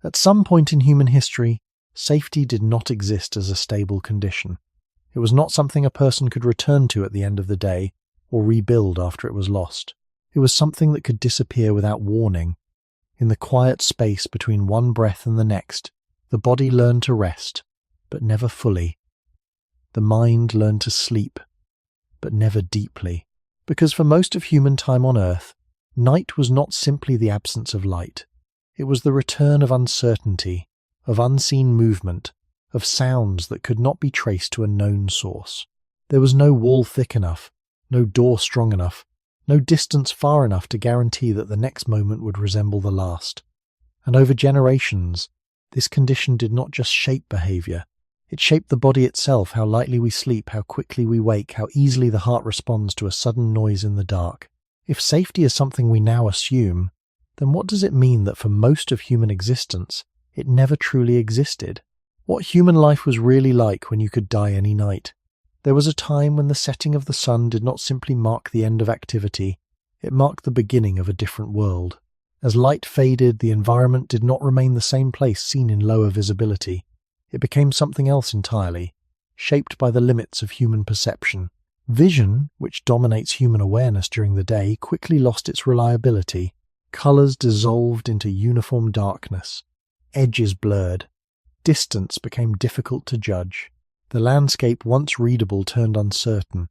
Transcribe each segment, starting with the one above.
At some point in human history, safety did not exist as a stable condition. It was not something a person could return to at the end of the day or rebuild after it was lost. It was something that could disappear without warning. In the quiet space between one breath and the next, the body learned to rest, but never fully. The mind learned to sleep, but never deeply. Because for most of human time on Earth, night was not simply the absence of light. It was the return of uncertainty, of unseen movement, of sounds that could not be traced to a known source. There was no wall thick enough, no door strong enough, no distance far enough to guarantee that the next moment would resemble the last. And over generations, this condition did not just shape behavior. It shaped the body itself, how lightly we sleep, how quickly we wake, how easily the heart responds to a sudden noise in the dark. If safety is something we now assume, then what does it mean that for most of human existence, it never truly existed? What human life was really like when you could die any night? There was a time when the setting of the sun did not simply mark the end of activity, it marked the beginning of a different world. As light faded, the environment did not remain the same place seen in lower visibility. It became something else entirely, shaped by the limits of human perception. Vision, which dominates human awareness during the day, quickly lost its reliability. Colors dissolved into uniform darkness. Edges blurred. Distance became difficult to judge. The landscape once readable turned uncertain.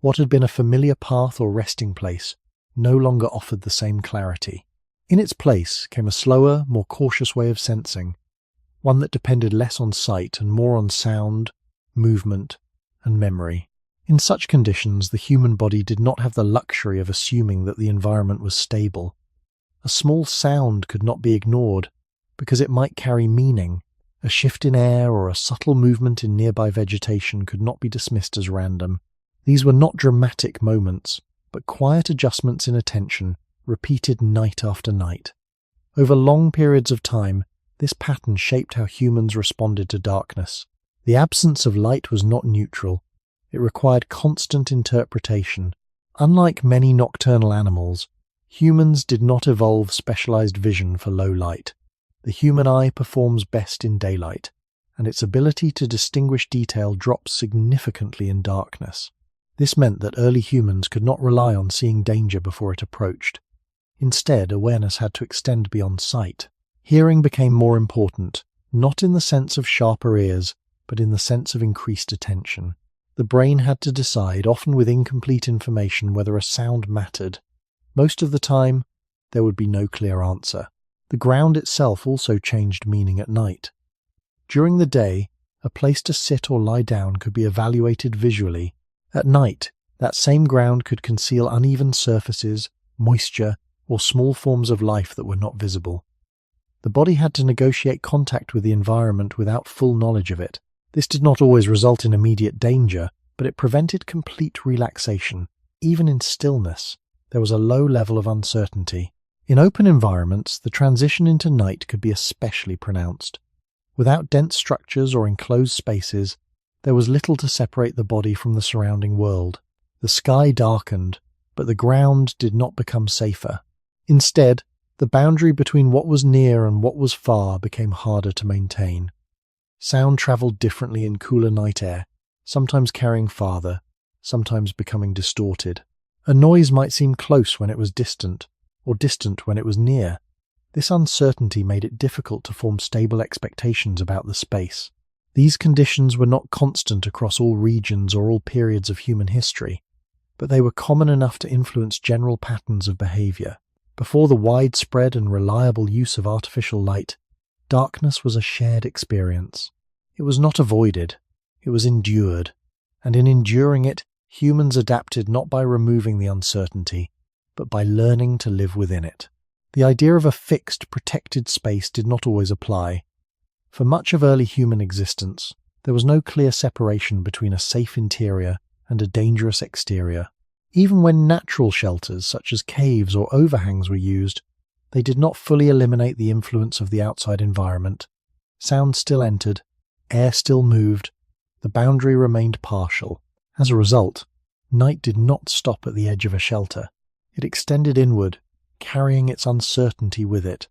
What had been a familiar path or resting place no longer offered the same clarity. In its place came a slower, more cautious way of sensing, one that depended less on sight and more on sound, movement, and memory. In such conditions, the human body did not have the luxury of assuming that the environment was stable. A small sound could not be ignored because it might carry meaning. A shift in air or a subtle movement in nearby vegetation could not be dismissed as random. These were not dramatic moments, but quiet adjustments in attention, repeated night after night. Over long periods of time, this pattern shaped how humans responded to darkness. The absence of light was not neutral. It required constant interpretation. Unlike many nocturnal animals, humans did not evolve specialized vision for low light. The human eye performs best in daylight, and its ability to distinguish detail drops significantly in darkness. This meant that early humans could not rely on seeing danger before it approached. Instead, awareness had to extend beyond sight. Hearing became more important, not in the sense of sharper ears, but in the sense of increased attention. The brain had to decide, often with incomplete information, whether a sound mattered. Most of the time, there would be no clear answer. The ground itself also changed meaning at night. During the day, a place to sit or lie down could be evaluated visually. At night, that same ground could conceal uneven surfaces, moisture, or small forms of life that were not visible. The body had to negotiate contact with the environment without full knowledge of it. This did not always result in immediate danger, but it prevented complete relaxation. Even in stillness, there was a low level of uncertainty. In open environments, the transition into night could be especially pronounced. Without dense structures or enclosed spaces, there was little to separate the body from the surrounding world. The sky darkened, but the ground did not become safer. Instead, the boundary between what was near and what was far became harder to maintain. Sound traveled differently in cooler night air, sometimes carrying farther, sometimes becoming distorted. A noise might seem close when it was distant, or distant when it was near. This uncertainty made it difficult to form stable expectations about the space. These conditions were not constant across all regions or all periods of human history, but they were common enough to influence general patterns of behavior. Before the widespread and reliable use of artificial light, darkness was a shared experience. It was not avoided, it was endured, and in enduring it, humans adapted not by removing the uncertainty, but by learning to live within it. The idea of a fixed, protected space did not always apply. For much of early human existence, there was no clear separation between a safe interior and a dangerous exterior. Even when natural shelters such as caves or overhangs were used, they did not fully eliminate the influence of the outside environment. Sound still entered, air still moved, the boundary remained partial. As a result, night did not stop at the edge of a shelter. It extended inward, carrying its uncertainty with it.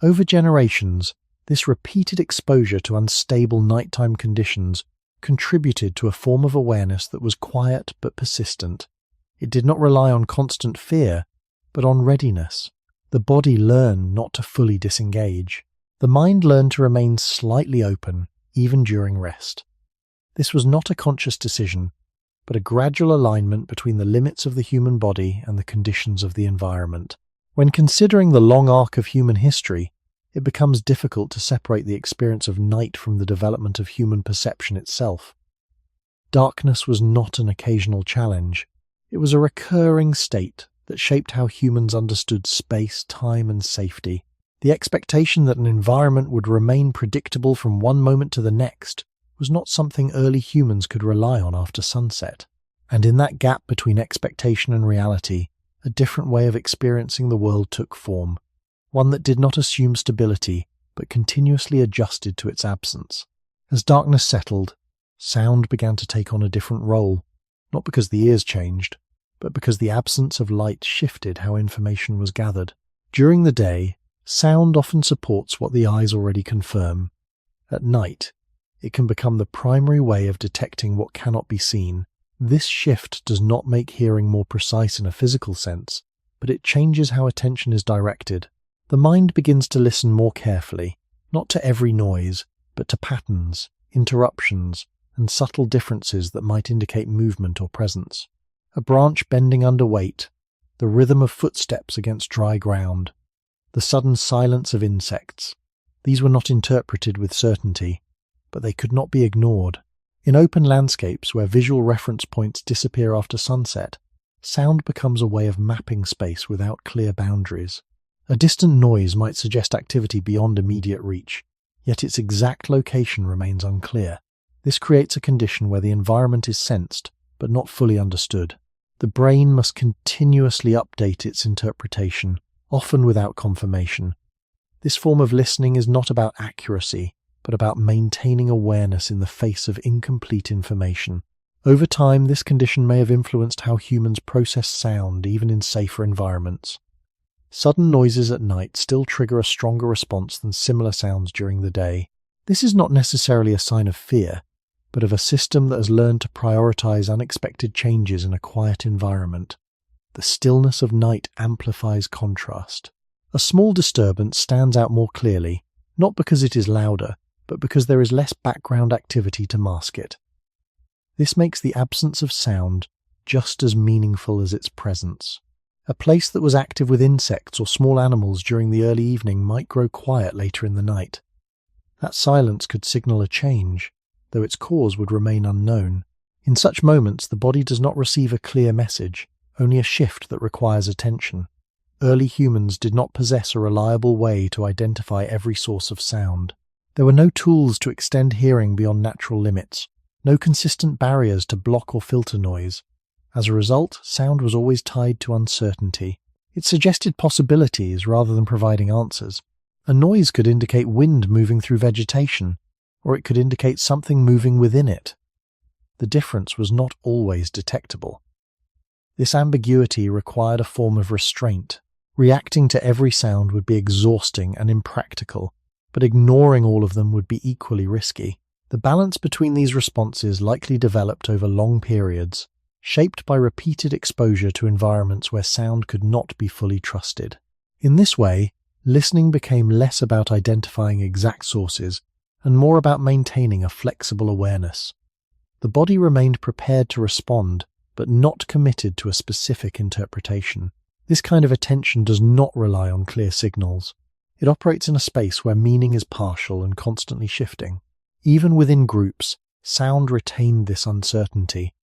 Over generations, This repeated exposure to unstable nighttime conditions contributed to a form of awareness that was quiet but persistent. It did not rely on constant fear, but on readiness. The body learned not to fully disengage. The mind learned to remain slightly open, even during rest. This was not a conscious decision, but a gradual alignment between the limits of the human body and the conditions of the environment. When considering the long arc of human history, it becomes difficult to separate the experience of night from the development of human perception itself. Darkness was not an occasional challenge. It was a recurring state that shaped how humans understood space, time, and safety. The expectation that an environment would remain predictable from one moment to the next was not something early humans could rely on after sunset. And in that gap between expectation and reality, a different way of experiencing the world took form, one that did not assume stability, but continuously adjusted to its absence. As darkness settled, sound began to take on a different role, not because the ears changed, but because the absence of light shifted how information was gathered. During the day, sound often supports what the eyes already confirm. At night, it can become the primary way of detecting what cannot be seen. This shift does not make hearing more precise in a physical sense, but it changes how attention is directed. The mind begins to listen more carefully, not to every noise, but to patterns, interruptions, and subtle differences that might indicate movement or presence. A branch bending under weight, the rhythm of footsteps against dry ground, the sudden silence of insects. These were not interpreted with certainty, but they could not be ignored. In open landscapes where visual reference points disappear after sunset, sound becomes a way of mapping space without clear boundaries. A distant noise might suggest activity beyond immediate reach, yet its exact location remains unclear. This creates a condition where the environment is sensed, but not fully understood. The brain must continuously update its interpretation, often without confirmation. This form of listening is not about accuracy, but about maintaining awareness in the face of incomplete information. Over time, this condition may have influenced how humans process sound, even in safer environments. Sudden noises at night still trigger a stronger response than similar sounds during the day. This is not necessarily a sign of fear, but of a system that has learned to prioritize unexpected changes in a quiet environment. The stillness of night amplifies contrast. A small disturbance stands out more clearly, not because it is louder, but because there is less background activity to mask it. This makes the absence of sound just as meaningful as its presence. A place that was active with insects or small animals during the early evening might grow quiet later in the night. That silence could signal a change, though its cause would remain unknown. In such moments, the body does not receive a clear message, only a shift that requires attention. Early humans did not possess a reliable way to identify every source of sound. There were no tools to extend hearing beyond natural limits, no consistent barriers to block or filter noise. As a result, sound was always tied to uncertainty. It suggested possibilities rather than providing answers. A noise could indicate wind moving through vegetation, or it could indicate something moving within it. The difference was not always detectable. This ambiguity required a form of restraint. Reacting to every sound would be exhausting and impractical, but ignoring all of them would be equally risky. The balance between these responses likely developed over long periods, shaped by repeated exposure to environments where sound could not be fully trusted. In this way, listening became less about identifying exact sources and more about maintaining a flexible awareness. The body remained prepared to respond, but not committed to a specific interpretation. This kind of attention does not rely on clear signals. It operates in a space where meaning is partial and constantly shifting. Even within groups, sound retained this uncertainty.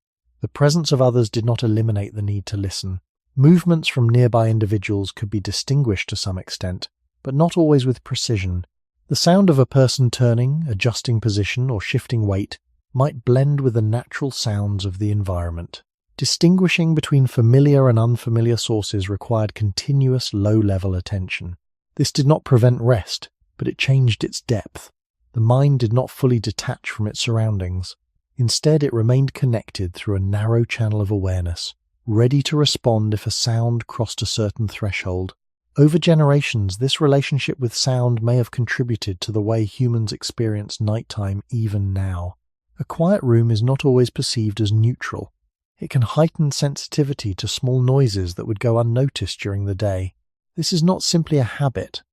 The presence of others did not eliminate the need to listen. Movements from nearby individuals could be distinguished to some extent, but not always with precision. The sound of a person turning, adjusting position, or shifting weight might blend with the natural sounds of the environment. Distinguishing between familiar and unfamiliar sources required continuous low-level attention. This did not prevent rest, but it changed its depth. The mind did not fully detach from its surroundings. Instead, it remained connected through a narrow channel of awareness, ready to respond if a sound crossed a certain threshold. Over generations, this relationship with sound may have contributed to the way humans experience nighttime even now. A quiet room is not always perceived as neutral. It can heighten sensitivity to small noises that would go unnoticed during the day. This is not simply a habit,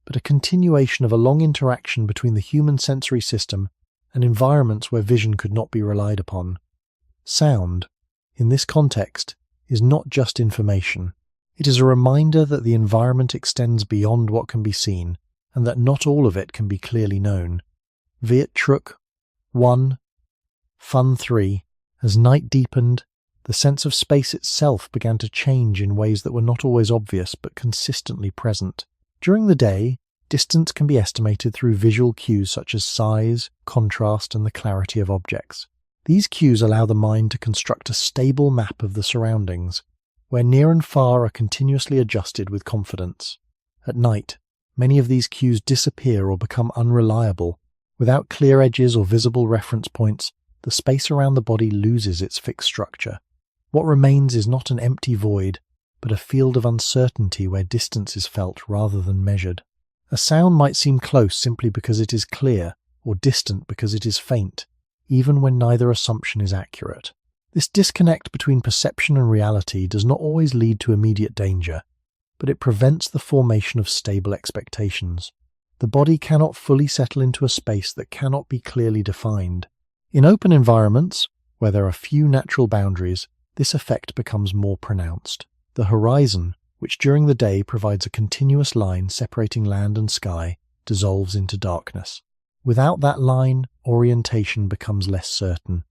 but a continuation of a long interaction between the human sensory system and environments where vision could not be relied upon. Sound, in this context, is not just information. It is a reminder that the environment extends beyond what can be seen, and that not all of it can be clearly known. Viet Truk 1, Fun 3. As night deepened, the sense of space itself began to change in ways that were not always obvious but consistently present. During the day, distance can be estimated through visual cues such as size, contrast, and the clarity of objects. These cues allow the mind to construct a stable map of the surroundings, where near and far are continuously adjusted with confidence. At night, many of these cues disappear or become unreliable. Without clear edges or visible reference points, the space around the body loses its fixed structure. What remains is not an empty void, but a field of uncertainty where distance is felt rather than measured. A sound might seem close simply because it is clear, or distant because it is faint, even when neither assumption is accurate. This disconnect between perception and reality does not always lead to immediate danger, but it prevents the formation of stable expectations. The body cannot fully settle into a space that cannot be clearly defined. In open environments, where there are few natural boundaries, this effect becomes more pronounced. The horizon, which during the day provides a continuous line separating land and sky, dissolves into darkness. Without that line, orientation becomes less certain.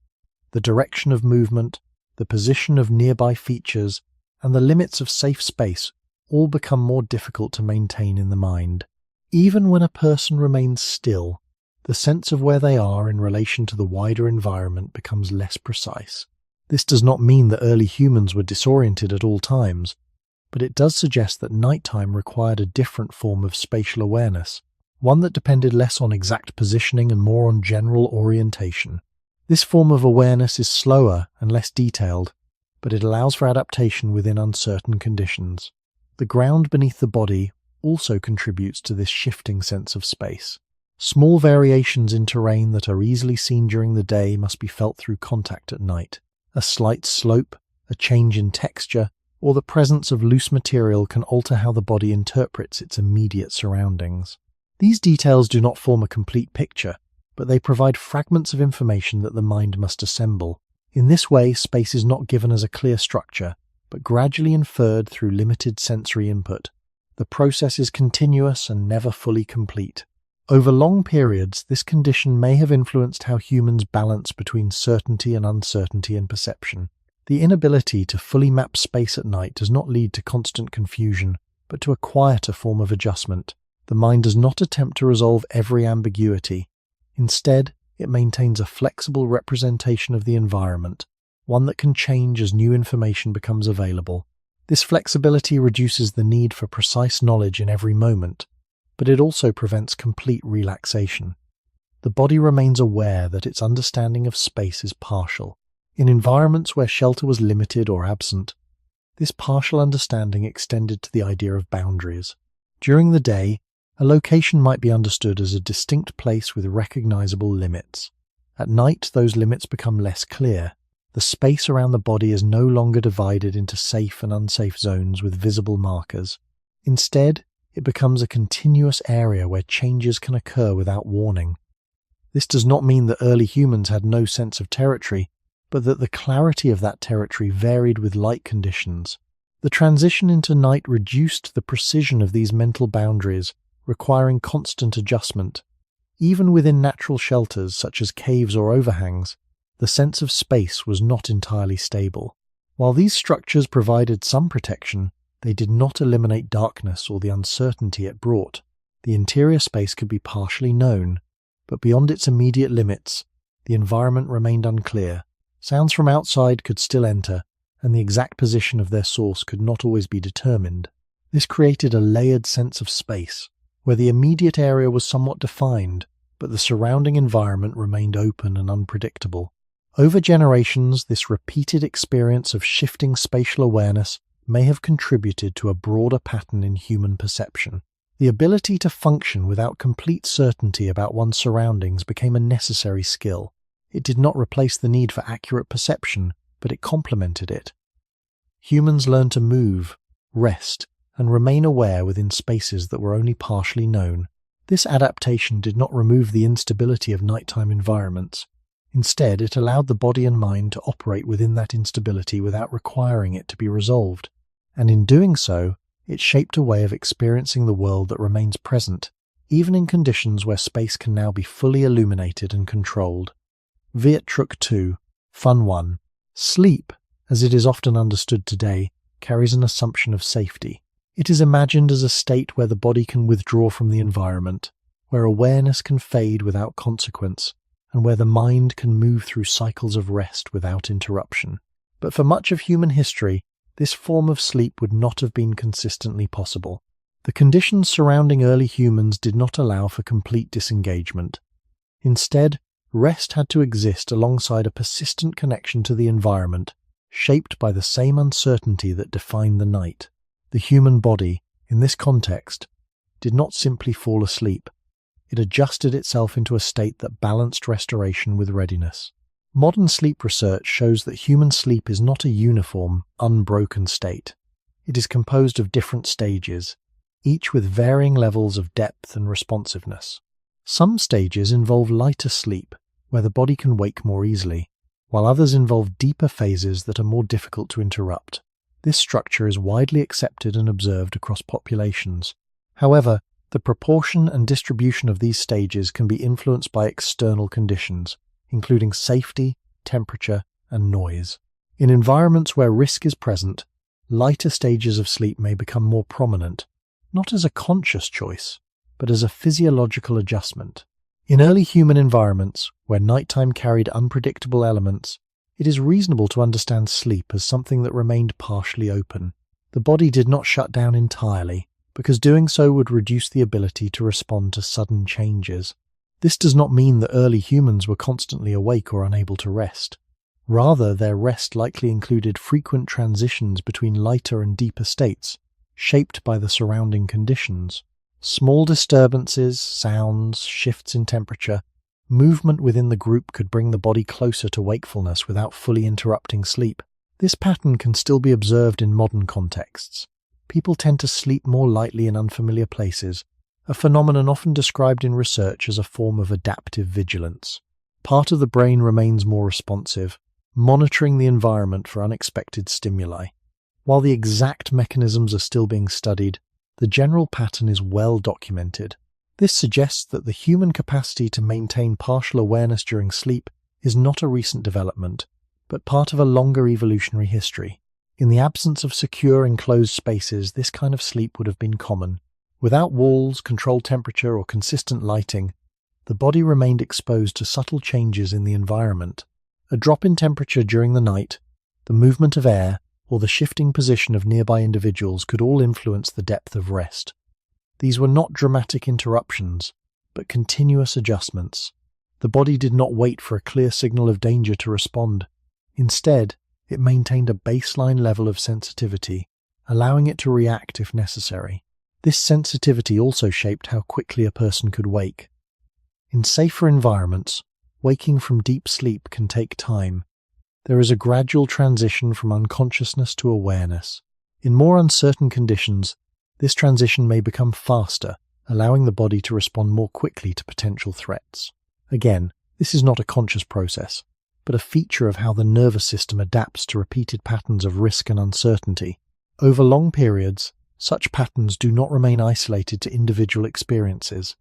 The direction of movement, the position of nearby features, and the limits of safe space all become more difficult to maintain in the mind. Even when a person remains still, the sense of where they are in relation to the wider environment becomes less precise. This does not mean that early humans were disoriented at all times, but it does suggest that nighttime required a different form of spatial awareness, one that depended less on exact positioning and more on general orientation. This form of awareness is slower and less detailed, but it allows for adaptation within uncertain conditions. The ground beneath the body also contributes to this shifting sense of space. Small variations in terrain that are easily seen during the day must be felt through contact at night. A slight slope, a change in texture, or the presence of loose material can alter how the body interprets its immediate surroundings. These details do not form a complete picture, but they provide fragments of information that the mind must assemble. In this way, space is not given as a clear structure, but gradually inferred through limited sensory input. The process is continuous and never fully complete. Over long periods, this condition may have influenced how humans balance between certainty and uncertainty in perception. The inability to fully map space at night does not lead to constant confusion, but to a quieter form of adjustment. The mind does not attempt to resolve every ambiguity. Instead, it maintains a flexible representation of the environment, one that can change as new information becomes available. This flexibility reduces the need for precise knowledge in every moment, but it also prevents complete relaxation. The body remains aware that its understanding of space is partial. In environments where shelter was limited or absent, this partial understanding extended to the idea of boundaries. During the day, a location might be understood as a distinct place with recognizable limits. At night, those limits become less clear. The space around the body is no longer divided into safe and unsafe zones with visible markers. Instead, it becomes a continuous area where changes can occur without warning. This does not mean that early humans had no sense of territory, but that the clarity of that territory varied with light conditions. The transition into night reduced the precision of these mental boundaries, requiring constant adjustment. Even within natural shelters such as caves or overhangs, the sense of space was not entirely stable. While these structures provided some protection, they did not eliminate darkness or the uncertainty it brought. The interior space could be partially known, but beyond its immediate limits, the environment remained unclear. Sounds from outside could still enter, and the exact position of their source could not always be determined. This created a layered sense of space, where the immediate area was somewhat defined, but the surrounding environment remained open and unpredictable. Over generations, this repeated experience of shifting spatial awareness may have contributed to a broader pattern in human perception. The ability to function without complete certainty about one's surroundings became a necessary skill. It did not replace the need for accurate perception, but it complemented it. Humans learned to move, rest, and remain aware within spaces that were only partially known. This adaptation did not remove the instability of nighttime environments. Instead, it allowed the body and mind to operate within that instability without requiring it to be resolved. And in doing so, it shaped a way of experiencing the world that remains present, even in conditions where space can now be fully illuminated and controlled. Viet Truc 2, Fun 1. Sleep, as it is often understood today, carries an assumption of safety. It is imagined as a state where the body can withdraw from the environment, where awareness can fade without consequence, and where the mind can move through cycles of rest without interruption. But for much of human history, this form of sleep would not have been consistently possible. The conditions surrounding early humans did not allow for complete disengagement. Instead, rest had to exist alongside a persistent connection to the environment, shaped by the same uncertainty that defined the night. The human body, in this context, did not simply fall asleep. It adjusted itself into a state that balanced restoration with readiness. Modern sleep research shows that human sleep is not a uniform, unbroken state. It is composed of different stages, each with varying levels of depth and responsiveness. Some stages involve lighter sleep, where the body can wake more easily, while others involve deeper phases that are more difficult to interrupt. This structure is widely accepted and observed across populations. However, the proportion and distribution of these stages can be influenced by external conditions, including safety, temperature, and noise. In environments where risk is present, lighter stages of sleep may become more prominent, not as a conscious choice, but as a physiological adjustment. In early human environments, where nighttime carried unpredictable elements, it is reasonable to understand sleep as something that remained partially open. The body did not shut down entirely, because doing so would reduce the ability to respond to sudden changes. This does not mean that early humans were constantly awake or unable to rest. Rather, their rest likely included frequent transitions between lighter and deeper states, shaped by the surrounding conditions. Small disturbances, sounds, shifts in temperature, movement within the group could bring the body closer to wakefulness without fully interrupting sleep. This pattern can still be observed in modern contexts. People tend to sleep more lightly in unfamiliar places, a phenomenon often described in research as a form of adaptive vigilance. Part of the brain remains more responsive, monitoring the environment for unexpected stimuli. While the exact mechanisms are still being studied, the general pattern is well documented. This suggests that the human capacity to maintain partial awareness during sleep is not a recent development, but part of a longer evolutionary history. In the absence of secure enclosed spaces, this kind of sleep would have been common. Without walls, controlled temperature, or consistent lighting, the body remained exposed to subtle changes in the environment. A drop in temperature during the night, the movement of air, or the shifting position of nearby individuals could all influence the depth of rest. These were not dramatic interruptions, but continuous adjustments. The body did not wait for a clear signal of danger to respond. Instead, it maintained a baseline level of sensitivity, allowing it to react if necessary. This sensitivity also shaped how quickly a person could wake. In safer environments, waking from deep sleep can take time. There is a gradual transition from unconsciousness to awareness. In more uncertain conditions, this transition may become faster, allowing the body to respond more quickly to potential threats. Again, this is not a conscious process, but a feature of how the nervous system adapts to repeated patterns of risk and uncertainty. Over long periods, such patterns do not remain isolated to individual experiences.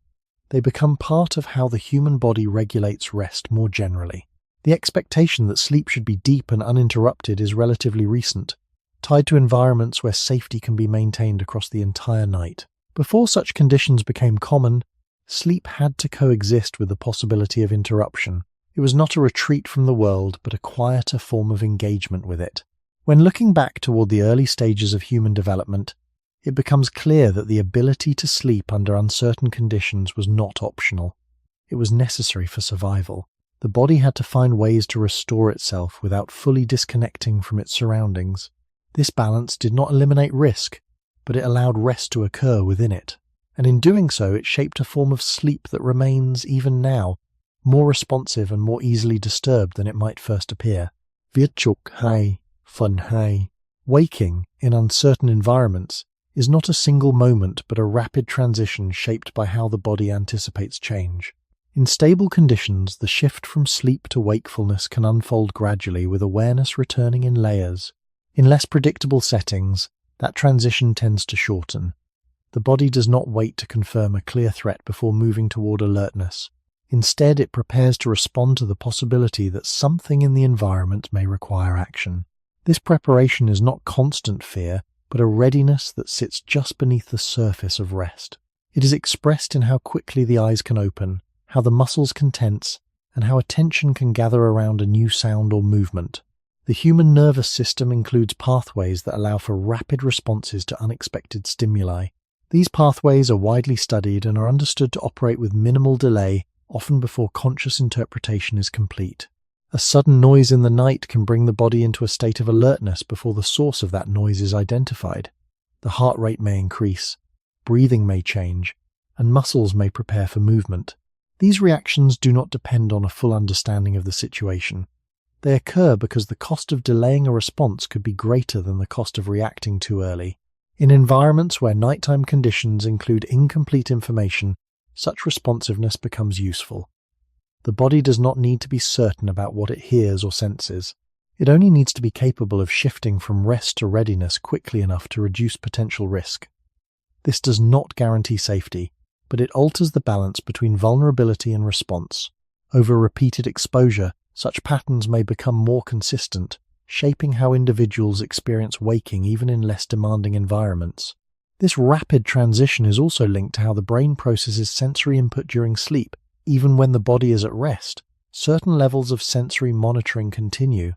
They become part of how the human body regulates rest more generally. The expectation that sleep should be deep and uninterrupted is relatively recent, tied to environments where safety can be maintained across the entire night. Before such conditions became common, sleep had to coexist with the possibility of interruption. It was not a retreat from the world, but a quieter form of engagement with it. When looking back toward the early stages of human development, it becomes clear that the ability to sleep under uncertain conditions was not optional. It was necessary for survival. The body had to find ways to restore itself without fully disconnecting from its surroundings. This balance did not eliminate risk, but it allowed rest to occur within it. And in doing so, it shaped a form of sleep that remains, even now, more responsive and more easily disturbed than it might first appear. Viet chuk hai, fun hai. Waking, in uncertain environments, is not a single moment but a rapid transition shaped by how the body anticipates change. In stable conditions, the shift from sleep to wakefulness can unfold gradually, with awareness returning in layers. In less predictable settings, that transition tends to shorten. The body does not wait to confirm a clear threat before moving toward alertness. Instead, it prepares to respond to the possibility that something in the environment may require action. This preparation is not constant fear, but a readiness that sits just beneath the surface of rest. It is expressed in how quickly the eyes can open, how the muscles can tense, and how attention can gather around a new sound or movement. The human nervous system includes pathways that allow for rapid responses to unexpected stimuli. These pathways are widely studied and are understood to operate with minimal delay, often before conscious interpretation is complete. A sudden noise in the night can bring the body into a state of alertness before the source of that noise is identified. The heart rate may increase, breathing may change, and muscles may prepare for movement. These reactions do not depend on a full understanding of the situation. They occur because the cost of delaying a response could be greater than the cost of reacting too early. In environments where nighttime conditions include incomplete information, such responsiveness becomes useful. The body does not need to be certain about what it hears or senses. It only needs to be capable of shifting from rest to readiness quickly enough to reduce potential risk. This does not guarantee safety, but it alters the balance between vulnerability and response. Over repeated exposure, such patterns may become more consistent, shaping how individuals experience waking even in less demanding environments. This rapid transition is also linked to how the brain processes sensory input during sleep. Even when the body is at rest, certain levels of sensory monitoring continue.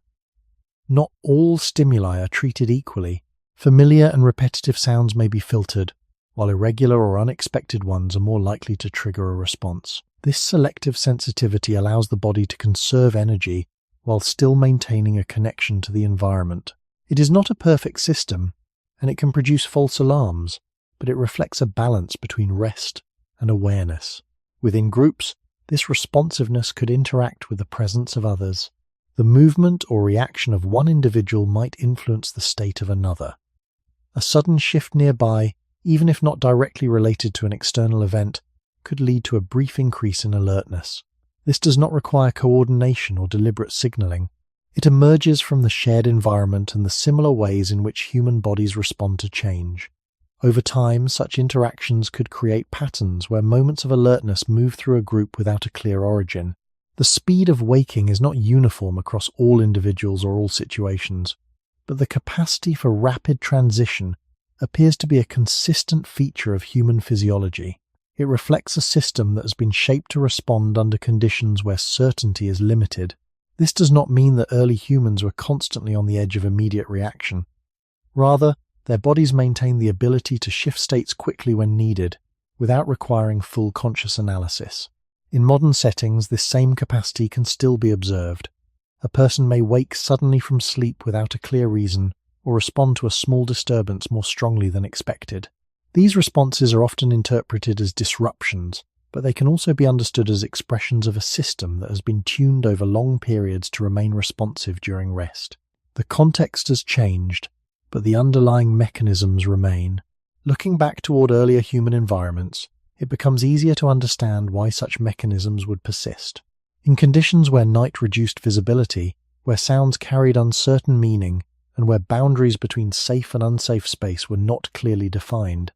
Not all stimuli are treated equally. Familiar and repetitive sounds may be filtered, while irregular or unexpected ones are more likely to trigger a response. This selective sensitivity allows the body to conserve energy while still maintaining a connection to the environment. It is not a perfect system, and it can produce false alarms, but it reflects a balance between rest and awareness. Within groups, this responsiveness could interact with the presence of others. The movement or reaction of one individual might influence the state of another. A sudden shift nearby, even if not directly related to an external event, could lead to a brief increase in alertness. This does not require coordination or deliberate signaling. It emerges from the shared environment and the similar ways in which human bodies respond to change. Over time, such interactions could create patterns where moments of alertness move through a group without a clear origin. The speed of waking is not uniform across all individuals or all situations, but the capacity for rapid transition appears to be a consistent feature of human physiology. It reflects a system that has been shaped to respond under conditions where certainty is limited. This does not mean that early humans were constantly on the edge of immediate reaction. Rather, their bodies maintain the ability to shift states quickly when needed, without requiring full conscious analysis. In modern settings, this same capacity can still be observed. A person may wake suddenly from sleep without a clear reason, or respond to a small disturbance more strongly than expected. These responses are often interpreted as disruptions, but they can also be understood as expressions of a system that has been tuned over long periods to remain responsive during rest. The context has changed, but the underlying mechanisms remain. Looking back toward earlier human environments, it becomes easier to understand why such mechanisms would persist. In conditions where night reduced visibility, where sounds carried uncertain meaning, and where boundaries between safe and unsafe space were not clearly defined,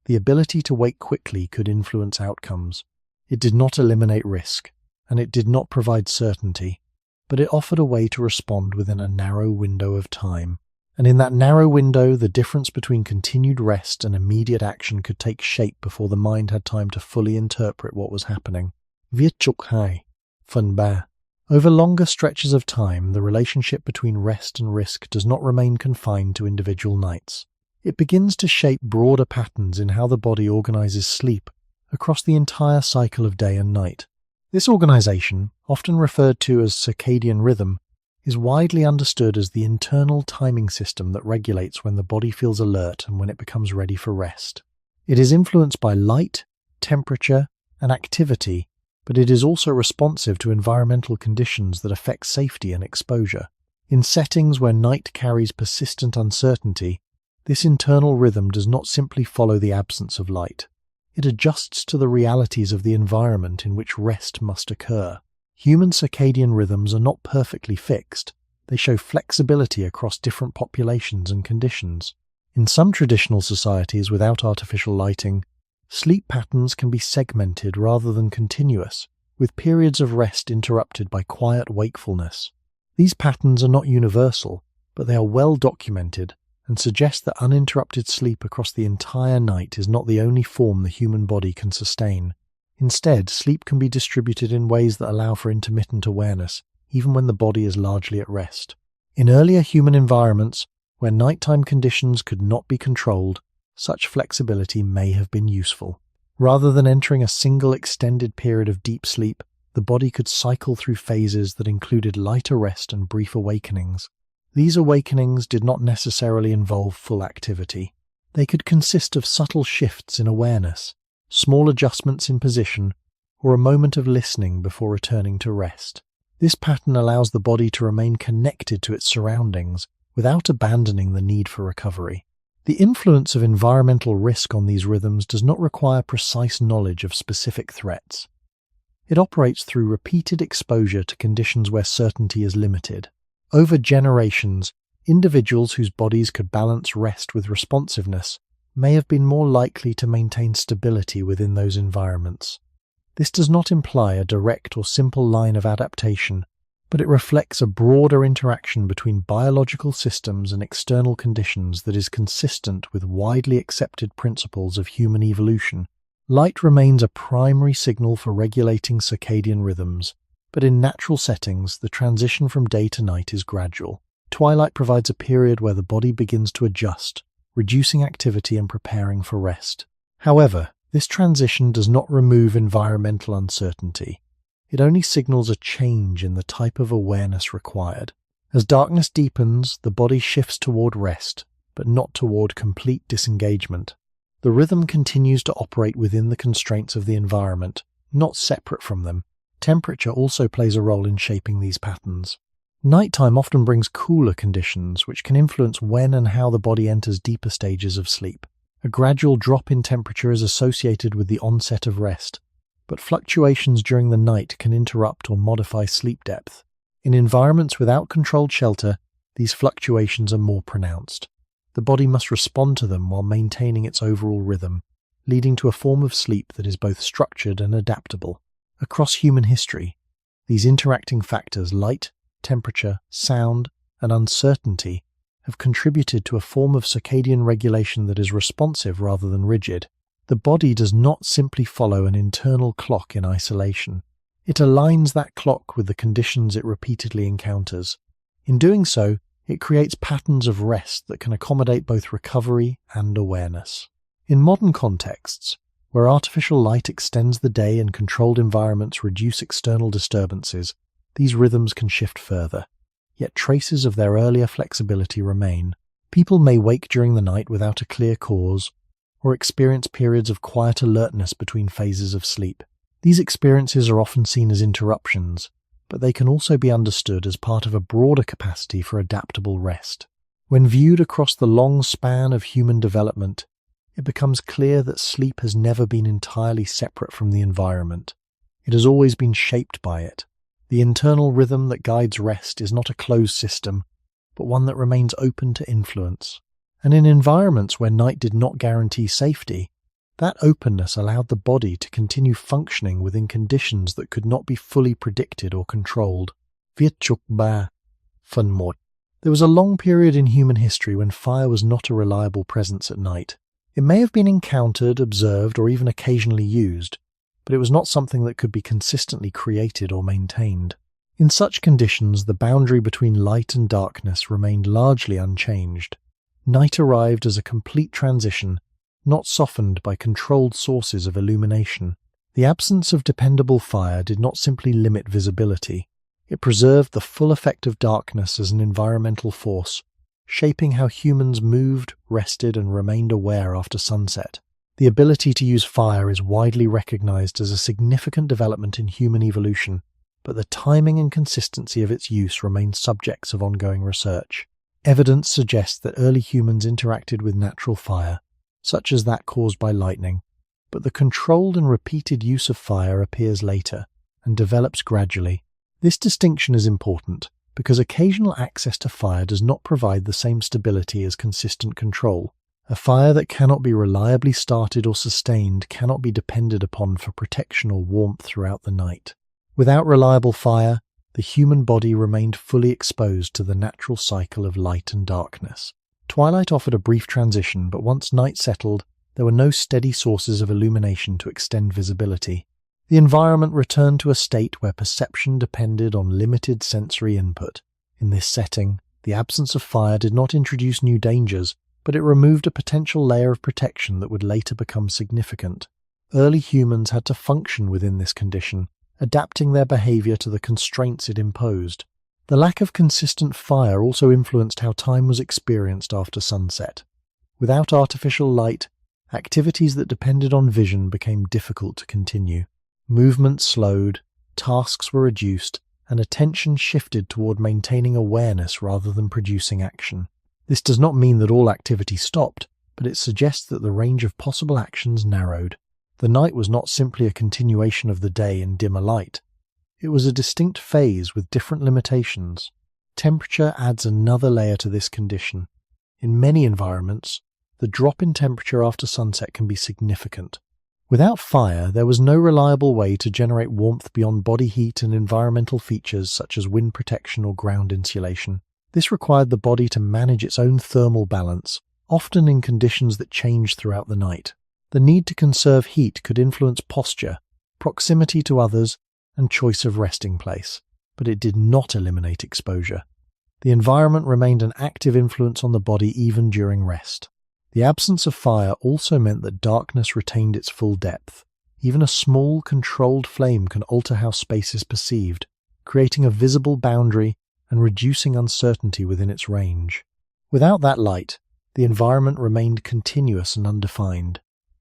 the ability to wake quickly could influence outcomes. It did not eliminate risk, and it did not provide certainty, but it offered a way to respond within a narrow window of time. And in that narrow window, the difference between continued rest and immediate action could take shape before the mind had time to fully interpret what was happening. Viet chuk hai, fun ba. Over longer stretches of time, the relationship between rest and risk does not remain confined to individual nights. It begins to shape broader patterns in how the body organizes sleep across the entire cycle of day and night. This organization, often referred to as circadian rhythm, is widely understood as the internal timing system that regulates when the body feels alert and when it becomes ready for rest. It is influenced by light, temperature, and activity, but it is also responsive to environmental conditions that affect safety and exposure. In settings where night carries persistent uncertainty, this internal rhythm does not simply follow the absence of light. It adjusts to the realities of the environment in which rest must occur. Human circadian rhythms are not perfectly fixed. They show flexibility across different populations and conditions. In some traditional societies without artificial lighting, sleep patterns can be segmented rather than continuous, with periods of rest interrupted by quiet wakefulness. These patterns are not universal, but they are well documented and suggest that uninterrupted sleep across the entire night is not the only form the human body can sustain. Instead, sleep can be distributed in ways that allow for intermittent awareness, even when the body is largely at rest. In earlier human environments, where nighttime conditions could not be controlled, such flexibility may have been useful. Rather than entering a single extended period of deep sleep, the body could cycle through phases that included lighter rest and brief awakenings. These awakenings did not necessarily involve full activity. They could consist of subtle shifts in awareness, small adjustments in position, or a moment of listening before returning to rest. This pattern allows the body to remain connected to its surroundings without abandoning the need for recovery. The influence of environmental risk on these rhythms does not require precise knowledge of specific threats. It operates through repeated exposure to conditions where certainty is limited. Over generations, individuals whose bodies could balance rest with responsiveness may have been more likely to maintain stability within those environments. This does not imply a direct or simple line of adaptation, but it reflects a broader interaction between biological systems and external conditions that is consistent with widely accepted principles of human evolution. Light remains a primary signal for regulating circadian rhythms, but in natural settings, the transition from day to night is gradual. Twilight provides a period where the body begins to adjust, reducing activity and preparing for rest. However, this transition does not remove environmental uncertainty. It only signals a change in the type of awareness required. As darkness deepens, the body shifts toward rest, but not toward complete disengagement. The rhythm continues to operate within the constraints of the environment, not separate from them. Temperature also plays a role in shaping these patterns. Nighttime often brings cooler conditions, which can influence when and how the body enters deeper stages of sleep. A gradual drop in temperature is associated with the onset of rest, but fluctuations during the night can interrupt or modify sleep depth. In environments without controlled shelter, these fluctuations are more pronounced. The body must respond to them while maintaining its overall rhythm, leading to a form of sleep that is both structured and adaptable. Across human history, these interacting factors, light, temperature, sound, and uncertainty, have contributed to a form of circadian regulation that is responsive rather than rigid. The body does not simply follow an internal clock in isolation. It aligns that clock with the conditions it repeatedly encounters. In doing so, it creates patterns of rest that can accommodate both recovery and awareness. In modern contexts, where artificial light extends the day and controlled environments reduce external disturbances, these rhythms can shift further. Yet traces of their earlier flexibility remain. People may wake during the night without a clear cause, or experience periods of quiet alertness between phases of sleep. These experiences are often seen as interruptions, but they can also be understood as part of a broader capacity for adaptable rest. When viewed across the long span of human development, it becomes clear that sleep has never been entirely separate from the environment. It has always been shaped by it. The internal rhythm that guides rest is not a closed system, but one that remains open to influence. And in environments where night did not guarantee safety, that openness allowed the body to continue functioning within conditions that could not be fully predicted or controlled. There was a long period in human history when fire was not a reliable presence at night. It may have been encountered, observed, or even occasionally used, but it was not something that could be consistently created or maintained. In such conditions, the boundary between light and darkness remained largely unchanged. Night arrived as a complete transition, not softened by controlled sources of illumination. The absence of dependable fire did not simply limit visibility. It preserved the full effect of darkness as an environmental force, shaping how humans moved, rested, and remained aware after sunset. The ability to use fire is widely recognized as a significant development in human evolution, but the timing and consistency of its use remain subjects of ongoing research. Evidence suggests that early humans interacted with natural fire, such as that caused by lightning, but the controlled and repeated use of fire appears later and develops gradually. This distinction is important because occasional access to fire does not provide the same stability as consistent control. A fire that cannot be reliably started or sustained cannot be depended upon for protection or warmth throughout the night. Without reliable fire, the human body remained fully exposed to the natural cycle of light and darkness. Twilight offered a brief transition, but once night settled, there were no steady sources of illumination to extend visibility. The environment returned to a state where perception depended on limited sensory input. In this setting, the absence of fire did not introduce new dangers, but it removed a potential layer of protection that would later become significant. Early humans had to function within this condition, adapting their behavior to the constraints it imposed. The lack of consistent fire also influenced how time was experienced after sunset. Without artificial light, activities that depended on vision became difficult to continue. Movement slowed, tasks were reduced, and attention shifted toward maintaining awareness rather than producing action. This does not mean that all activity stopped, but it suggests that the range of possible actions narrowed. The night was not simply a continuation of the day in dimmer light. It was a distinct phase with different limitations. Temperature adds another layer to this condition. In many environments, the drop in temperature after sunset can be significant. Without fire, there was no reliable way to generate warmth beyond body heat and environmental features such as wind protection or ground insulation. This required the body to manage its own thermal balance, often in conditions that changed throughout the night. The need to conserve heat could influence posture, proximity to others, and choice of resting place, but it did not eliminate exposure. The environment remained an active influence on the body even during rest. The absence of fire also meant that darkness retained its full depth. Even a small, controlled flame can alter how space is perceived, creating a visible boundary and reducing uncertainty within its range. Without that light, the environment remained continuous and undefined.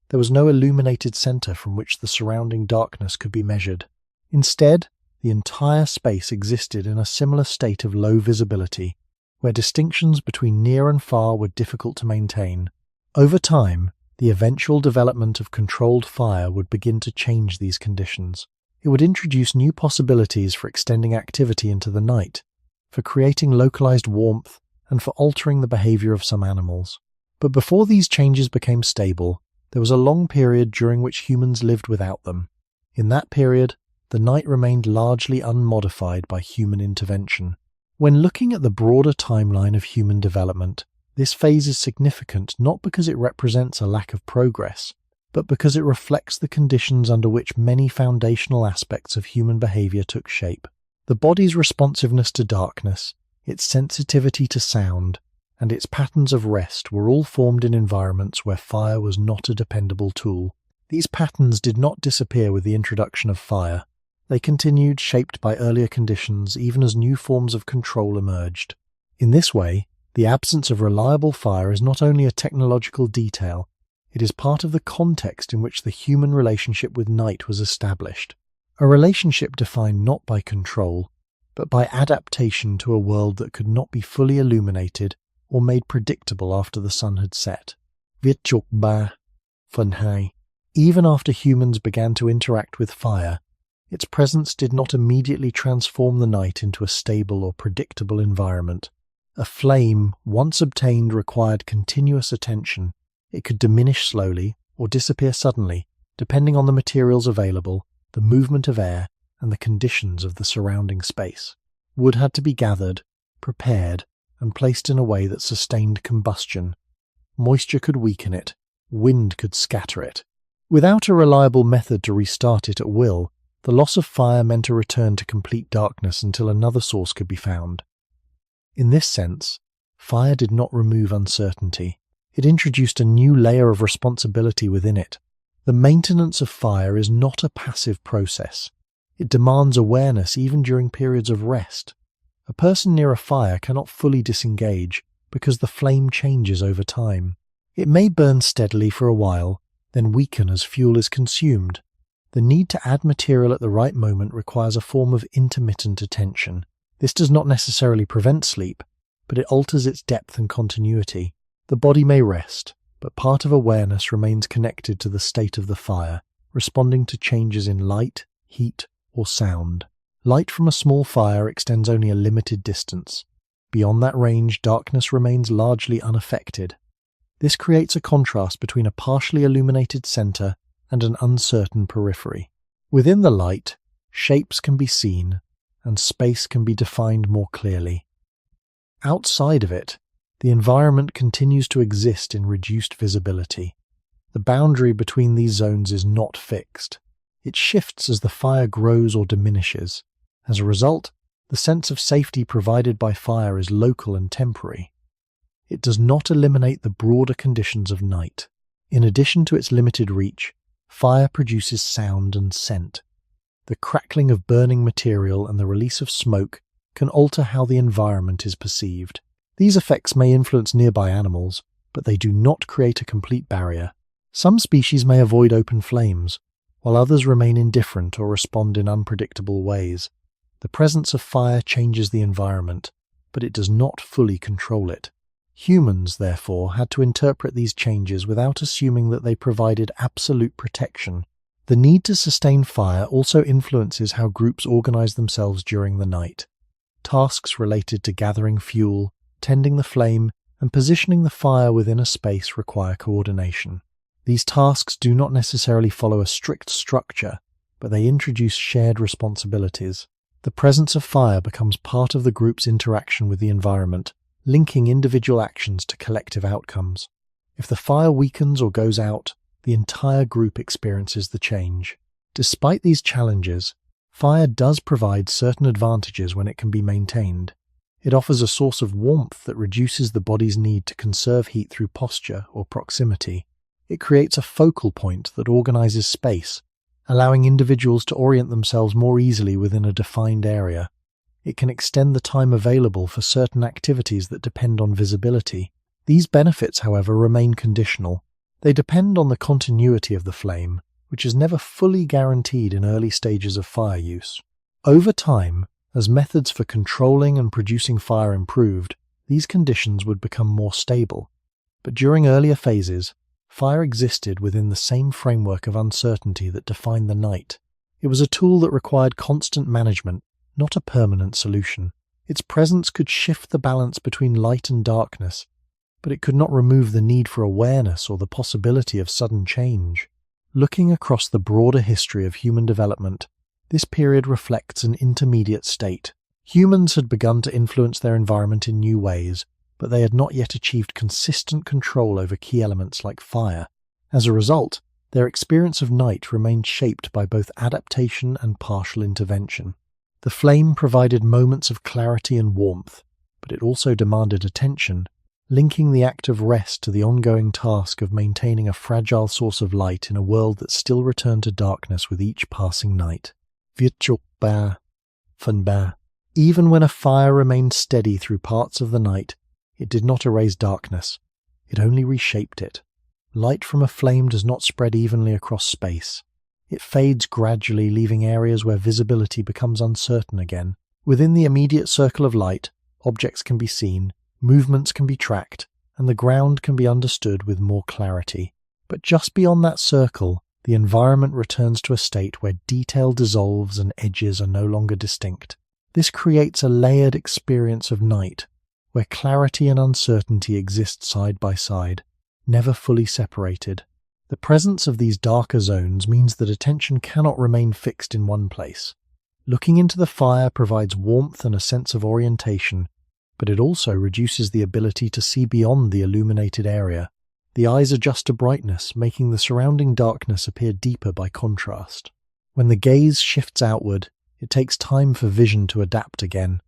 There was no illuminated center from which the surrounding darkness could be measured. Instead, the entire space existed in a similar state of low visibility, where distinctions between near and far were difficult to maintain. Over time, the eventual development of controlled fire would begin to change these conditions. It would introduce new possibilities for extending activity into the night, for creating localized warmth, and for altering the behavior of some animals. But before these changes became stable, there was a long period during which humans lived without them. In that period, the night remained largely unmodified by human intervention. When looking at the broader timeline of human development, this phase is significant not because it represents a lack of progress, but because it reflects the conditions under which many foundational aspects of human behavior took shape. The body's responsiveness to darkness, its sensitivity to sound, and its patterns of rest were all formed in environments where fire was not a dependable tool. These patterns did not disappear with the introduction of fire. They continued, shaped by earlier conditions, even as new forms of control emerged. In this way, the absence of reliable fire is not only a technological detail, it is part of the context in which the human relationship with night was established. A relationship defined not by control, but by adaptation to a world that could not be fully illuminated or made predictable after the sun had set. Vitchokba Funhai. Even after humans began to interact with fire, its presence did not immediately transform the night into a stable or predictable environment. A flame, once obtained, required continuous attention. It could diminish slowly or disappear suddenly, depending on the materials available, the movement of air, and the conditions of the surrounding space. Wood had to be gathered, prepared, and placed in a way that sustained combustion. Moisture could weaken it, wind could scatter it. Without a reliable method to restart it at will, the loss of fire meant a return to complete darkness until another source could be found. In this sense, fire did not remove uncertainty. It introduced a new layer of responsibility within it. The maintenance of fire is not a passive process. It demands awareness even during periods of rest. A person near a fire cannot fully disengage because the flame changes over time. It may burn steadily for a while, then weaken as fuel is consumed. The need to add material at the right moment requires a form of intermittent attention. This does not necessarily prevent sleep, but it alters its depth and continuity. The body may rest, but part of awareness remains connected to the state of the fire, responding to changes in light, heat, or sound. Light from a small fire extends only a limited distance. Beyond that range, darkness remains largely unaffected. This creates a contrast between a partially illuminated center and an uncertain periphery. Within the light, shapes can be seen, and space can be defined more clearly. Outside of it, the environment continues to exist in reduced visibility. The boundary between these zones is not fixed. It shifts as the fire grows or diminishes. As a result, the sense of safety provided by fire is local and temporary. It does not eliminate the broader conditions of night. In addition to its limited reach, fire produces sound and scent. The crackling of burning material and the release of smoke can alter how the environment is perceived. These effects may influence nearby animals, but they do not create a complete barrier. Some species may avoid open flames, while others remain indifferent or respond in unpredictable ways. The presence of fire changes the environment, but it does not fully control it. Humans, therefore, had to interpret these changes without assuming that they provided absolute protection. The need to sustain fire also influences how groups organize themselves during the night. Tasks related to gathering fuel, tending the flame, and positioning the fire within a space require coordination. These tasks do not necessarily follow a strict structure, but they introduce shared responsibilities. The presence of fire becomes part of the group's interaction with the environment, linking individual actions to collective outcomes. If the fire weakens or goes out, the entire group experiences the change. Despite these challenges, fire does provide certain advantages when it can be maintained. It offers a source of warmth that reduces the body's need to conserve heat through posture or proximity. It creates a focal point that organizes space, allowing individuals to orient themselves more easily within a defined area. It can extend the time available for certain activities that depend on visibility. These benefits, however, remain conditional. They depend on the continuity of the flame, which is never fully guaranteed in early stages of fire use. Over time, as methods for controlling and producing fire improved, these conditions would become more stable. But during earlier phases, fire existed within the same framework of uncertainty that defined the night. It was a tool that required constant management, not a permanent solution. Its presence could shift the balance between light and darkness, but it could not remove the need for awareness or the possibility of sudden change. Looking across the broader history of human development, this period reflects an intermediate state. Humans had begun to influence their environment in new ways, but they had not yet achieved consistent control over key elements like fire. As a result, their experience of night remained shaped by both adaptation and partial intervention. The flame provided moments of clarity and warmth, but it also demanded attention, linking the act of rest to the ongoing task of maintaining a fragile source of light in a world that still returned to darkness with each passing night. Even when a fire remained steady through parts of the night, it did not erase darkness. It only reshaped it. Light from a flame does not spread evenly across space. It fades gradually, leaving areas where visibility becomes uncertain again. Within the immediate circle of light, objects can be seen, movements can be tracked, and the ground can be understood with more clarity. But just beyond that circle, the environment returns to a state where detail dissolves and edges are no longer distinct. This creates a layered experience of night, where clarity and uncertainty exist side by side, never fully separated. The presence of these darker zones means that attention cannot remain fixed in one place. Looking into the fire provides warmth and a sense of orientation, but it also reduces the ability to see beyond the illuminated area. The eyes adjust to brightness, making the surrounding darkness appear deeper by contrast. When the gaze shifts outward, it takes time for vision to adapt again.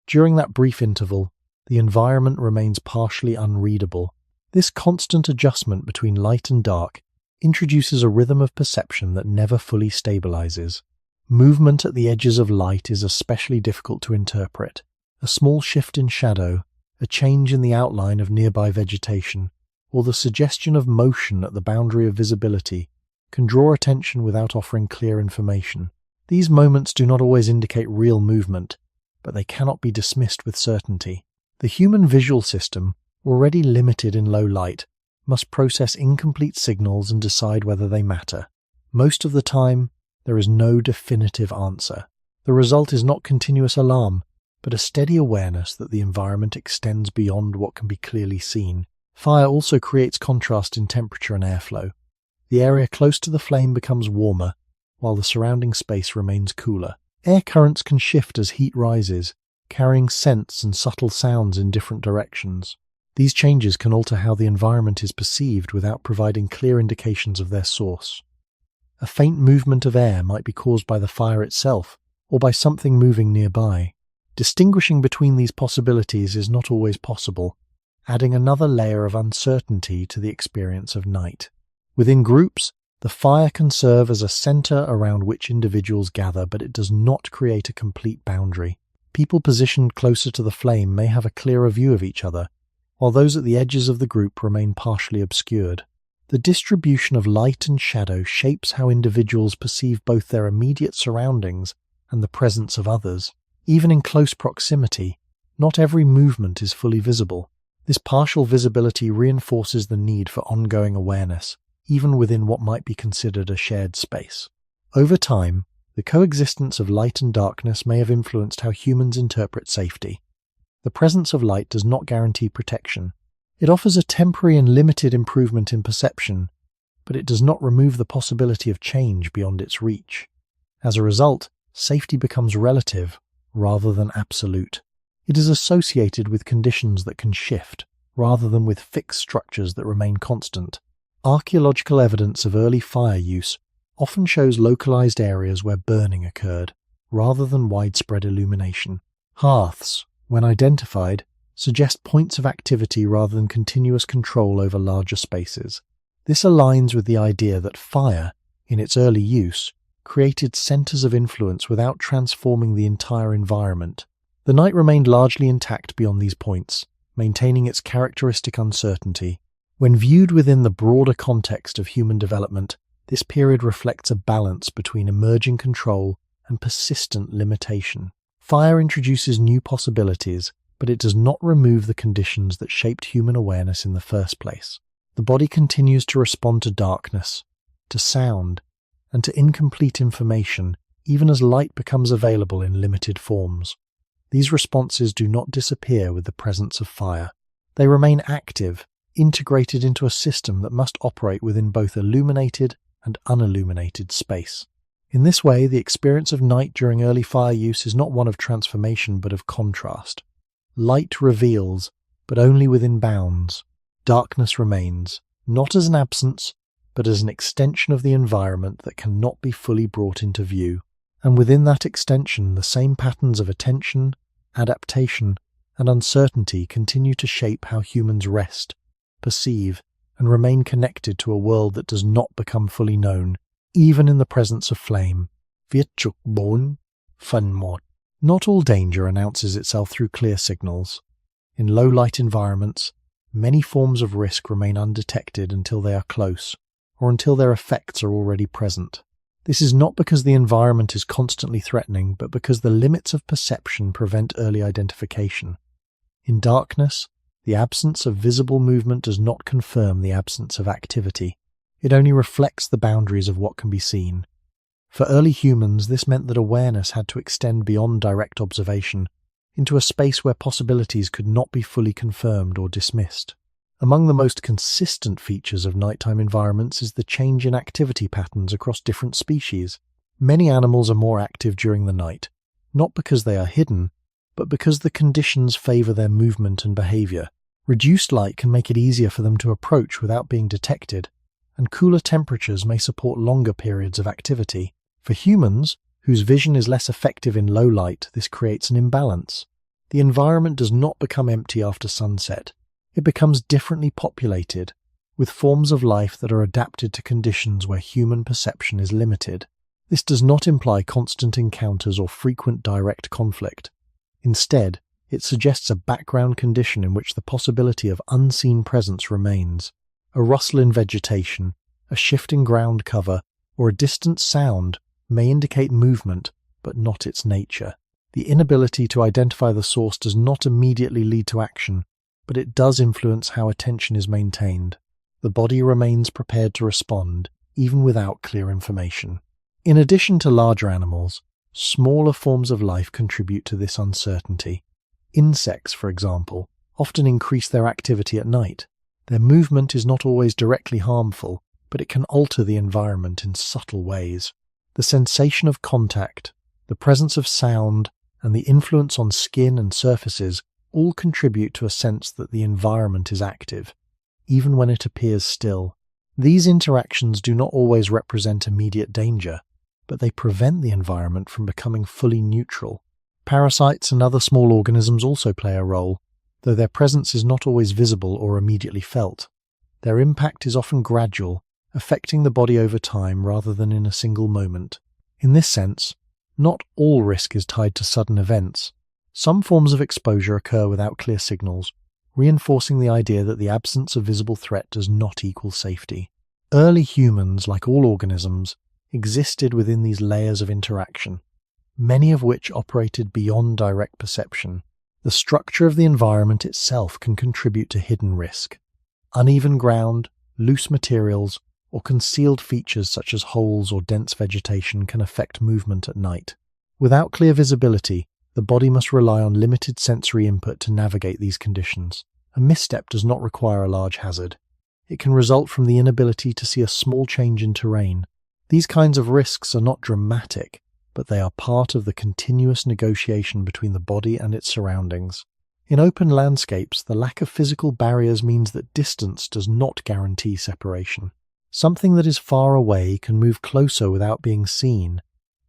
During that brief interval, the environment remains partially unreadable. This constant adjustment between light and dark introduces a rhythm of perception that never fully stabilizes. Movement at the edges of light is especially difficult to interpret. A small shift in shadow, a change in the outline of nearby vegetation, or the suggestion of motion at the boundary of visibility can draw attention without offering clear information. These moments do not always indicate real movement, but they cannot be dismissed with certainty. The human visual system, already limited in low light, must process incomplete signals and decide whether they matter. Most of the time, there is no definitive answer. The result is not continuous alarm, but a steady awareness that the environment extends beyond what can be clearly seen. Fire also creates contrast in temperature and airflow. The area close to the flame becomes warmer, while the surrounding space remains cooler. Air currents can shift as heat rises, carrying scents and subtle sounds in different directions. These changes can alter how the environment is perceived without providing clear indications of their source. A faint movement of air might be caused by the fire itself, or by something moving nearby. Distinguishing between these possibilities is not always possible, adding another layer of uncertainty to the experience of night. Within groups, the fire can serve as a center around which individuals gather, but it does not create a complete boundary. People positioned closer to the flame may have a clearer view of each other, while those at the edges of the group remain partially obscured. The distribution of light and shadow shapes how individuals perceive both their immediate surroundings and the presence of others. Even in close proximity, not every movement is fully visible. This partial visibility reinforces the need for ongoing awareness, even within what might be considered a shared space. Over time, the coexistence of light and darkness may have influenced how humans interpret safety. The presence of light does not guarantee protection. It offers a temporary and limited improvement in perception, but it does not remove the possibility of change beyond its reach. As a result, safety becomes relative rather than absolute. It is associated with conditions that can shift, rather than with fixed structures that remain constant. Archaeological evidence of early fire use often shows localized areas where burning occurred, rather than widespread illumination. Hearths, when identified, suggest points of activity rather than continuous control over larger spaces. This aligns with the idea that fire, in its early use, created centers of influence without transforming the entire environment. The night remained largely intact beyond these points, maintaining its characteristic uncertainty. When viewed within the broader context of human development, this period reflects a balance between emerging control and persistent limitation. Fire introduces new possibilities, but it does not remove the conditions that shaped human awareness in the first place. The body continues to respond to darkness, to sound, and to incomplete information, even as light becomes available in limited forms. These responses do not disappear with the presence of fire. They remain active, integrated into a system that must operate within both illuminated and unilluminated space. In this way, the experience of night during early fire use is not one of transformation but of contrast. Light reveals, but only within bounds. Darkness remains, not as an absence, but as an extension of the environment that cannot be fully brought into view. And within that extension, the same patterns of attention, adaptation, and uncertainty continue to shape how humans rest, perceive, and remain connected to a world that does not become fully known, even in the presence of flame. Not all danger announces itself through clear signals. In low-light environments, many forms of risk remain undetected until they are close, or until their effects are already present. This is not because the environment is constantly threatening, but because the limits of perception prevent early identification. In darkness, the absence of visible movement does not confirm the absence of activity. It only reflects the boundaries of what can be seen. For early humans, this meant that awareness had to extend beyond direct observation, into a space where possibilities could not be fully confirmed or dismissed. Among the most consistent features of nighttime environments is the change in activity patterns across different species. Many animals are more active during the night, not because they are hidden, but because the conditions favor their movement and behavior. Reduced light can make it easier for them to approach without being detected, and cooler temperatures may support longer periods of activity. For humans, whose vision is less effective in low light, this creates an imbalance. The environment does not become empty after sunset. It becomes differently populated, with forms of life that are adapted to conditions where human perception is limited. This does not imply constant encounters or frequent direct conflict. Instead, it suggests a background condition in which the possibility of unseen presence remains. A rustle in vegetation, a shift in ground cover, or a distant sound may indicate movement, but not its nature. The inability to identify the source does not immediately lead to action, but it does influence how attention is maintained. The body remains prepared to respond, even without clear information. In addition to larger animals, smaller forms of life contribute to this uncertainty. Insects, for example, often increase their activity at night. Their movement is not always directly harmful, but it can alter the environment in subtle ways. The sensation of contact, the presence of sound, and the influence on skin and surfaces all contribute to a sense that the environment is active, even when it appears still. These interactions do not always represent immediate danger, but they prevent the environment from becoming fully neutral. Parasites and other small organisms also play a role, though their presence is not always visible or immediately felt. Their impact is often gradual, affecting the body over time rather than in a single moment. In this sense, not all risk is tied to sudden events. Some forms of exposure occur without clear signals, reinforcing the idea that the absence of visible threat does not equal safety. Early humans, like all organisms, existed within these layers of interaction, many of which operated beyond direct perception. The structure of the environment itself can contribute to hidden risk. Uneven ground, loose materials, or concealed features such as holes or dense vegetation can affect movement at night. Without clear visibility, the body must rely on limited sensory input to navigate these conditions. A misstep does not require a large hazard. It can result from the inability to see a small change in terrain. These kinds of risks are not dramatic, but they are part of the continuous negotiation between the body and its surroundings. In open landscapes, the lack of physical barriers means that distance does not guarantee separation. Something that is far away can move closer without being seen,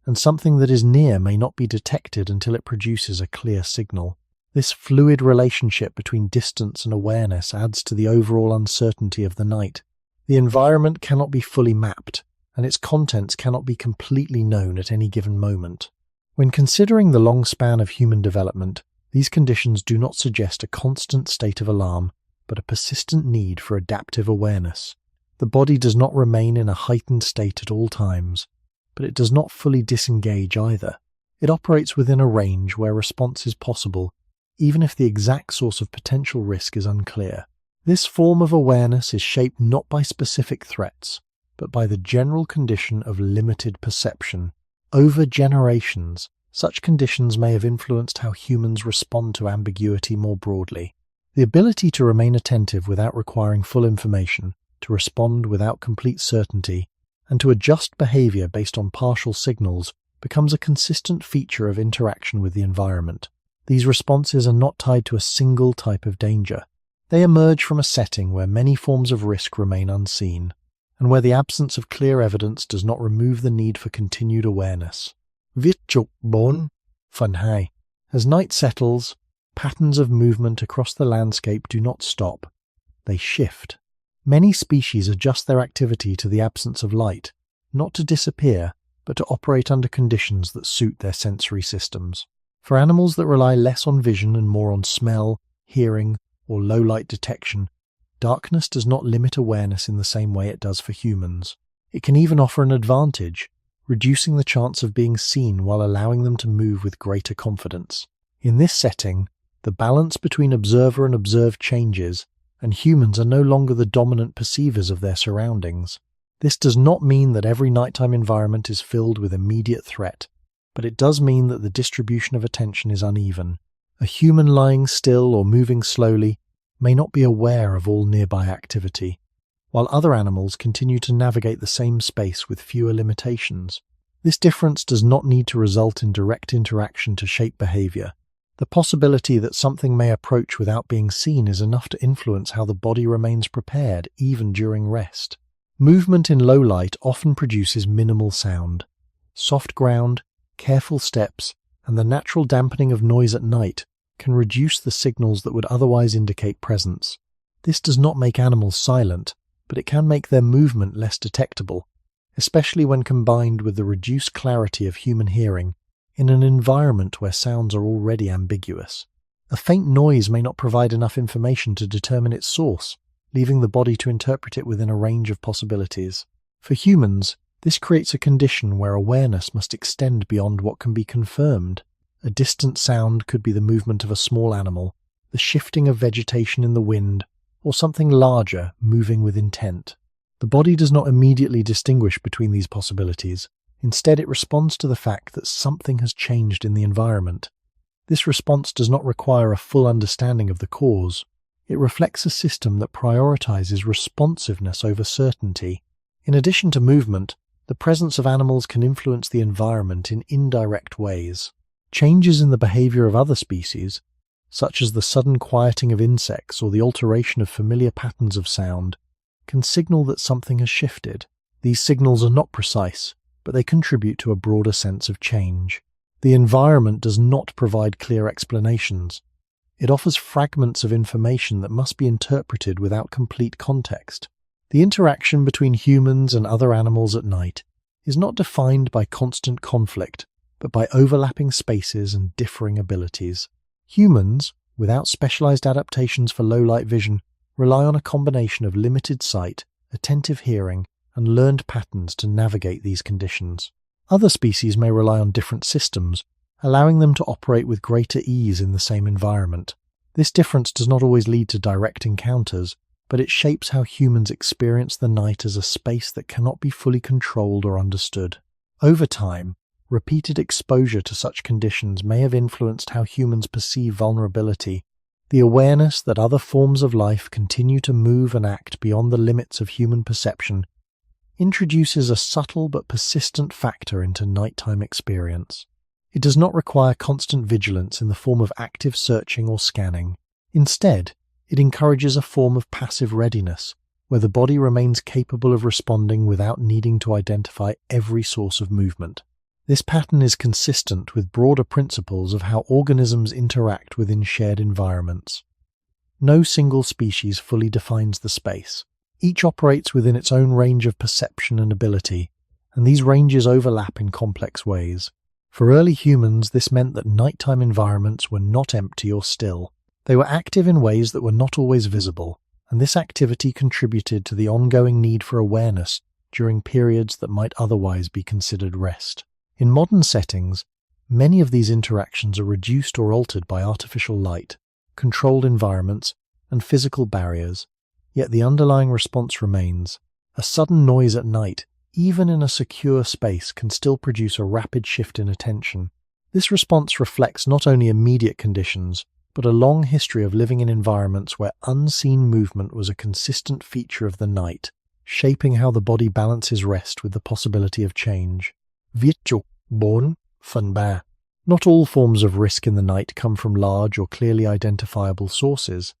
and something that is near may not be detected until it produces a clear signal. This fluid relationship between distance and awareness adds to the overall uncertainty of the night. The environment cannot be fully mapped, and its contents cannot be completely known at any given moment. When considering the long span of human development, these conditions do not suggest a constant state of alarm, but a persistent need for adaptive awareness. The body does not remain in a heightened state at all times, but it does not fully disengage either. It operates within a range where response is possible, even if the exact source of potential risk is unclear. This form of awareness is shaped not by specific threats, but by the general condition of limited perception. Over generations, such conditions may have influenced how humans respond to ambiguity more broadly. The ability to remain attentive without requiring full information, to respond without complete certainty, and to adjust behavior based on partial signals becomes a consistent feature of interaction with the environment. These responses are not tied to a single type of danger. They emerge from a setting where many forms of risk remain unseen, and where the absence of clear evidence does not remove the need for continued awareness. Viết chục bốn, phần 2. As night settles, patterns of movement across the landscape do not stop. They shift. Many species adjust their activity to the absence of light, not to disappear, but to operate under conditions that suit their sensory systems. For animals that rely less on vision and more on smell, hearing, or low-light detection, darkness does not limit awareness in the same way it does for humans. It can even offer an advantage, reducing the chance of being seen while allowing them to move with greater confidence. In this setting, the balance between observer and observed changes, and humans are no longer the dominant perceivers of their surroundings. This does not mean that every nighttime environment is filled with immediate threat, but it does mean that the distribution of attention is uneven. A human lying still or moving slowly may not be aware of all nearby activity, while other animals continue to navigate the same space with fewer limitations. This difference does not need to result in direct interaction to shape behavior. The possibility that something may approach without being seen is enough to influence how the body remains prepared, even during rest. Movement in low light often produces minimal sound. Soft ground, careful steps, and the natural dampening of noise at night can reduce the signals that would otherwise indicate presence. This does not make animals silent, but it can make their movement less detectable, especially when combined with the reduced clarity of human hearing in an environment where sounds are already ambiguous. A faint noise may not provide enough information to determine its source, leaving the body to interpret it within a range of possibilities. For humans, this creates a condition where awareness must extend beyond what can be confirmed. A distant sound could be the movement of a small animal, the shifting of vegetation in the wind, or something larger moving with intent. The body does not immediately distinguish between these possibilities. Instead, it responds to the fact that something has changed in the environment. This response does not require a full understanding of the cause. It reflects a system that prioritizes responsiveness over certainty. In addition to movement, the presence of animals can influence the environment in indirect ways. Changes in the behavior of other species, such as the sudden quieting of insects or the alteration of familiar patterns of sound, can signal that something has shifted. These signals are not precise, but they contribute to a broader sense of change. The environment does not provide clear explanations. It offers fragments of information that must be interpreted without complete context. The interaction between humans and other animals at night is not defined by constant conflict, but by overlapping spaces and differing abilities. Humans, without specialized adaptations for low-light vision, rely on a combination of limited sight, attentive hearing, and learned patterns to navigate these conditions. Other species may rely on different systems, allowing them to operate with greater ease in the same environment. This difference does not always lead to direct encounters, but it shapes how humans experience the night as a space that cannot be fully controlled or understood. Over time, repeated exposure to such conditions may have influenced how humans perceive vulnerability. The awareness that other forms of life continue to move and act beyond the limits of human perception introduces a subtle but persistent factor into nighttime experience. It does not require constant vigilance in the form of active searching or scanning. Instead, it encourages a form of passive readiness, where the body remains capable of responding without needing to identify every source of movement. This pattern is consistent with broader principles of how organisms interact within shared environments. No single species fully defines the space. Each operates within its own range of perception and ability, and these ranges overlap in complex ways. For early humans, this meant that nighttime environments were not empty or still. They were active in ways that were not always visible, and this activity contributed to the ongoing need for awareness during periods that might otherwise be considered rest. In modern settings, many of these interactions are reduced or altered by artificial light, controlled environments, and physical barriers, yet the underlying response remains. A sudden noise at night, even in a secure space, can still produce a rapid shift in attention. This response reflects not only immediate conditions, but a long history of living in environments where unseen movement was a consistent feature of the night, shaping how the body balances rest with the possibility of change. Vietchuk, born, Fun Bear. Not all forms of risk in the night come from large or clearly identifiable sources.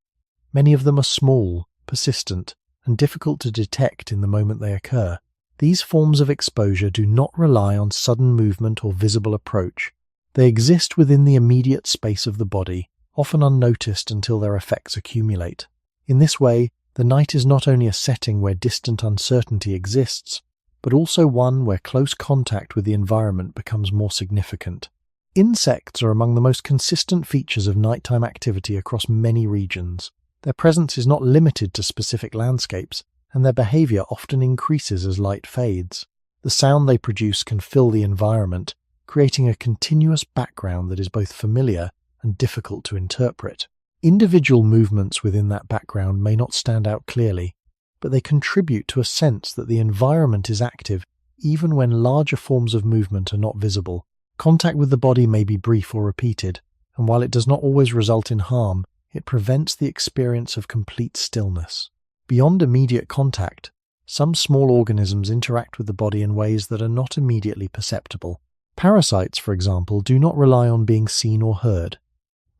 Many of them are small, persistent, and difficult to detect in the moment they occur. These forms of exposure do not rely on sudden movement or visible approach. They exist within the immediate space of the body, often unnoticed until their effects accumulate. In this way, the night is not only a setting where distant uncertainty exists, but also one where close contact with the environment becomes more significant. Insects are among the most consistent features of nighttime activity across many regions. Their presence is not limited to specific landscapes, and their behavior often increases as light fades. The sound they produce can fill the environment, creating a continuous background that is both familiar and difficult to interpret. Individual movements within that background may not stand out clearly, but they contribute to a sense that the environment is active even when larger forms of movement are not visible. Contact with the body may be brief or repeated, and while it does not always result in harm, it prevents the experience of complete stillness. Beyond immediate contact, some small organisms interact with the body in ways that are not immediately perceptible. Parasites, for example, do not rely on being seen or heard.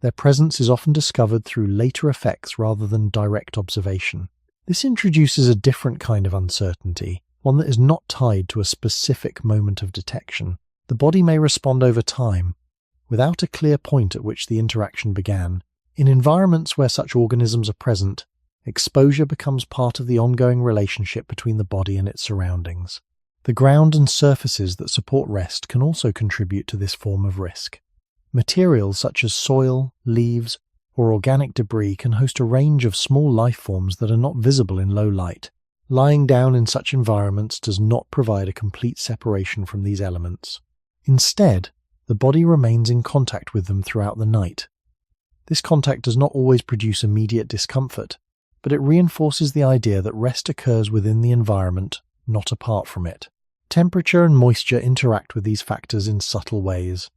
Their presence is often discovered through later effects rather than direct observation. This introduces a different kind of uncertainty, one that is not tied to a specific moment of detection. The body may respond over time, without a clear point at which the interaction began. In environments where such organisms are present, exposure becomes part of the ongoing relationship between the body and its surroundings. The ground and surfaces that support rest can also contribute to this form of risk. Materials such as soil, leaves, or organic debris can host a range of small life forms that are not visible in low light. Lying down in such environments does not provide a complete separation from these elements. Instead, the body remains in contact with them throughout the night. This contact does not always produce immediate discomfort, but it reinforces the idea that rest occurs within the environment, not apart from it. Temperature and moisture interact with these factors in subtle ways.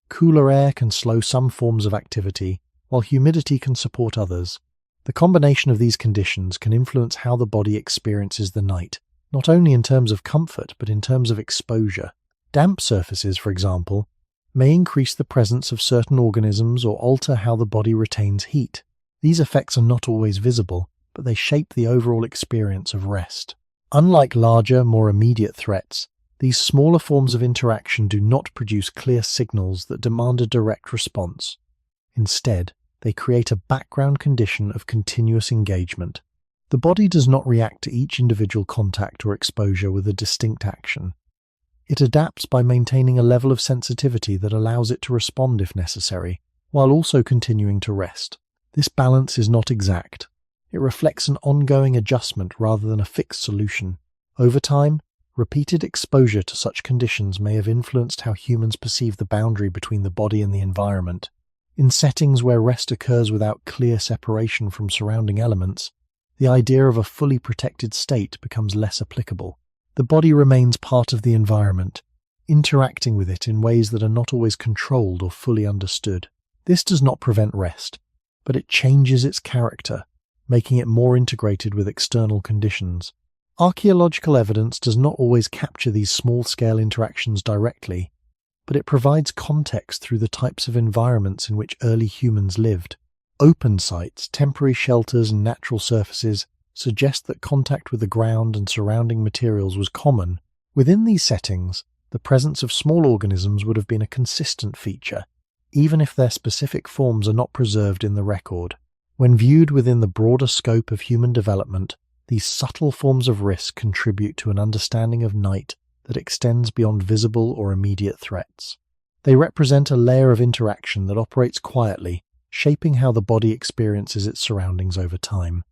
Cooler air can slow some forms of activity, while humidity can support others. The combination of these conditions can influence how the body experiences the night, not only in terms of comfort but in terms of exposure. Damp surfaces, for example, may increase the presence of certain organisms or alter how the body retains heat. These effects are not always visible, but they shape the overall experience of rest. Unlike larger, more immediate threats, these smaller forms of interaction do not produce clear signals that demand a direct response. Instead, they create a background condition of continuous engagement. The body does not react to each individual contact or exposure with a distinct action. It adapts by maintaining a level of sensitivity that allows it to respond if necessary, while also continuing to rest. This balance is not exact. It reflects an ongoing adjustment rather than a fixed solution. Over time, repeated exposure to such conditions may have influenced how humans perceive the boundary between the body and the environment. In settings where rest occurs without clear separation from surrounding elements, the idea of a fully protected state becomes less applicable. The body remains part of the environment, interacting with it in ways that are not always controlled or fully understood. This does not prevent rest, but it changes its character, making it more integrated with external conditions. Archaeological evidence does not always capture these small-scale interactions directly, but it provides context through the types of environments in which early humans lived. Open sites, temporary shelters, and natural surfaces suggest that contact with the ground and surrounding materials was common. Within these settings, the presence of small organisms would have been a consistent feature, even if their specific forms are not preserved in the record. When viewed within the broader scope of human development, these subtle forms of risk contribute to an understanding of night that extends beyond visible or immediate threats. They represent a layer of interaction that operates quietly, shaping how the body experiences its surroundings over time.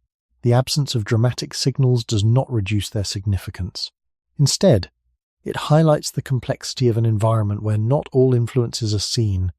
The absence of dramatic signals does not reduce their significance. Instead, it highlights the complexity of an environment where not all influences are seen,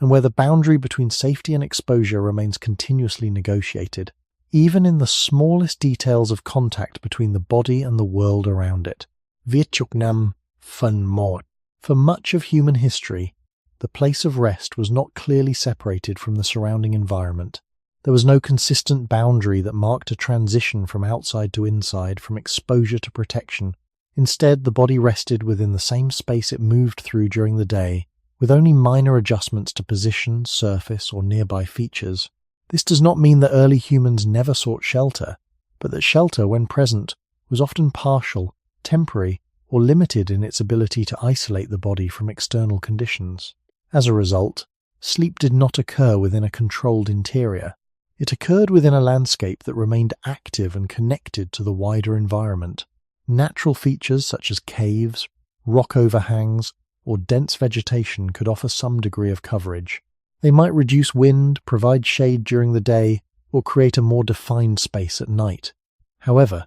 and where the boundary between safety and exposure remains continuously negotiated, even in the smallest details of contact between the body and the world around it. Vietchuknam Phun Mort. For much of human history, the place of rest was not clearly separated from the surrounding environment. There was no consistent boundary that marked a transition from outside to inside, from exposure to protection. Instead, the body rested within the same space it moved through during the day, with only minor adjustments to position, surface, or nearby features. This does not mean that early humans never sought shelter, but that shelter, when present, was often partial, temporary, or limited in its ability to isolate the body from external conditions. As a result, sleep did not occur within a controlled interior. It occurred within a landscape that remained active and connected to the wider environment. Natural features such as caves, rock overhangs, or dense vegetation could offer some degree of coverage. They might reduce wind, provide shade during the day, or create a more defined space at night. However,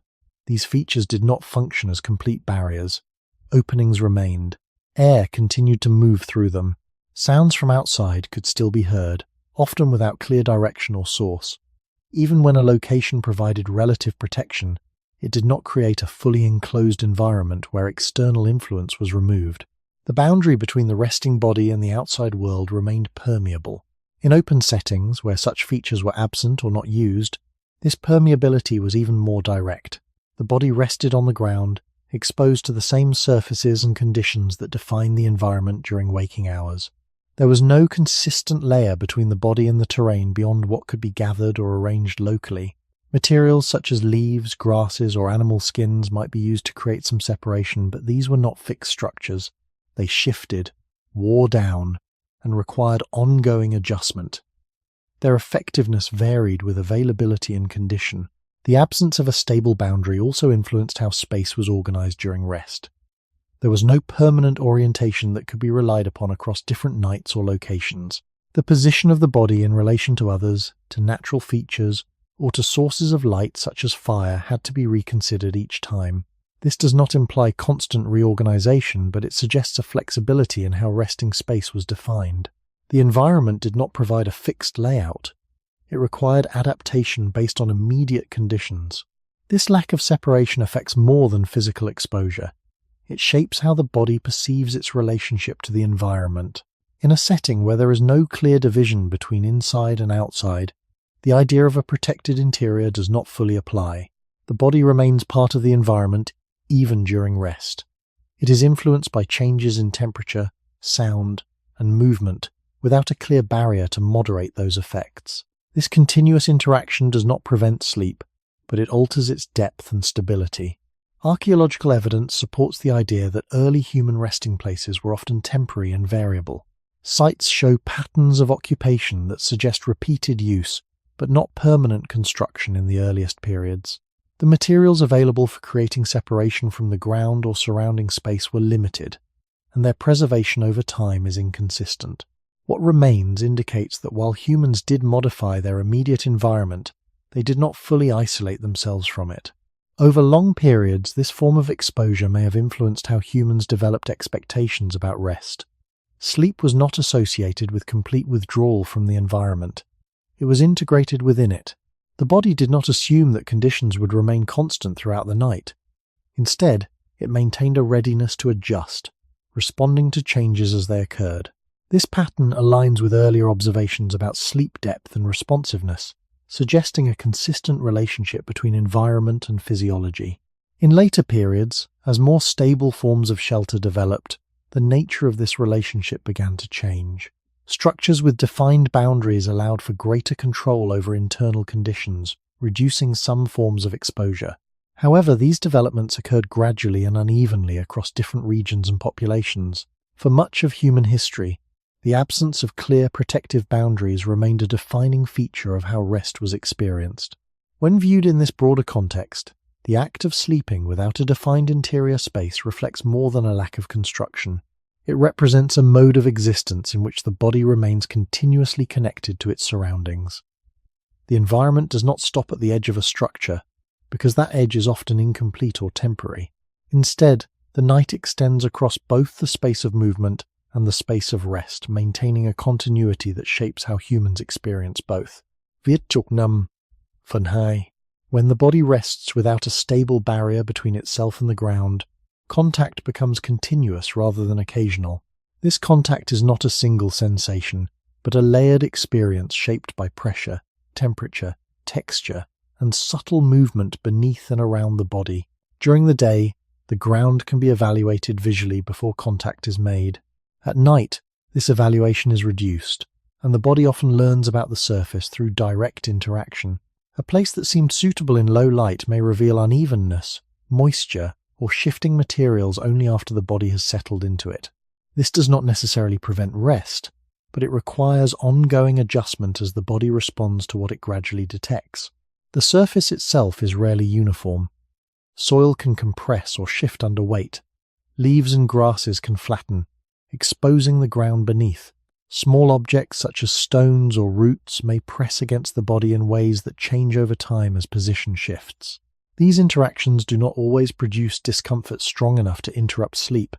these features did not function as complete barriers. Openings remained. Air continued to move through them. Sounds from outside could still be heard, often without clear direction or source. Even when a location provided relative protection, it did not create a fully enclosed environment where external influence was removed. The boundary between the resting body and the outside world remained permeable. In open settings, where such features were absent or not used, this permeability was even more direct. The body rested on the ground, exposed to the same surfaces and conditions that define the environment during waking hours. There was no consistent layer between the body and the terrain beyond what could be gathered or arranged locally. Materials such as leaves, grasses, or animal skins might be used to create some separation, but these were not fixed structures. They shifted, wore down, and required ongoing adjustment. Their effectiveness varied with availability and condition. The absence of a stable boundary also influenced how space was organized during rest. There was no permanent orientation that could be relied upon across different nights or locations. The position of the body in relation to others, to natural features, or to sources of light such as fire had to be reconsidered each time. This does not imply constant reorganization, but it suggests a flexibility in how resting space was defined. The environment did not provide a fixed layout. It required adaptation based on immediate conditions. This lack of separation affects more than physical exposure. It shapes how the body perceives its relationship to the environment. In a setting where there is no clear division between inside and outside, the idea of a protected interior does not fully apply. The body remains part of the environment even during rest. It is influenced by changes in temperature, sound, and movement without a clear barrier to moderate those effects. This continuous interaction does not prevent sleep, but it alters its depth and stability. Archaeological evidence supports the idea that early human resting places were often temporary and variable. Sites show patterns of occupation that suggest repeated use, but not permanent construction in the earliest periods. The materials available for creating separation from the ground or surrounding space were limited, and their preservation over time is inconsistent. What remains indicates that while humans did modify their immediate environment, they did not fully isolate themselves from it. Over long periods, this form of exposure may have influenced how humans developed expectations about rest. Sleep was not associated with complete withdrawal from the environment. It was integrated within it. The body did not assume that conditions would remain constant throughout the night. Instead, it maintained a readiness to adjust, responding to changes as they occurred. This pattern aligns with earlier observations about sleep depth and responsiveness, suggesting a consistent relationship between environment and physiology. In later periods, as more stable forms of shelter developed, the nature of this relationship began to change. Structures with defined boundaries allowed for greater control over internal conditions, reducing some forms of exposure. However, these developments occurred gradually and unevenly across different regions and populations. For much of human history, the absence of clear protective boundaries remained a defining feature of how rest was experienced. When viewed in this broader context, the act of sleeping without a defined interior space reflects more than a lack of construction. It represents a mode of existence in which the body remains continuously connected to its surroundings. The environment does not stop at the edge of a structure, because that edge is often incomplete or temporary. Instead, the night extends across both the space of movement and the space of rest, maintaining a continuity that shapes how humans experience both. Virtuknam Funhai. When the body rests without a stable barrier between itself and the ground, contact becomes continuous rather than occasional. This contact is not a single sensation, but a layered experience shaped by pressure, temperature, texture, and subtle movement beneath and around the body. During the day, the ground can be evaluated visually before contact is made. At night, this evaluation is reduced, and the body often learns about the surface through direct interaction. A place that seemed suitable in low light may reveal unevenness, moisture, or shifting materials only after the body has settled into it. This does not necessarily prevent rest, but it requires ongoing adjustment as the body responds to what it gradually detects. The surface itself is rarely uniform. Soil can compress or shift under weight. Leaves and grasses can flatten, exposing the ground beneath. Small objects such as stones or roots may press against the body in ways that change over time as position shifts. These interactions do not always produce discomfort strong enough to interrupt sleep,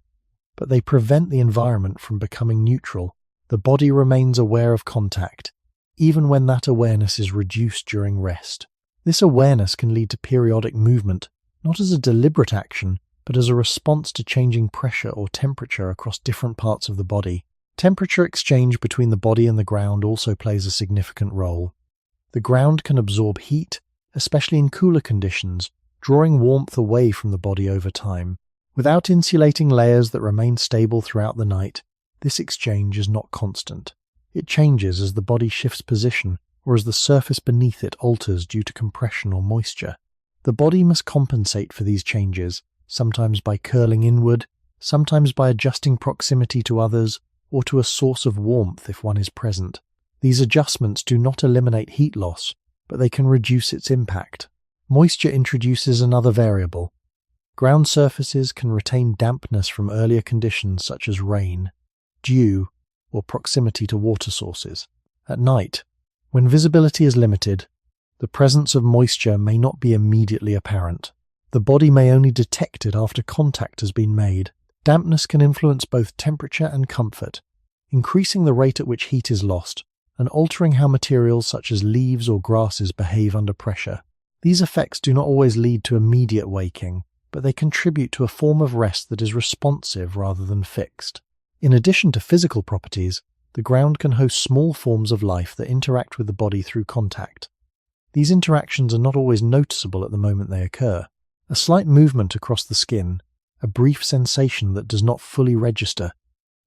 but they prevent the environment from becoming neutral. The body remains aware of contact, even when that awareness is reduced during rest. This awareness can lead to periodic movement, not as a deliberate action, but as a response to changing pressure or temperature across different parts of the body. Temperature exchange between the body and the ground also plays a significant role. The ground can absorb heat, especially in cooler conditions, drawing warmth away from the body over time. Without insulating layers that remain stable throughout the night, this exchange is not constant. It changes as the body shifts position or as the surface beneath it alters due to compression or moisture. The body must compensate for these changes, sometimes by curling inward, sometimes by adjusting proximity to others, or to a source of warmth if one is present. These adjustments do not eliminate heat loss, but they can reduce its impact. Moisture introduces another variable. Ground surfaces can retain dampness from earlier conditions such as rain, dew, or proximity to water sources. At night, when visibility is limited, the presence of moisture may not be immediately apparent. The body may only detect it after contact has been made. Dampness can influence both temperature and comfort, increasing the rate at which heat is lost and altering how materials such as leaves or grasses behave under pressure. These effects do not always lead to immediate waking, but they contribute to a form of rest that is responsive rather than fixed. In addition to physical properties, the ground can host small forms of life that interact with the body through contact. These interactions are not always noticeable at the moment they occur. A slight movement across the skin, a brief sensation that does not fully register,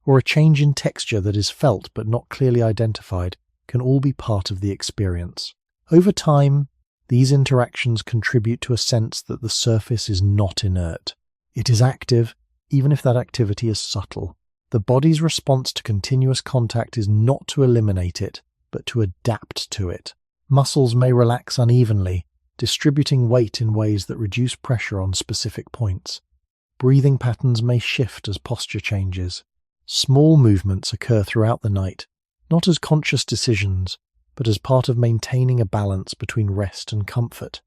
or a change in texture that is felt but not clearly identified can all be part of the experience. Over time, these interactions contribute to a sense that the surface is not inert. It is active, even if that activity is subtle. The body's response to continuous contact is not to eliminate it, but to adapt to it. Muscles may relax unevenly, distributing weight in ways that reduce pressure on specific points. Breathing patterns may shift as posture changes. Small movements occur throughout the night, not as conscious decisions, but as part of maintaining a balance between rest and comfort.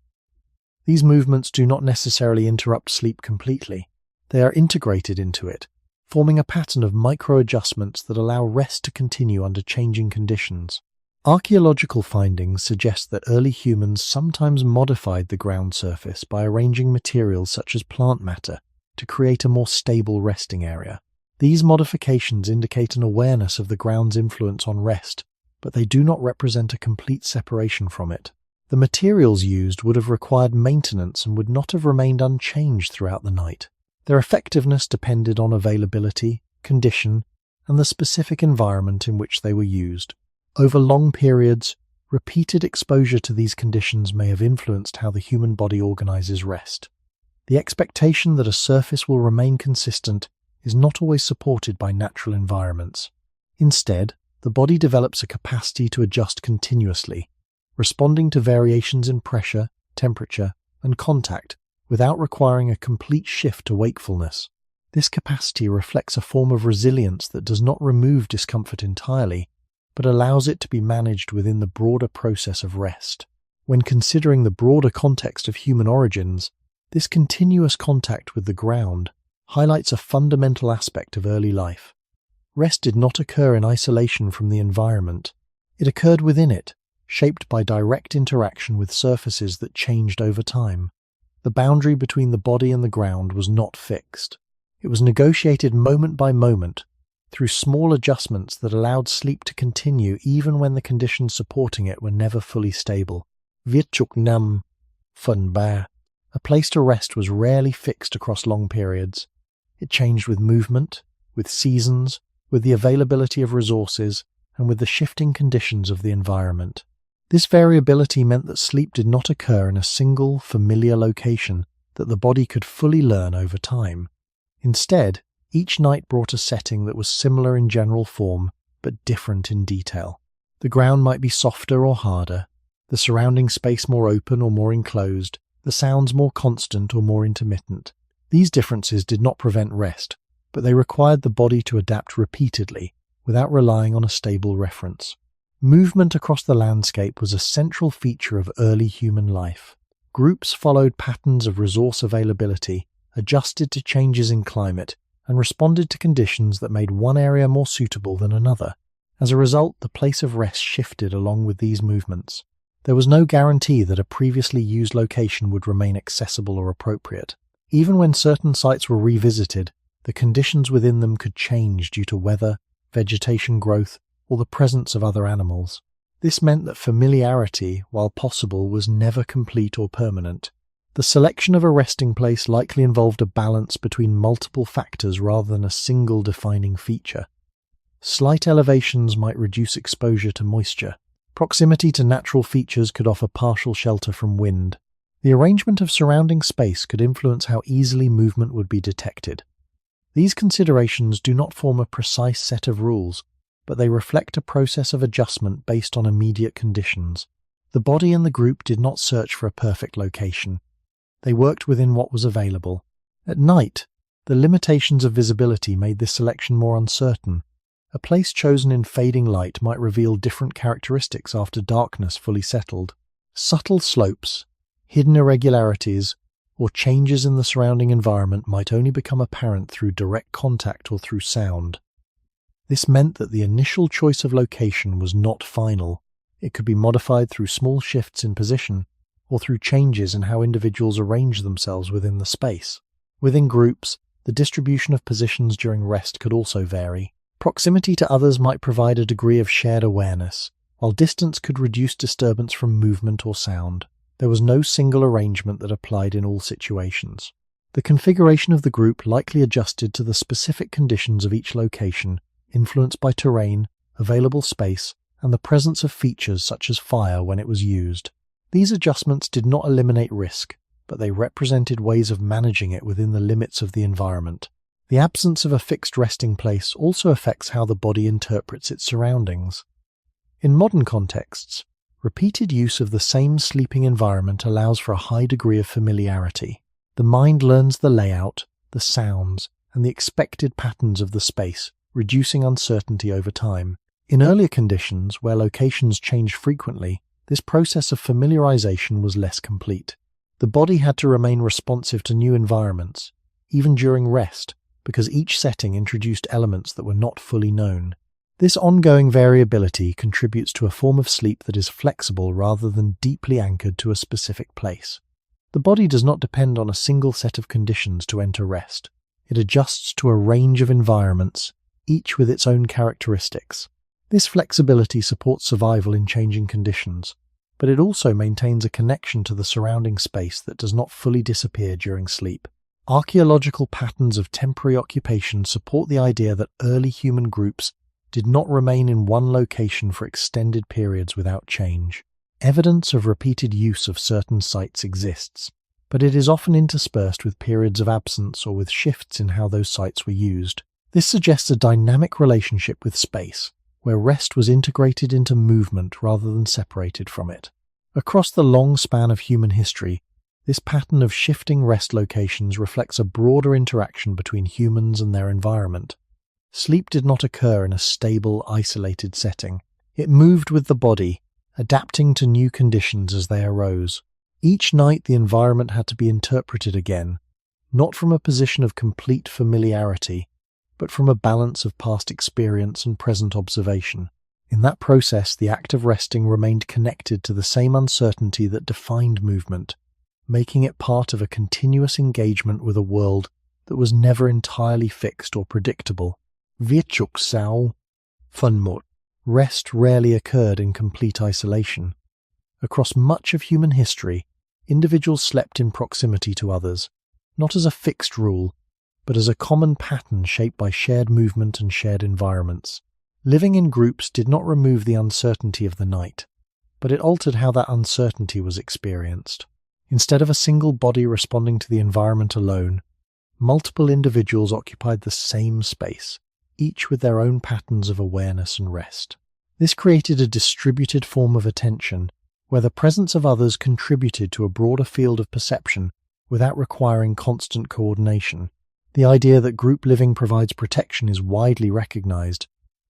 These movements do not necessarily interrupt sleep completely. They are integrated into it, forming a pattern of micro-adjustments that allow rest to continue under changing conditions. Archaeological findings suggest that early humans sometimes modified the ground surface by arranging materials such as plant matter to create a more stable resting area. These modifications indicate an awareness of the ground's influence on rest, but they do not represent a complete separation from it. The materials used would have required maintenance and would not have remained unchanged throughout the night. Their effectiveness depended on availability, condition, and the specific environment in which they were used. Over long periods, repeated exposure to these conditions may have influenced how the human body organizes rest. The expectation that a surface will remain consistent is not always supported by natural environments. Instead, the body develops a capacity to adjust continuously, responding to variations in pressure, temperature, and contact without requiring a complete shift to wakefulness. This capacity reflects a form of resilience that does not remove discomfort entirely, but allows it to be managed within the broader process of rest. When considering the broader context of human origins, this continuous contact with the ground highlights a fundamental aspect of early life. Rest did not occur in isolation from the environment. It occurred within it, shaped by direct interaction with surfaces that changed over time. The boundary between the body and the ground was not fixed. It was negotiated moment by moment, through small adjustments that allowed sleep to continue even when the conditions supporting it were never fully stable. Viet Nam Phun Ba. A place to rest was rarely fixed across long periods. It changed with movement, with seasons, with the availability of resources, and with the shifting conditions of the environment. This variability meant that sleep did not occur in a single, familiar location that the body could fully learn over time. Instead, each night brought a setting that was similar in general form, but different in detail. The ground might be softer or harder, the surrounding space more open or more enclosed, the sounds more constant or more intermittent. These differences did not prevent rest, but they required the body to adapt repeatedly, without relying on a stable reference. Movement across the landscape was a central feature of early human life. Groups followed patterns of resource availability, adjusted to changes in climate, and responded to conditions that made one area more suitable than another. As a result, the place of rest shifted along with these movements. There was no guarantee that a previously used location would remain accessible or appropriate. Even when certain sites were revisited, the conditions within them could change due to weather, vegetation growth, or the presence of other animals. This meant that familiarity, while possible, was never complete or permanent. The selection of a resting place likely involved a balance between multiple factors rather than a single defining feature. Slight elevations might reduce exposure to moisture. Proximity to natural features could offer partial shelter from wind. The arrangement of surrounding space could influence how easily movement would be detected. These considerations do not form a precise set of rules, but they reflect a process of adjustment based on immediate conditions. The body and the group did not search for a perfect location. They worked within what was available, At night, the limitations of visibility made this selection more uncertain. A place chosen in fading light might reveal different characteristics after darkness fully settled. Subtle slopes, hidden irregularities, or changes in the surrounding environment might only become apparent through direct contact or through sound. This meant that the initial choice of location was not final. It could be modified through small shifts in position, or through changes in how individuals arrange themselves within the space. Within groups, the distribution of positions during rest could also vary. Proximity to others might provide a degree of shared awareness, while distance could reduce disturbance from movement or sound. There was no single arrangement that applied in all situations. The configuration of the group likely adjusted to the specific conditions of each location, influenced by terrain, available space, and the presence of features such as fire when it was used. These adjustments did not eliminate risk, but they represented ways of managing it within the limits of the environment. The absence of a fixed resting place also affects how the body interprets its surroundings. In modern contexts, repeated use of the same sleeping environment allows for a high degree of familiarity. The mind learns the layout, the sounds, and the expected patterns of the space, reducing uncertainty over time. In earlier conditions, where locations changed frequently, this process of familiarization was less complete. The body had to remain responsive to new environments, even during rest, because each setting introduced elements that were not fully known. This ongoing variability contributes to a form of sleep that is flexible rather than deeply anchored to a specific place. The body does not depend on a single set of conditions to enter rest. It adjusts to a range of environments, each with its own characteristics. This flexibility supports survival in changing conditions, but it also maintains a connection to the surrounding space that does not fully disappear during sleep. Archaeological patterns of temporary occupation support the idea that early human groups did not remain in one location for extended periods without change. Evidence of repeated use of certain sites exists, but it is often interspersed with periods of absence or with shifts in how those sites were used. This suggests a dynamic relationship with space, where rest was integrated into movement rather than separated from it. Across the long span of human history, this pattern of shifting rest locations reflects a broader interaction between humans and their environment. Sleep did not occur in a stable, isolated setting. It moved with the body, adapting to new conditions as they arose. Each night the environment had to be interpreted again, not from a position of complete familiarity, but from a balance of past experience and present observation. In that process, the act of resting remained connected to the same uncertainty that defined movement, making it part of a continuous engagement with a world that was never entirely fixed or predictable. Virtuksau Funmut. Rest rarely occurred in complete isolation. Across much of human history, individuals slept in proximity to others, not as a fixed rule, but as a common pattern shaped by shared movement and shared environments. Living in groups did not remove the uncertainty of the night, but it altered how that uncertainty was experienced. Instead of a single body responding to the environment alone, multiple individuals occupied the same space, each with their own patterns of awareness and rest. This created a distributed form of attention, where the presence of others contributed to a broader field of perception without requiring constant coordination. The idea that group living provides protection is widely recognized,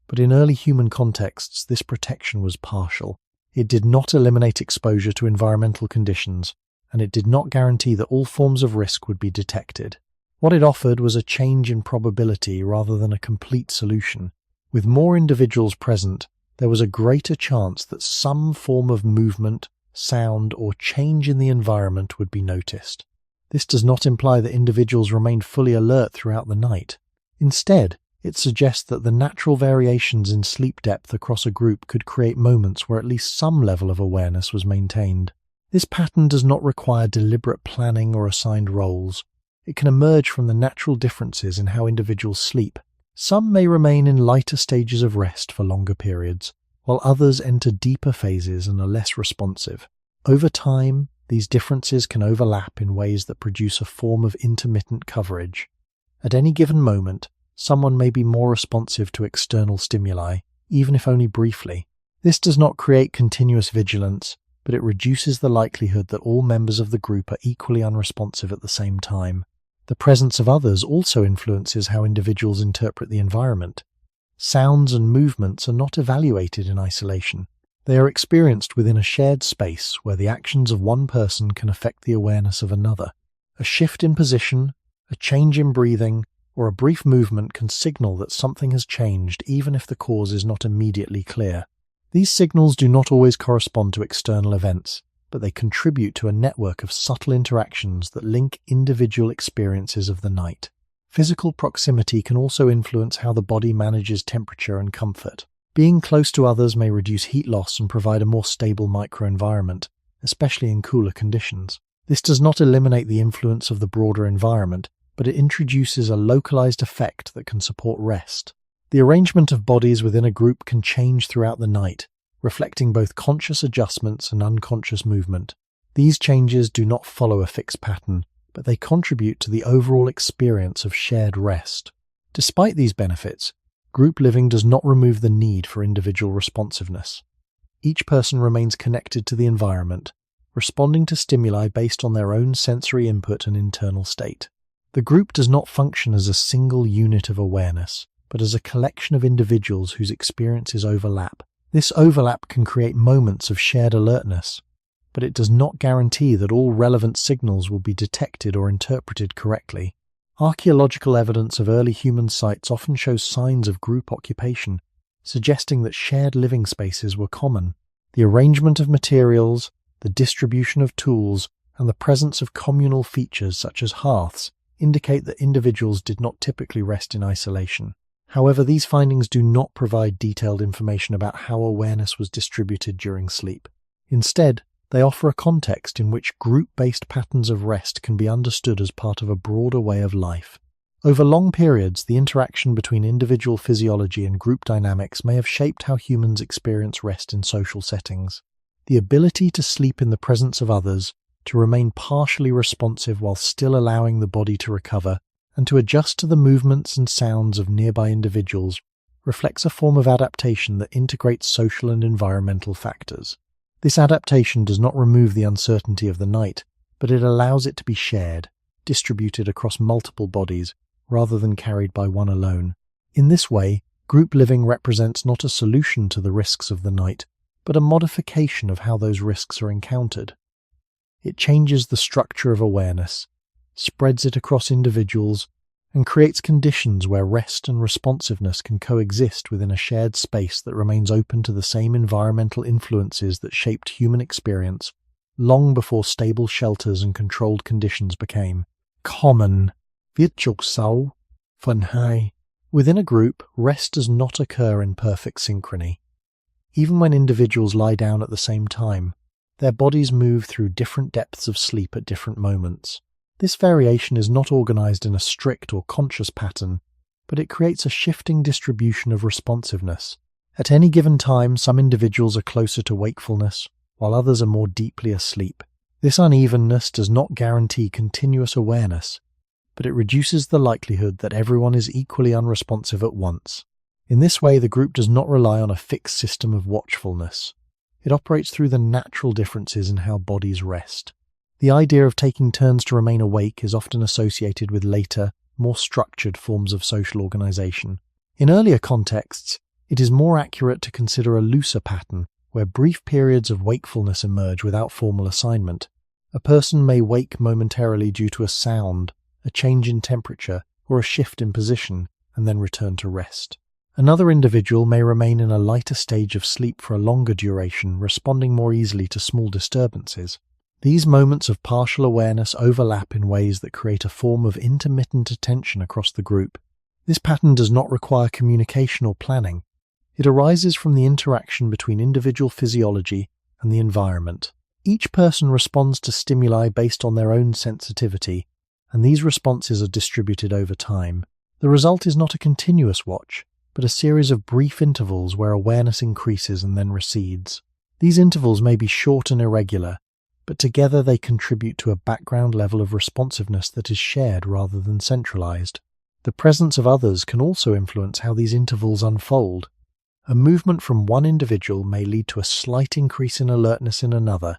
but in early human contexts, this protection was partial. It did not eliminate exposure to environmental conditions, and it did not guarantee that all forms of risk would be detected. What it offered was a change in probability rather than a complete solution. With more individuals present, there was a greater chance that some form of movement, sound, or change in the environment would be noticed. This does not imply that individuals remained fully alert throughout the night. Instead, it suggests that the natural variations in sleep depth across a group could create moments where at least some level of awareness was maintained. This pattern does not require deliberate planning or assigned roles. It can emerge from the natural differences in how individuals sleep. Some may remain in lighter stages of rest for longer periods, while others enter deeper phases and are less responsive. Over time, these differences can overlap in ways that produce a form of intermittent coverage. At any given moment, someone may be more responsive to external stimuli, even if only briefly. This does not create continuous vigilance, but it reduces the likelihood that all members of the group are equally unresponsive at the same time. The presence of others also influences how individuals interpret the environment. Sounds and movements are not evaluated in isolation. They are experienced within a shared space where the actions of one person can affect the awareness of another. A shift in position, a change in breathing, or a brief movement can signal that something has changed even if the cause is not immediately clear. These signals do not always correspond to external events, but they contribute to a network of subtle interactions that link individual experiences of the night. Physical proximity can also influence how the body manages temperature and comfort. Being close to others may reduce heat loss and provide a more stable microenvironment, especially in cooler conditions. This does not eliminate the influence of the broader environment, but it introduces a localized effect that can support rest. The arrangement of bodies within a group can change throughout the night, reflecting both conscious adjustments and unconscious movement. These changes do not follow a fixed pattern, but they contribute to the overall experience of shared rest. Despite these benefits, group living does not remove the need for individual responsiveness. Each person remains connected to the environment, responding to stimuli based on their own sensory input and internal state. The group does not function as a single unit of awareness, but as a collection of individuals whose experiences overlap. This overlap can create moments of shared alertness, but it does not guarantee that all relevant signals will be detected or interpreted correctly. Archaeological evidence of early human sites often shows signs of group occupation, suggesting that shared living spaces were common. The arrangement of materials, the distribution of tools, and the presence of communal features such as hearths indicate that individuals did not typically rest in isolation. However, these findings do not provide detailed information about how awareness was distributed during sleep. Instead, they offer a context in which group-based patterns of rest can be understood as part of a broader way of life. Over long periods, the interaction between individual physiology and group dynamics may have shaped how humans experience rest in social settings. The ability to sleep in the presence of others, to remain partially responsive while still allowing the body to recover, and to adjust to the movements and sounds of nearby individuals reflects a form of adaptation that integrates social and environmental factors. This adaptation does not remove the uncertainty of the night, but it allows it to be shared, distributed across multiple bodies, rather than carried by one alone. In this way, group living represents not a solution to the risks of the night, but a modification of how those risks are encountered. It changes the structure of awareness, spreads it across individuals, and creates conditions where rest and responsiveness can coexist within a shared space that remains open to the same environmental influences that shaped human experience long before stable shelters and controlled conditions became common. Viết chục sáu, phần 2. Within a group, rest does not occur in perfect synchrony. Even when individuals lie down at the same time, their bodies move through different depths of sleep at different moments. This variation is not organized in a strict or conscious pattern, but it creates a shifting distribution of responsiveness. At any given time, some individuals are closer to wakefulness, while others are more deeply asleep. This unevenness does not guarantee continuous awareness, but it reduces the likelihood that everyone is equally unresponsive at once. In this way, the group does not rely on a fixed system of watchfulness. It operates through the natural differences in how bodies rest. The idea of taking turns to remain awake is often associated with later, more structured forms of social organization. In earlier contexts, it is more accurate to consider a looser pattern, where brief periods of wakefulness emerge without formal assignment. A person may wake momentarily due to a sound, a change in temperature, or a shift in position, and then return to rest. Another individual may remain in a lighter stage of sleep for a longer duration, responding more easily to small disturbances. These moments of partial awareness overlap in ways that create a form of intermittent attention across the group. This pattern does not require communication or planning. It arises from the interaction between individual physiology and the environment. Each person responds to stimuli based on their own sensitivity, and these responses are distributed over time. The result is not a continuous watch, but a series of brief intervals where awareness increases and then recedes. These intervals may be short and irregular, but together they contribute to a background level of responsiveness that is shared rather than centralized. The presence of others can also influence how these intervals unfold. A movement from one individual may lead to a slight increase in alertness in another,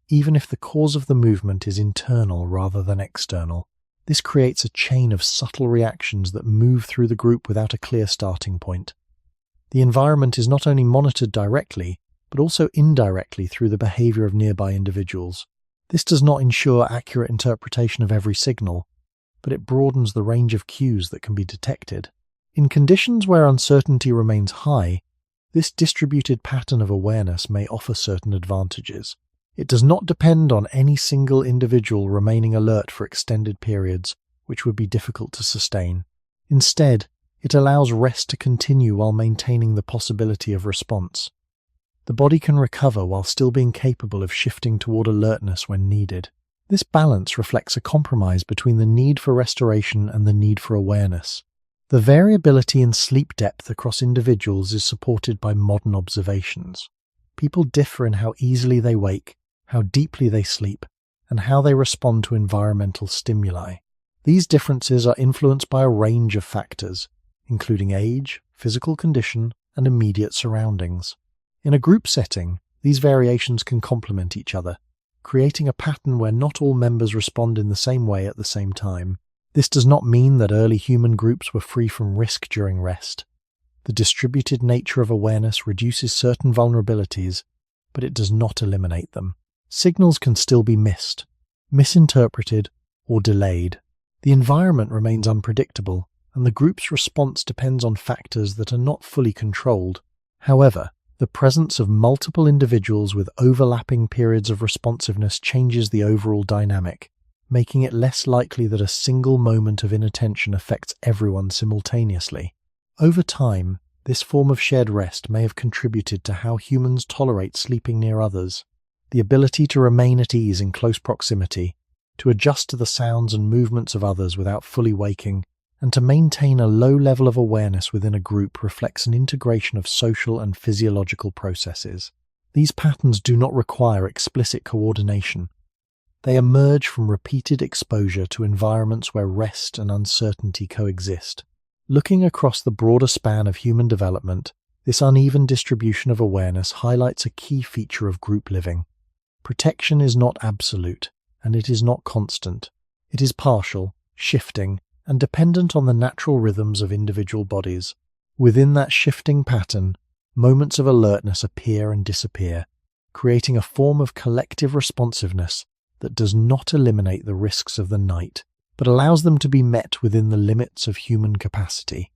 even if the cause of the movement is internal rather than external. This creates a chain of subtle reactions that move through the group without a clear starting point. The environment is not only monitored directly, but also indirectly through the behavior of nearby individuals. This does not ensure accurate interpretation of every signal, but it broadens the range of cues that can be detected. In conditions where uncertainty remains high, this distributed pattern of awareness may offer certain advantages. It does not depend on any single individual remaining alert for extended periods, which would be difficult to sustain. Instead, it allows rest to continue while maintaining the possibility of response. The body can recover while still being capable of shifting toward alertness when needed. This balance reflects a compromise between the need for restoration and the need for awareness. The variability in sleep depth across individuals is supported by modern observations. People differ in how easily they wake, how deeply they sleep, and how they respond to environmental stimuli. These differences are influenced by a range of factors, including age, physical condition, and immediate surroundings. In a group setting, these variations can complement each other, creating a pattern where not all members respond in the same way at the same time. This does not mean that early human groups were free from risk during rest. The distributed nature of awareness reduces certain vulnerabilities, but it does not eliminate them. Signals can still be missed, misinterpreted, or delayed. The environment remains unpredictable, and the group's response depends on factors that are not fully controlled. However, the presence of multiple individuals with overlapping periods of responsiveness changes the overall dynamic, making it less likely that a single moment of inattention affects everyone simultaneously. Over time, this form of shared rest may have contributed to how humans tolerate sleeping near others. The ability to remain at ease in close proximity, to adjust to the sounds and movements of others without fully waking, and to maintain a low level of awareness within a group reflects an integration of social and physiological processes. These patterns do not require explicit coordination. They emerge from repeated exposure to environments where rest and uncertainty coexist. Looking across the broader span of human development, this uneven distribution of awareness highlights a key feature of group living. Protection is not absolute, and it is not constant. It is partial, shifting, and dependent on the natural rhythms of individual bodies. Within that shifting pattern, moments of alertness appear and disappear, creating a form of collective responsiveness that does not eliminate the risks of the night, but allows them to be met within the limits of human capacity.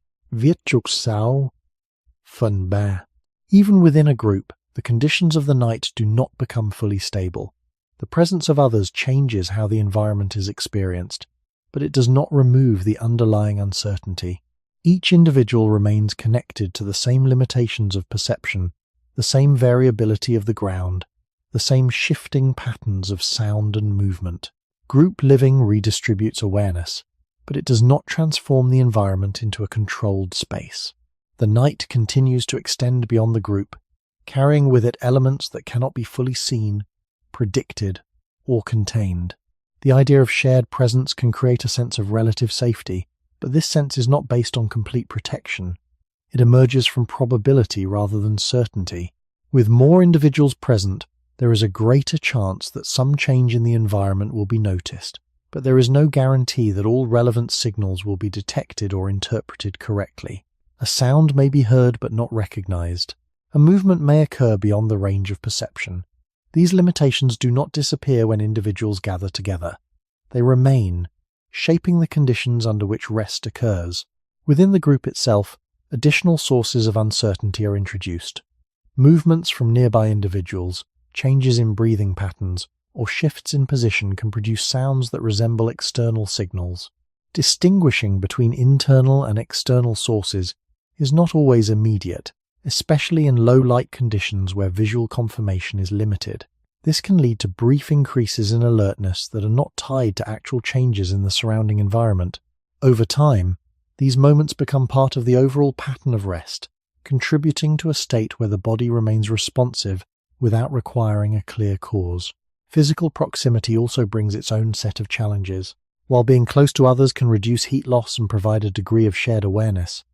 Even within a group, the conditions of the night do not become fully stable. The presence of others changes how the environment is experienced, but it does not remove the underlying uncertainty. Each individual remains connected to the same limitations of perception, the same variability of the ground, the same shifting patterns of sound and movement. Group living redistributes awareness, but it does not transform the environment into a controlled space. The night continues to extend beyond the group, carrying with it elements that cannot be fully seen, predicted, or contained. The idea of shared presence can create a sense of relative safety, but this sense is not based on complete protection. It emerges from probability rather than certainty. With more individuals present, there is a greater chance that some change in the environment will be noticed, but there is no guarantee that all relevant signals will be detected or interpreted correctly. A sound may be heard but not recognized. A movement may occur beyond the range of perception. These limitations do not disappear when individuals gather together. They remain, shaping the conditions under which rest occurs. Within the group itself, additional sources of uncertainty are introduced. Movements from nearby individuals, changes in breathing patterns, or shifts in position can produce sounds that resemble external signals. Distinguishing between internal and external sources is not always immediate, especially in low-light conditions where visual confirmation is limited. This can lead to brief increases in alertness that are not tied to actual changes in the surrounding environment. Over time, these moments become part of the overall pattern of rest, contributing to a state where the body remains responsive without requiring a clear cause. Physical proximity also brings its own set of challenges. While being close to others can reduce heat loss and provide a degree of shared awareness,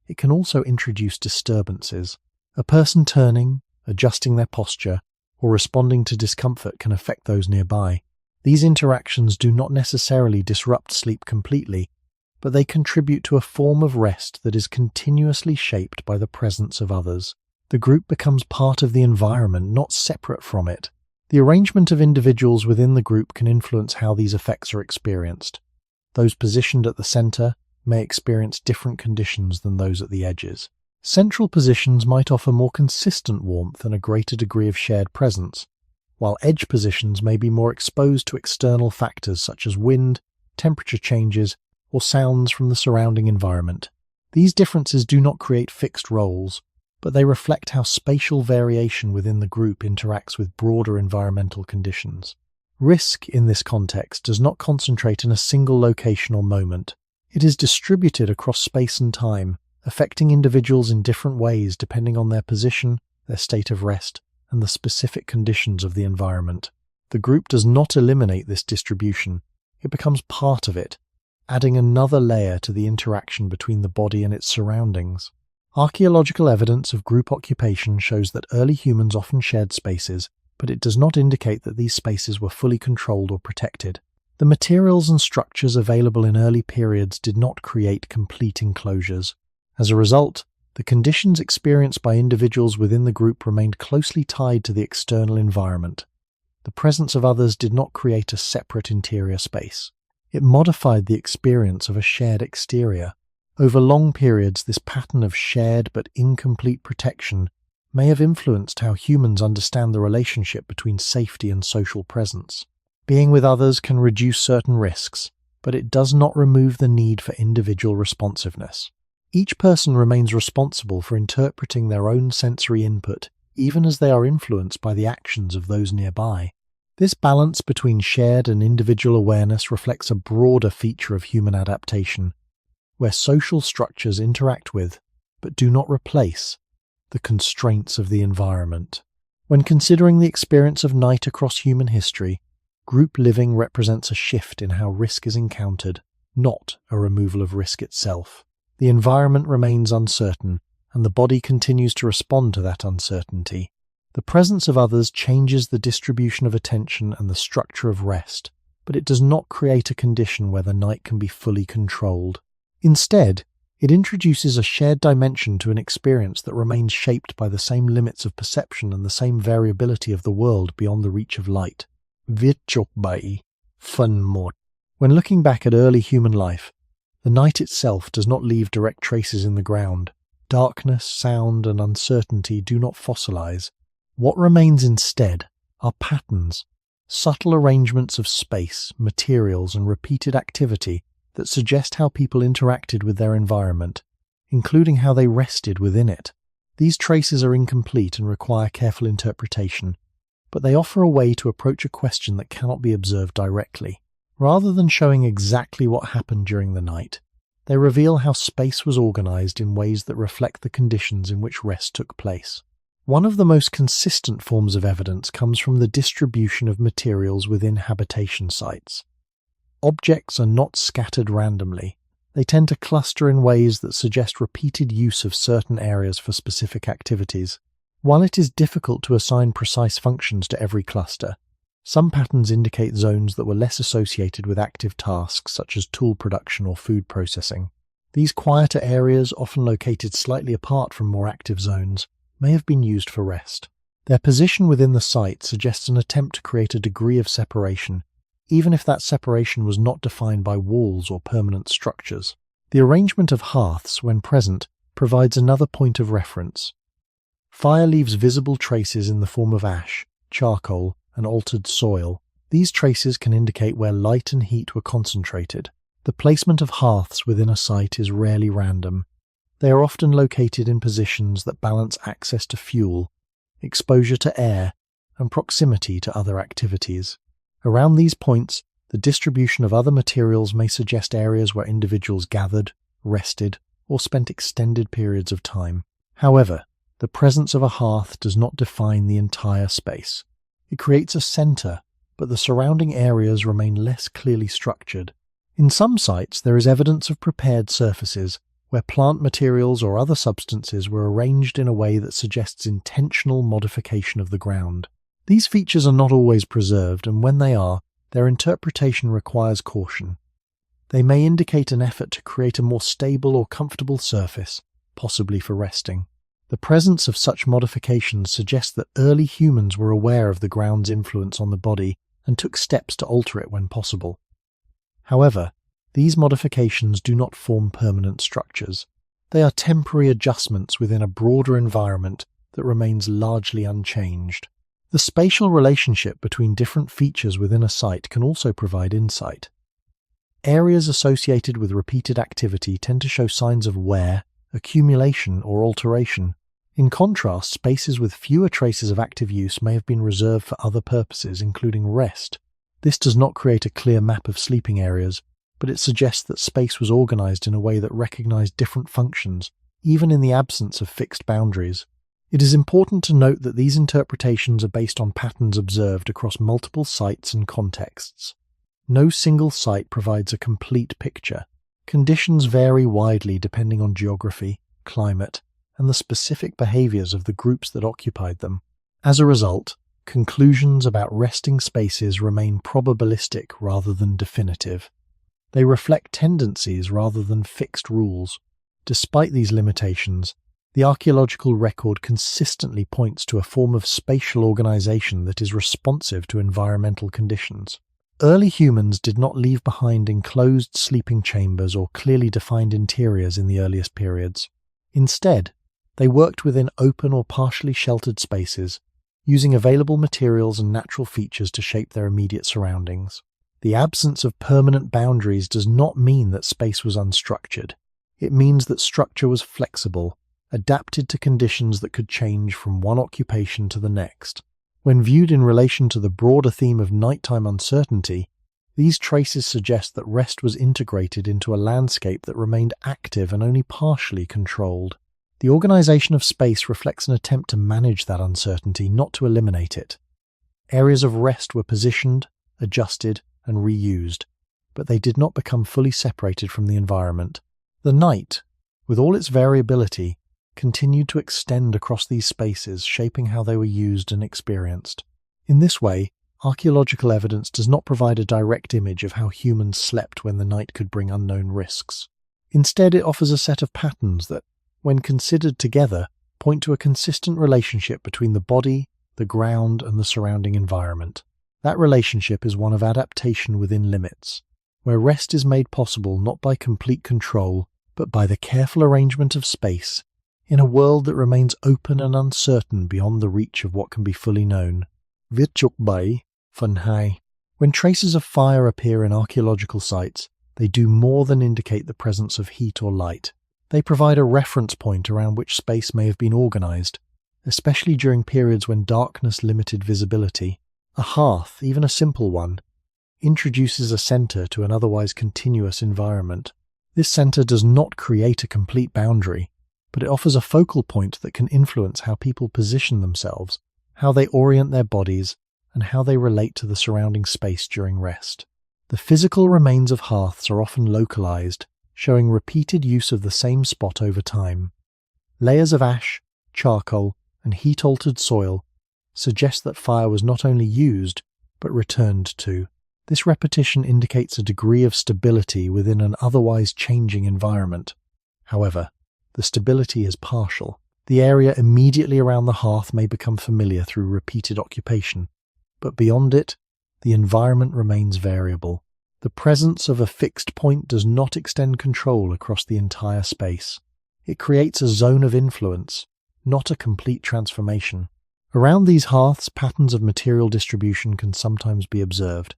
it can also introduce disturbances. A person turning, adjusting their posture, or responding to discomfort can affect those nearby. These interactions do not necessarily disrupt sleep completely, but they contribute to a form of rest that is continuously shaped by the presence of others. The group becomes part of the environment, not separate from it. The arrangement of individuals within the group can influence how these effects are experienced. Those positioned at the center may experience different conditions than those at the edges. Central positions might offer more consistent warmth and a greater degree of shared presence, while edge positions may be more exposed to external factors such as wind, temperature changes, or sounds from the surrounding environment. These differences do not create fixed roles, but they reflect how spatial variation within the group interacts with broader environmental conditions. Risk, in this context, does not concentrate in a single location or moment. It is distributed across space and time, affecting individuals in different ways depending on their position, their state of rest, and the specific conditions of the environment. The group does not eliminate this distribution, it becomes part of it, adding another layer to the interaction between the body and its surroundings. Archaeological evidence of group occupation shows that early humans often shared spaces, but it does not indicate that these spaces were fully controlled or protected. The materials and structures available in early periods did not create complete enclosures. As a result, the conditions experienced by individuals within the group remained closely tied to the external environment. The presence of others did not create a separate interior space. It modified the experience of a shared exterior. Over long periods, this pattern of shared but incomplete protection may have influenced how humans understand the relationship between safety and social presence. Being with others can reduce certain risks, but it does not remove the need for individual responsiveness. Each person remains responsible for interpreting their own sensory input, even as they are influenced by the actions of those nearby. This balance between shared and individual awareness reflects a broader feature of human adaptation, where social structures interact with, but do not replace, the constraints of the environment. When considering the experience of night across human history, group living represents a shift in how risk is encountered, not a removal of risk itself. The environment remains uncertain, and the body continues to respond to that uncertainty. The presence of others changes the distribution of attention and the structure of rest, but it does not create a condition where the night can be fully controlled. Instead, it introduces a shared dimension to an experience that remains shaped by the same limits of perception and the same variability of the world beyond the reach of light. When looking back at early human life, the night itself does not leave direct traces in the ground. Darkness, sound, and uncertainty do not fossilize. What remains instead are patterns, subtle arrangements of space, materials, and repeated activity that suggest how people interacted with their environment, including how they rested within it. These traces are incomplete and require careful interpretation, but they offer a way to approach a question that cannot be observed directly. Rather than showing exactly what happened during the night, they reveal how space was organized in ways that reflect the conditions in which rest took place. One of the most consistent forms of evidence comes from the distribution of materials within habitation sites. Objects are not scattered randomly. They tend to cluster in ways that suggest repeated use of certain areas for specific activities. While it is difficult to assign precise functions to every cluster, some patterns indicate zones that were less associated with active tasks such as tool production or food processing. These quieter areas, often located slightly apart from more active zones, may have been used for rest. Their position within the site suggests an attempt to create a degree of separation, even if that separation was not defined by walls or permanent structures. The arrangement of hearths, when present, provides another point of reference. Fire leaves visible traces in the form of ash, charcoal, and altered soil. These traces can indicate where light and heat were concentrated. The placement of hearths within a site is rarely random. They are often located in positions that balance access to fuel, exposure to air, and proximity to other activities. Around these points, the distribution of other materials may suggest areas where individuals gathered, rested, or spent extended periods of time. However, the presence of a hearth does not define the entire space. It creates a center, but the surrounding areas remain less clearly structured. In some sites, there is evidence of prepared surfaces, where plant materials or other substances were arranged in a way that suggests intentional modification of the ground. These features are not always preserved, and when they are, their interpretation requires caution. They may indicate an effort to create a more stable or comfortable surface, possibly for resting. The presence of such modifications suggests that early humans were aware of the ground's influence on the body and took steps to alter it when possible. However, these modifications do not form permanent structures. They are temporary adjustments within a broader environment that remains largely unchanged. The spatial relationship between different features within a site can also provide insight. Areas associated with repeated activity tend to show signs of wear, accumulation, or alteration. In contrast, spaces with fewer traces of active use may have been reserved for other purposes, including rest. This does not create a clear map of sleeping areas, but it suggests that space was organized in a way that recognized different functions, even in the absence of fixed boundaries. It is important to note that these interpretations are based on patterns observed across multiple sites and contexts. No single site provides a complete picture. Conditions vary widely depending on geography, climate, and the specific behaviors of the groups that occupied them. As a result, conclusions about resting spaces remain probabilistic rather than definitive. They reflect tendencies rather than fixed rules. Despite these limitations, the archaeological record consistently points to a form of spatial organization that is responsive to environmental conditions. Early humans did not leave behind enclosed sleeping chambers or clearly defined interiors in the earliest periods. Instead, they worked within open or partially sheltered spaces, using available materials and natural features to shape their immediate surroundings. The absence of permanent boundaries does not mean that space was unstructured. It means that structure was flexible, adapted to conditions that could change from one occupation to the next. When viewed in relation to the broader theme of nighttime uncertainty, these traces suggest that rest was integrated into a landscape that remained active and only partially controlled. The organization of space reflects an attempt to manage that uncertainty, not to eliminate it. Areas of rest were positioned, adjusted, and reused, but they did not become fully separated from the environment. The night, with all its variability, continued to extend across these spaces, shaping how they were used and experienced. In this way, archaeological evidence does not provide a direct image of how humans slept when the night could bring unknown risks. Instead, it offers a set of patterns that, when considered together, point to a consistent relationship between the body, the ground, and the surrounding environment. That relationship is one of adaptation within limits, where rest is made possible not by complete control, but by the careful arrangement of space in a world that remains open and uncertain beyond the reach of what can be fully known. Virchukbai, Funhai. When traces of fire appear in archaeological sites, they do more than indicate the presence of heat or light. They provide a reference point around which space may have been organized, especially during periods when darkness limited visibility. A hearth, even a simple one, introduces a center to an otherwise continuous environment. This center does not create a complete boundary, but it offers a focal point that can influence how people position themselves, how they orient their bodies, and how they relate to the surrounding space during rest. The physical remains of hearths are often localized, showing repeated use of the same spot over time. Layers of ash, charcoal, and heat-altered soil suggest that fire was not only used, but returned to. This repetition indicates a degree of stability within an otherwise changing environment. However, the stability is partial. The area immediately around the hearth may become familiar through repeated occupation, but beyond it, the environment remains variable. The presence of a fixed point does not extend control across the entire space. It creates a zone of influence, not a complete transformation. Around these hearths, patterns of material distribution can sometimes be observed.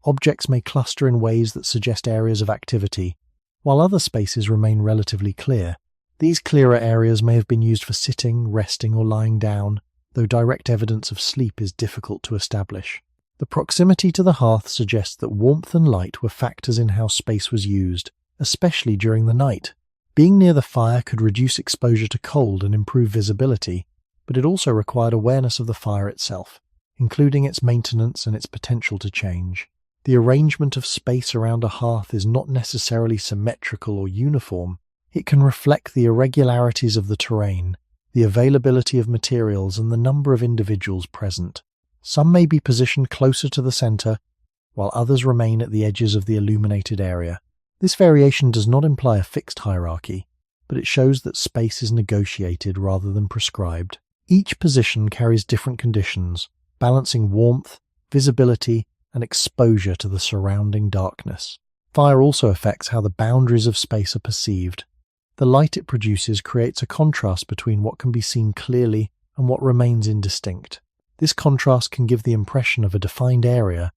Objects may cluster in ways that suggest areas of activity, while other spaces remain relatively clear. These clearer areas may have been used for sitting, resting, or lying down, though direct evidence of sleep is difficult to establish. The proximity to the hearth suggests that warmth and light were factors in how space was used, especially during the night. Being near the fire could reduce exposure to cold and improve visibility, but it also required awareness of the fire itself, including its maintenance and its potential to change. The arrangement of space around a hearth is not necessarily symmetrical or uniform. It can reflect the irregularities of the terrain, the availability of materials, and the number of individuals present. Some may be positioned closer to the center, while others remain at the edges of the illuminated area. This variation does not imply a fixed hierarchy, but it shows that space is negotiated rather than prescribed. Each position carries different conditions, balancing warmth, visibility, and exposure to the surrounding darkness. Fire also affects how the boundaries of space are perceived. The light it produces creates a contrast between what can be seen clearly and what remains indistinct. This contrast can give the impression of a defined area,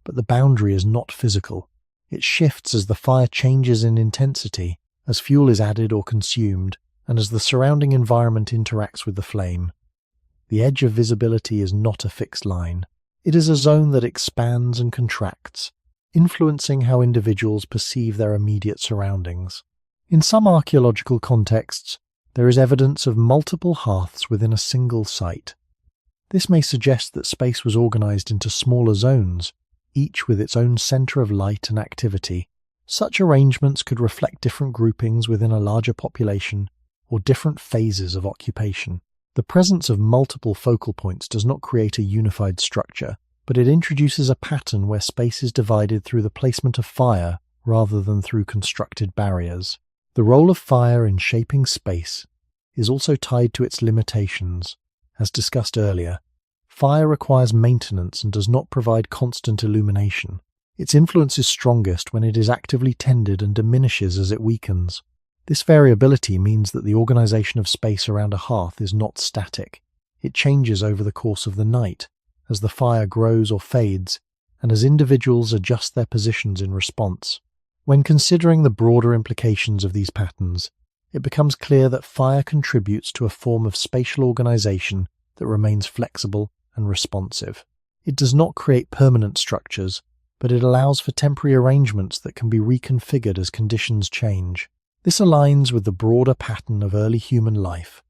but the boundary is not physical. It shifts as the fire changes in intensity, as fuel is added or consumed, and as the surrounding environment interacts with the flame. The edge of visibility is not a fixed line. It is a zone that expands and contracts, influencing how individuals perceive their immediate surroundings. In some archaeological contexts, there is evidence of multiple hearths within a single site. This may suggest that space was organized into smaller zones, each with its own center of light and activity. Such arrangements could reflect different groupings within a larger population or different phases of occupation. The presence of multiple focal points does not create a unified structure, but it introduces a pattern where space is divided through the placement of fire rather than through constructed barriers. The role of fire in shaping space is also tied to its limitations. As discussed earlier, fire requires maintenance and does not provide constant illumination. Its influence is strongest when it is actively tended and diminishes as it weakens. This variability means that the organization of space around a hearth is not static. It changes over the course of the night, as the fire grows or fades, and as individuals adjust their positions in response. When considering the broader implications of these patterns, it becomes clear that fire contributes to a form of spatial organization that remains flexible and responsive. It does not create permanent structures, but it allows for temporary arrangements that can be reconfigured as conditions change. This aligns with the broader pattern of early human life,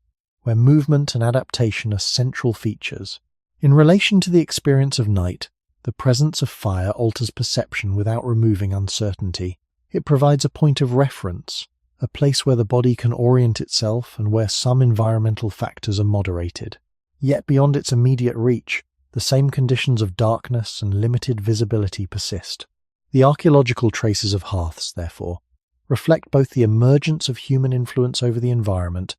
where movement and adaptation are central features. In relation to the experience of night, the presence of fire alters perception without removing uncertainty. It provides a point of reference, a place where the body can orient itself and where some environmental factors are moderated. Yet beyond its immediate reach, the same conditions of darkness and limited visibility persist. The archaeological traces of hearths, therefore, reflect both the emergence of human influence over the environment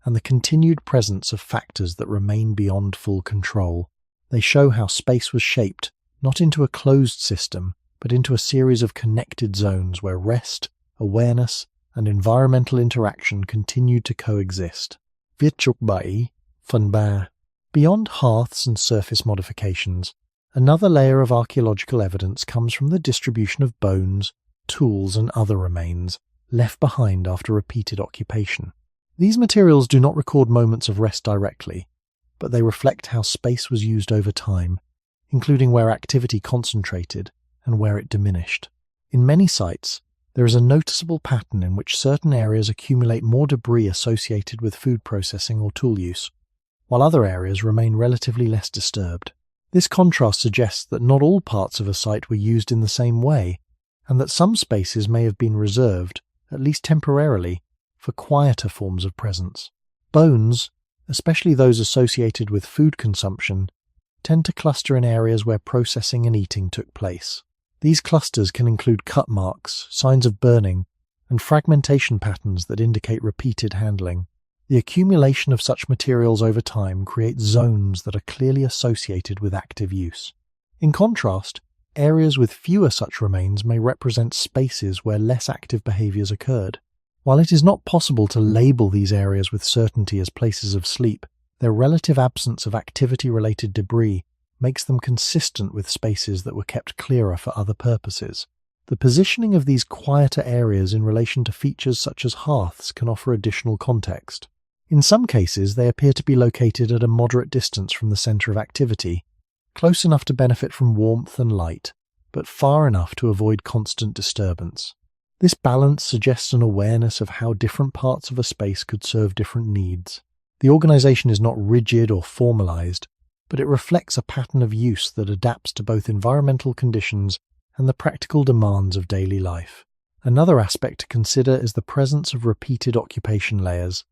and the continued presence of factors that remain beyond full control. They show how space was shaped, not into a closed system, but into a series of connected zones where rest, awareness, and environmental interaction continued to coexist. Viết chục bảy, phần 3. Beyond hearths and surface modifications, another layer of archaeological evidence comes from the distribution of bones, tools, and other remains left behind after repeated occupation. These materials do not record moments of rest directly, but they reflect how space was used over time, including where activity concentrated and where it diminished. In many sites, there is a noticeable pattern in which certain areas accumulate more debris associated with food processing or tool use, while other areas remain relatively less disturbed. This contrast suggests that not all parts of a site were used in the same way, and that some spaces may have been reserved, at least temporarily, for quieter forms of presence. Bones, especially those associated with food consumption, tend to cluster in areas where processing and eating took place. These clusters can include cut marks, signs of burning, and fragmentation patterns that indicate repeated handling. The accumulation of such materials over time creates zones that are clearly associated with active use. In contrast, areas with fewer such remains may represent spaces where less active behaviors occurred. While it is not possible to label these areas with certainty as places of sleep, their relative absence of activity-related debris makes them consistent with spaces that were kept clearer for other purposes. The positioning of these quieter areas in relation to features such as hearths can offer additional context. In some cases, they appear to be located at a moderate distance from the center of activity, close enough to benefit from warmth and light, but far enough to avoid constant disturbance. This balance suggests an awareness of how different parts of a space could serve different needs. The organization is not rigid or formalized, but it reflects a pattern of use that adapts to both environmental conditions and the practical demands of daily life. Another aspect to consider is the presence of repeated occupation layers.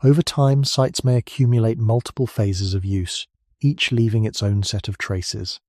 Over time, sites may accumulate multiple phases of use, each leaving its own set of traces.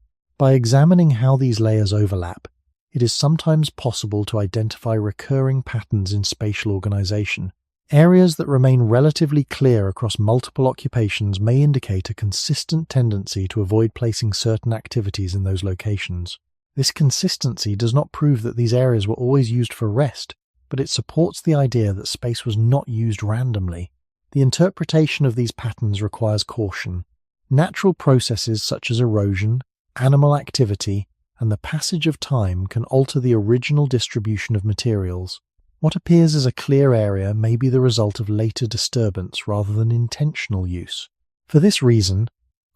By examining how these layers overlap, it is sometimes possible to identify recurring patterns in spatial organization. Areas that remain relatively clear across multiple occupations may indicate a consistent tendency to avoid placing certain activities in those locations. This consistency does not prove that these areas were always used for rest, but it supports the idea that space was not used randomly. The interpretation of these patterns requires caution. Natural processes such as erosion, animal activity, and the passage of time can alter the original distribution of materials. What appears as a clear area may be the result of later disturbance rather than intentional use. For this reason,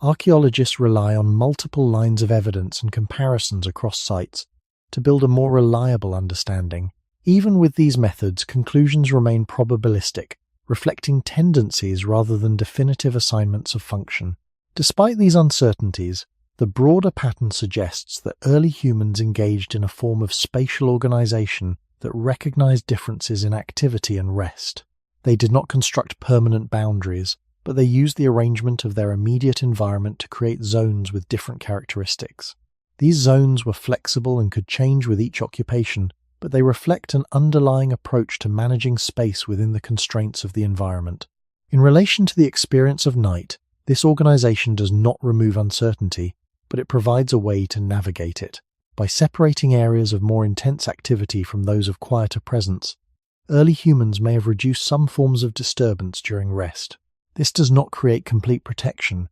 archaeologists rely on multiple lines of evidence and comparisons across sites to build a more reliable understanding. Even with these methods, conclusions remain probabilistic, reflecting tendencies rather than definitive assignments of function. Despite these uncertainties, the broader pattern suggests that early humans engaged in a form of spatial organization that recognized differences in activity and rest. They did not construct permanent boundaries, but they used the arrangement of their immediate environment to create zones with different characteristics. These zones were flexible and could change with each occupation, but they reflect an underlying approach to managing space within the constraints of the environment. In relation to the experience of night, this organization does not remove uncertainty, but it provides a way to navigate it. By separating areas of more intense activity from those of quieter presence, early humans may have reduced some forms of disturbance during rest. This does not create complete protection,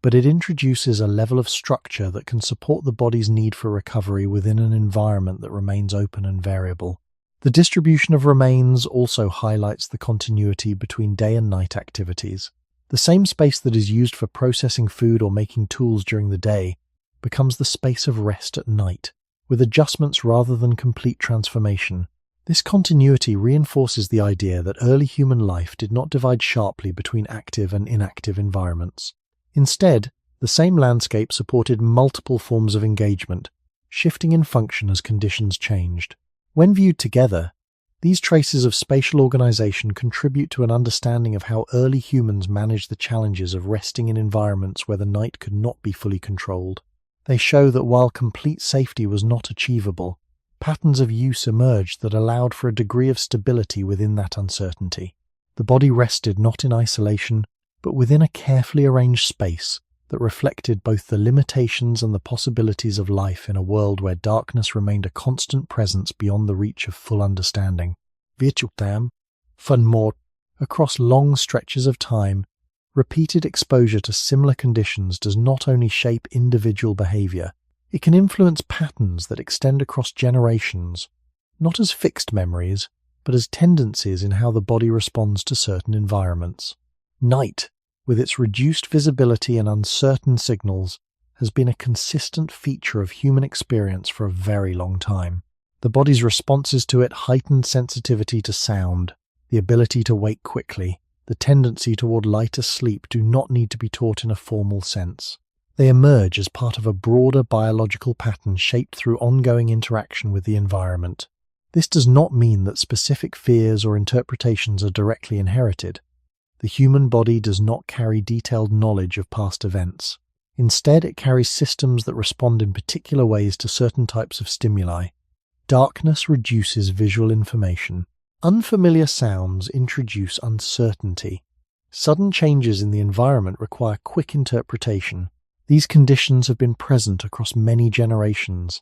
but it introduces a level of structure that can support the body's need for recovery within an environment that remains open and variable. The distribution of remains also highlights the continuity between day and night activities. The same space that is used for processing food or making tools during the day becomes the space of rest at night, with adjustments rather than complete transformation. This continuity reinforces the idea that early human life did not divide sharply between active and inactive environments. Instead, the same landscape supported multiple forms of engagement, shifting in function as conditions changed. When viewed together, these traces of spatial organization contribute to an understanding of how early humans managed the challenges of resting in environments where the night could not be fully controlled. They show that while complete safety was not achievable, patterns of use emerged that allowed for a degree of stability within that uncertainty. The body rested not in isolation, but within a carefully arranged space that reflected both the limitations and the possibilities of life in a world where darkness remained a constant presence beyond the reach of full understanding. Across long stretches of time, repeated exposure to similar conditions does not only shape individual behavior, it can influence patterns that extend across generations, not as fixed memories, but as tendencies in how the body responds to certain environments. Night, with its reduced visibility and uncertain signals, has been a consistent feature of human experience for a very long time. The body's responses to it, heightened sensitivity to sound, the ability to wake quickly, the tendency toward lighter sleep do not need to be taught in a formal sense. They emerge as part of a broader biological pattern shaped through ongoing interaction with the environment. This does not mean that specific fears or interpretations are directly inherited. The human body does not carry detailed knowledge of past events. Instead, it carries systems that respond in particular ways to certain types of stimuli. Darkness reduces visual information. Unfamiliar sounds introduce uncertainty. Sudden changes in the environment require quick interpretation. These conditions have been present across many generations,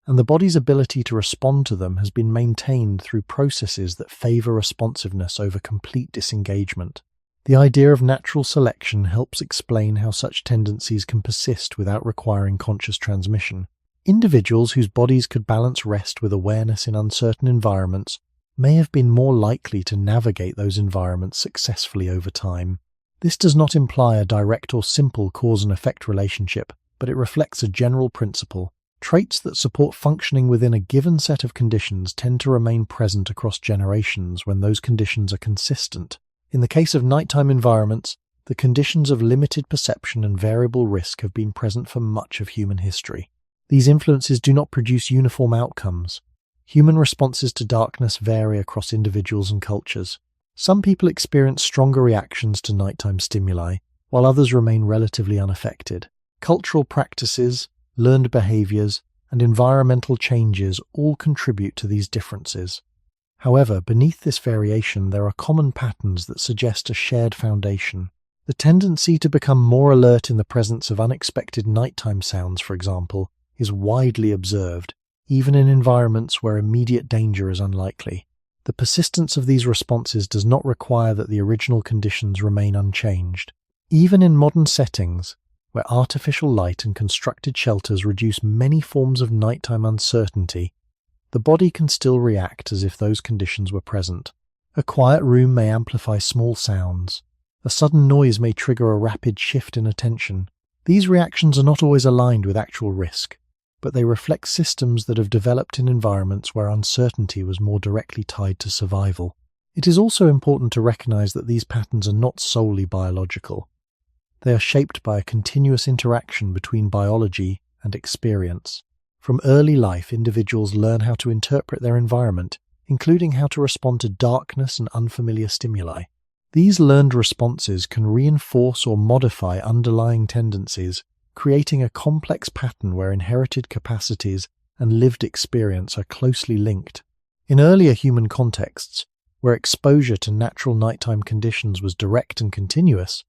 and the body's ability to respond to them has been maintained through processes that favor responsiveness over complete disengagement. The idea of natural selection helps explain how such tendencies can persist without requiring conscious transmission. Individuals whose bodies could balance rest with awareness in uncertain environments may have been more likely to navigate those environments successfully over time. This does not imply a direct or simple cause and effect relationship, but it reflects a general principle. Traits that support functioning within a given set of conditions tend to remain present across generations when those conditions are consistent. In the case of nighttime environments, the conditions of limited perception and variable risk have been present for much of human history. These influences do not produce uniform outcomes. Human responses to darkness vary across individuals and cultures. Some people experience stronger reactions to nighttime stimuli, while others remain relatively unaffected. Cultural practices, learned behaviors, and environmental changes all contribute to these differences. However, beneath this variation, there are common patterns that suggest a shared foundation. The tendency to become more alert in the presence of unexpected nighttime sounds, for example, is widely observed, even in environments where immediate danger is unlikely. The persistence of these responses does not require that the original conditions remain unchanged. Even in modern settings, where artificial light and constructed shelters reduce many forms of nighttime uncertainty, the body can still react as if those conditions were present. A quiet room may amplify small sounds. A sudden noise may trigger a rapid shift in attention. These reactions are not always aligned with actual risk, but they reflect systems that have developed in environments where uncertainty was more directly tied to survival. It is also important to recognize that these patterns are not solely biological. They are shaped by a continuous interaction between biology and experience. From early life, individuals learn how to interpret their environment, including how to respond to darkness and unfamiliar stimuli. These learned responses can reinforce or modify underlying tendencies, creating a complex pattern where inherited capacities and lived experience are closely linked. In earlier human contexts, where exposure to natural nighttime conditions was direct and continuous,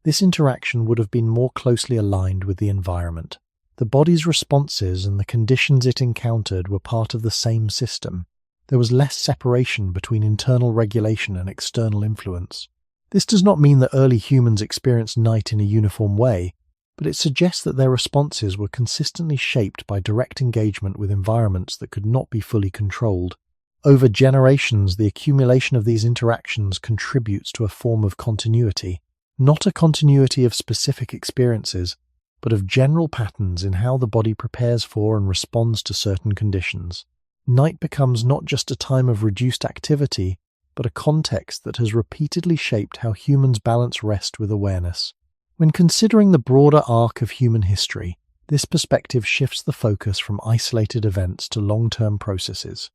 this interaction would have been more closely aligned with the environment. The body's responses and the conditions it encountered were part of the same system. There was less separation between internal regulation and external influence. This does not mean that early humans experienced night in a uniform way, but it suggests that their responses were consistently shaped by direct engagement with environments that could not be fully controlled. Over generations, the accumulation of these interactions contributes to a form of continuity, not a continuity of specific experiences, but of general patterns in how the body prepares for and responds to certain conditions. Night becomes not just a time of reduced activity, but a context that has repeatedly shaped how humans balance rest with awareness. When considering the broader arc of human history, this perspective shifts the focus from isolated events to long-term processes.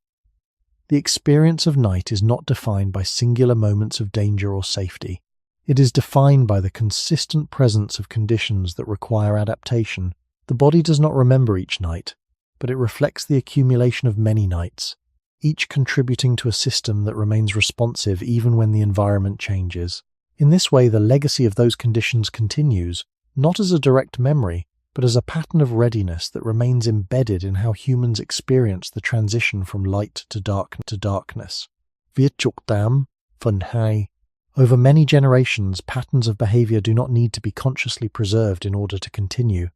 The experience of night is not defined by singular moments of danger or safety. It is defined by the consistent presence of conditions that require adaptation. The body does not remember each night, but it reflects the accumulation of many nights, each contributing to a system that remains responsive even when the environment changes. In this way, the legacy of those conditions continues, not as a direct memory, but as a pattern of readiness that remains embedded in how humans experience the transition from light to darkness. Virtukdam Funhai. Over many generations, patterns of behavior do not need to be consciously preserved in order to continue.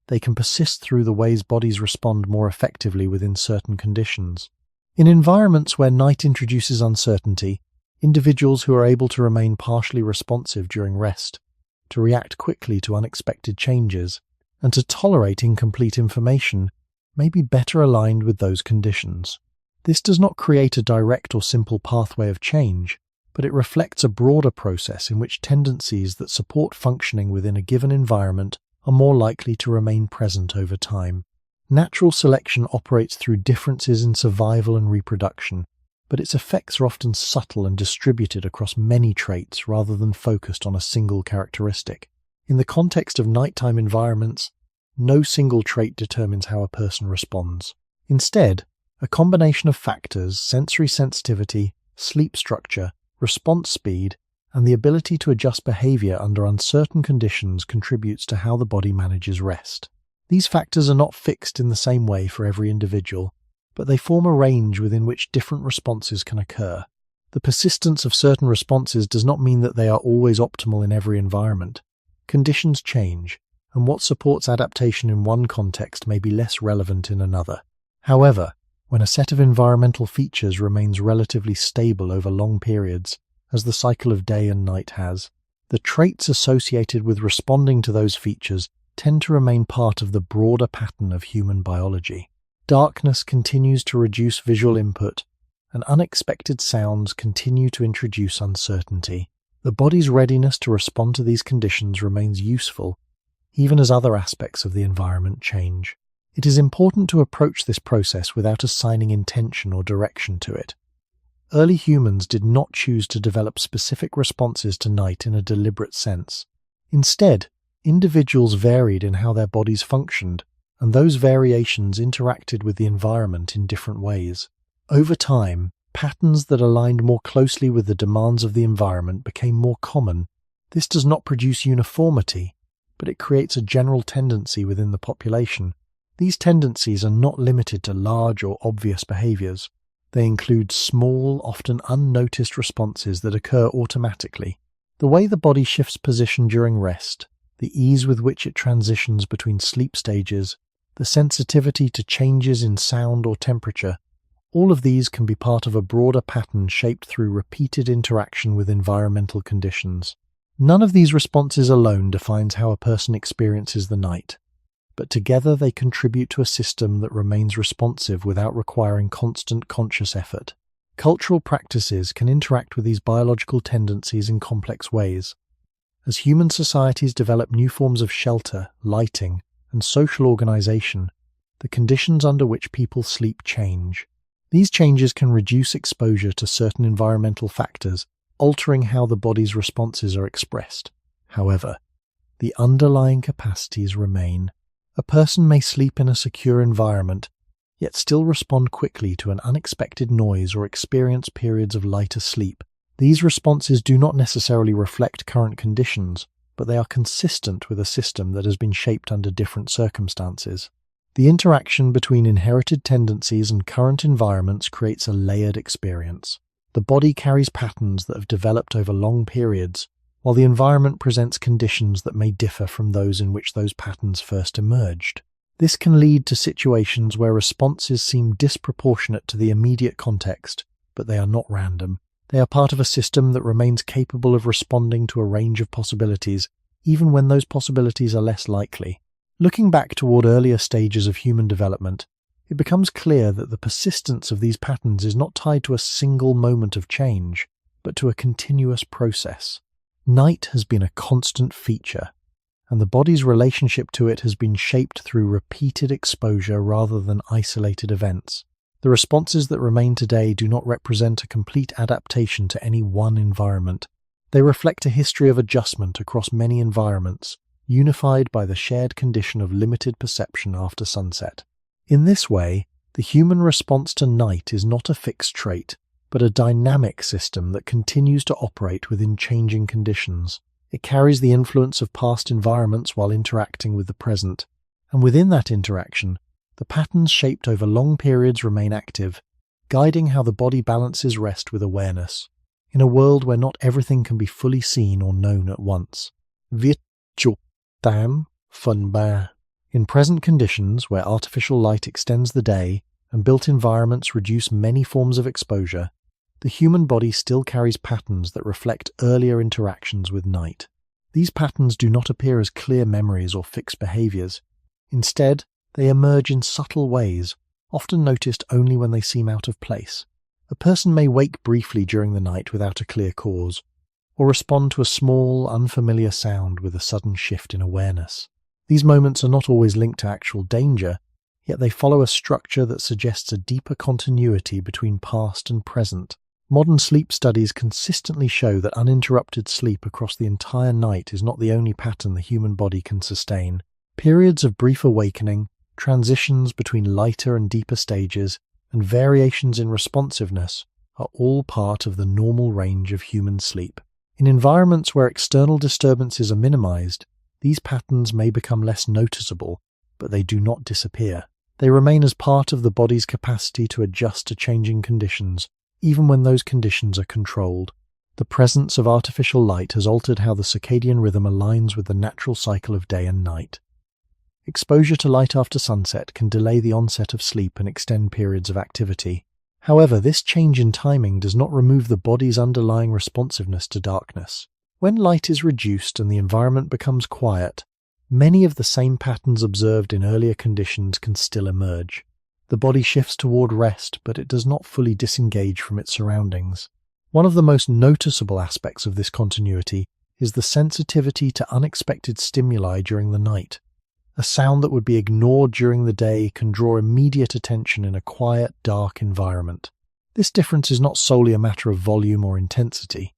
They can persist through the ways bodies respond more effectively within certain conditions. In environments where night introduces uncertainty, individuals who are able to remain partially responsive during rest, to react quickly to unexpected changes, and to tolerate incomplete information may be better aligned with those conditions. This does not create a direct or simple pathway of change, but it reflects a broader process in which tendencies that support functioning within a given environment are more likely to remain present over time. Natural selection operates through differences in survival and reproduction, but its effects are often subtle and distributed across many traits rather than focused on a single characteristic. In the context of nighttime environments, no single trait determines how a person responds. Instead, a combination of factors, sensory sensitivity, sleep structure, response speed, and the ability to adjust behavior under uncertain conditions contributes to how the body manages rest. These factors are not fixed in the same way for every individual, but they form a range within which different responses can occur. The persistence of certain responses does not mean that they are always optimal in every environment. Conditions change, and what supports adaptation in one context may be less relevant in another. However, when a set of environmental features remains relatively stable over long periods, as the cycle of day and night has, the traits associated with responding to those features tend to remain part of the broader pattern of human biology. Darkness continues to reduce visual input, and unexpected sounds continue to introduce uncertainty. The body's readiness to respond to these conditions remains useful, even as other aspects of the environment change. It is important to approach this process without assigning intention or direction to it. Early humans did not choose to develop specific responses to night in a deliberate sense. Instead, individuals varied in how their bodies functioned, and those variations interacted with the environment in different ways. Over time, patterns that aligned more closely with the demands of the environment became more common. This does not produce uniformity, but it creates a general tendency within the population. These tendencies are not limited to large or obvious behaviors. They include small, often unnoticed responses that occur automatically. The way the body shifts position during rest, the ease with which it transitions between sleep stages, the sensitivity to changes in sound or temperature, all of these can be part of a broader pattern shaped through repeated interaction with environmental conditions. None of these responses alone defines how a person experiences the night, but together they contribute to a system that remains responsive without requiring constant conscious effort. Cultural practices can interact with these biological tendencies in complex ways. As human societies develop new forms of shelter, lighting, and social organization, the conditions under which people sleep change. These changes can reduce exposure to certain environmental factors, altering how the body's responses are expressed. However, the underlying capacities remain. A person may sleep in a secure environment, yet still respond quickly to an unexpected noise or experience periods of lighter sleep. These responses do not necessarily reflect current conditions, but they are consistent with a system that has been shaped under different circumstances. The interaction between inherited tendencies and current environments creates a layered experience. The body carries patterns that have developed over long periods, while the environment presents conditions that may differ from those in which those patterns first emerged. This can lead to situations where responses seem disproportionate to the immediate context, but they are not random. They are part of a system that remains capable of responding to a range of possibilities, even when those possibilities are less likely. Looking back toward earlier stages of human development, it becomes clear that the persistence of these patterns is not tied to a single moment of change, but to a continuous process. Night has been a constant feature, and the body's relationship to it has been shaped through repeated exposure rather than isolated events. The responses that remain today do not represent a complete adaptation to any one environment. They reflect a history of adjustment across many environments, unified by the shared condition of limited perception after sunset. In this way, the human response to night is not a fixed trait, but a dynamic system that continues to operate within changing conditions. It carries the influence of past environments while interacting with the present, and within that interaction, the patterns shaped over long periods remain active, guiding how the body balances rest with awareness, in a world where not everything can be fully seen or known at once. In present conditions, where artificial light extends the day and built environments reduce many forms of exposure, the human body still carries patterns that reflect earlier interactions with night. These patterns do not appear as clear memories or fixed behaviors. Instead, they emerge in subtle ways, often noticed only when they seem out of place. A person may wake briefly during the night without a clear cause, or respond to a small, unfamiliar sound with a sudden shift in awareness. These moments are not always linked to actual danger, yet they follow a structure that suggests a deeper continuity between past and present. Modern sleep studies consistently show that uninterrupted sleep across the entire night is not the only pattern the human body can sustain. Periods of brief awakening, transitions between lighter and deeper stages, and variations in responsiveness are all part of the normal range of human sleep. In environments where external disturbances are minimized, these patterns may become less noticeable, but they do not disappear. They remain as part of the body's capacity to adjust to changing conditions, even when those conditions are controlled. The presence of artificial light has altered how the circadian rhythm aligns with the natural cycle of day and night. Exposure to light after sunset can delay the onset of sleep and extend periods of activity. However, this change in timing does not remove the body's underlying responsiveness to darkness. When light is reduced and the environment becomes quiet, many of the same patterns observed in earlier conditions can still emerge. The body shifts toward rest, but it does not fully disengage from its surroundings. One of the most noticeable aspects of this continuity is the sensitivity to unexpected stimuli during the night. A sound that would be ignored during the day can draw immediate attention in a quiet, dark environment. This difference is not solely a matter of volume or intensity.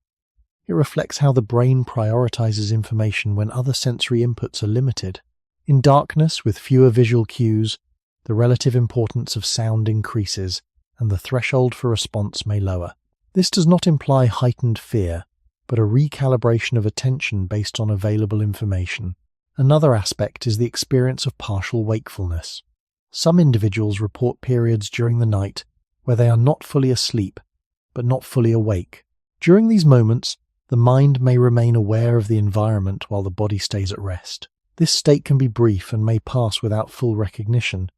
It reflects how the brain prioritizes information when other sensory inputs are limited. In darkness, with fewer visual cues, the relative importance of sound increases and the threshold for response may lower. This does not imply heightened fear, but a recalibration of attention based on available information. Another aspect is the experience of partial wakefulness. Some individuals report periods during the night where they are not fully asleep, but not fully awake. During these moments, the mind may remain aware of the environment while the body stays at rest. This state can be brief and may pass without full recognition,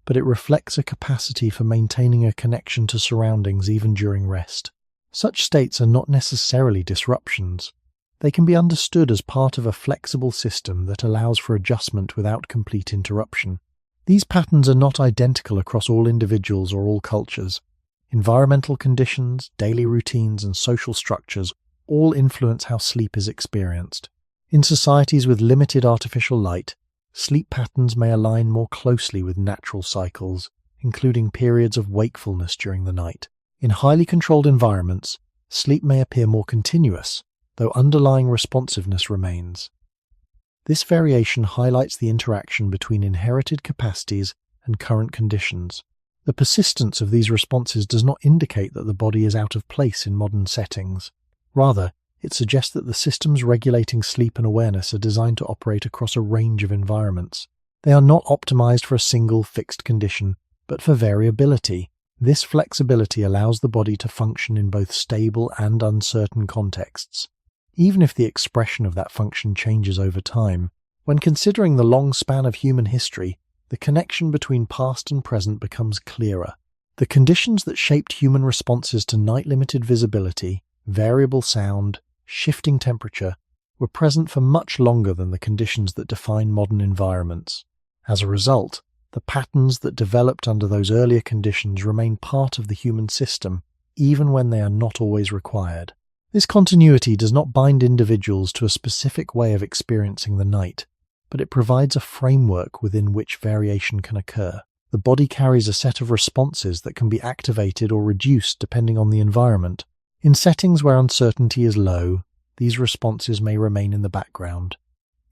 but it reflects a capacity for maintaining a connection to surroundings even during rest. Such states are not necessarily disruptions. They can be understood as part of a flexible system that allows for adjustment without complete interruption. These patterns are not identical across all individuals or all cultures. Environmental conditions, daily routines, and social structures all influence how sleep is experienced. In societies with limited artificial light, sleep patterns may align more closely with natural cycles, including periods of wakefulness during the night. In highly controlled environments, sleep may appear more continuous, though underlying responsiveness remains. This variation highlights the interaction between inherited capacities and current conditions. The persistence of these responses does not indicate that the body is out of place in modern settings. Rather, it suggests that the systems regulating sleep and awareness are designed to operate across a range of environments. They are not optimized for a single fixed condition, but for variability. This flexibility allows the body to function in both stable and uncertain contexts, even if the expression of that function changes over time. When considering the long span of human history, the connection between past and present becomes clearer. The conditions that shaped human responses to night-limited visibility, variable sound, shifting temperature, were present for much longer than the conditions that define modern environments. As a result, the patterns that developed under those earlier conditions remain part of the human system, even when they are not always required. This continuity does not bind individuals to a specific way of experiencing the night, but it provides a framework within which variation can occur. The body carries a set of responses that can be activated or reduced depending on the environment. In settings where uncertainty is low, these responses may remain in the background.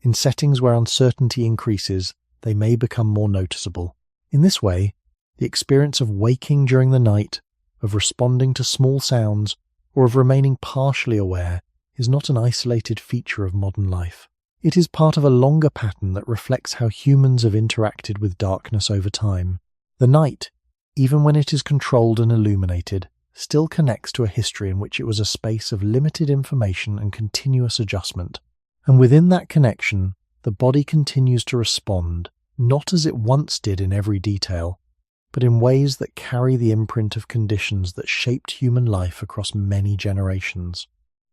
In settings where uncertainty increases, they may become more noticeable. In this way, the experience of waking during the night, of responding to small sounds, or of remaining partially aware is not an isolated feature of modern life. It is part of a longer pattern that reflects how humans have interacted with darkness over time. The night, even when it is controlled and illuminated, still connects to a history in which it was a space of limited information and continuous adjustment. And within that connection, the body continues to respond, not as it once did in every detail, but in ways that carry the imprint of conditions that shaped human life across many generations.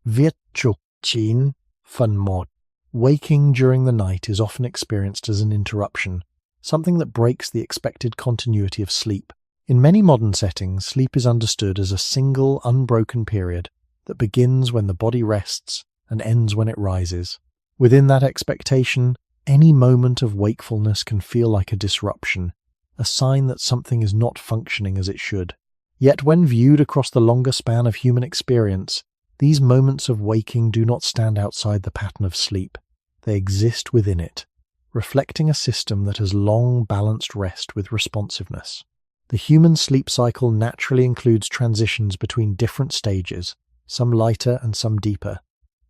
Virtuchin Funmod. Waking during the night is often experienced as an interruption, something that breaks the expected continuity of sleep. In many modern settings, sleep is understood as a single, unbroken period that begins when the body rests and ends when it rises. Within that expectation, any moment of wakefulness can feel like a disruption, a sign that something is not functioning as it should. Yet when viewed across the longer span of human experience, these moments of waking do not stand outside the pattern of sleep. They exist within it, reflecting a system that has long balanced rest with responsiveness. The human sleep cycle naturally includes transitions between different stages, some lighter and some deeper.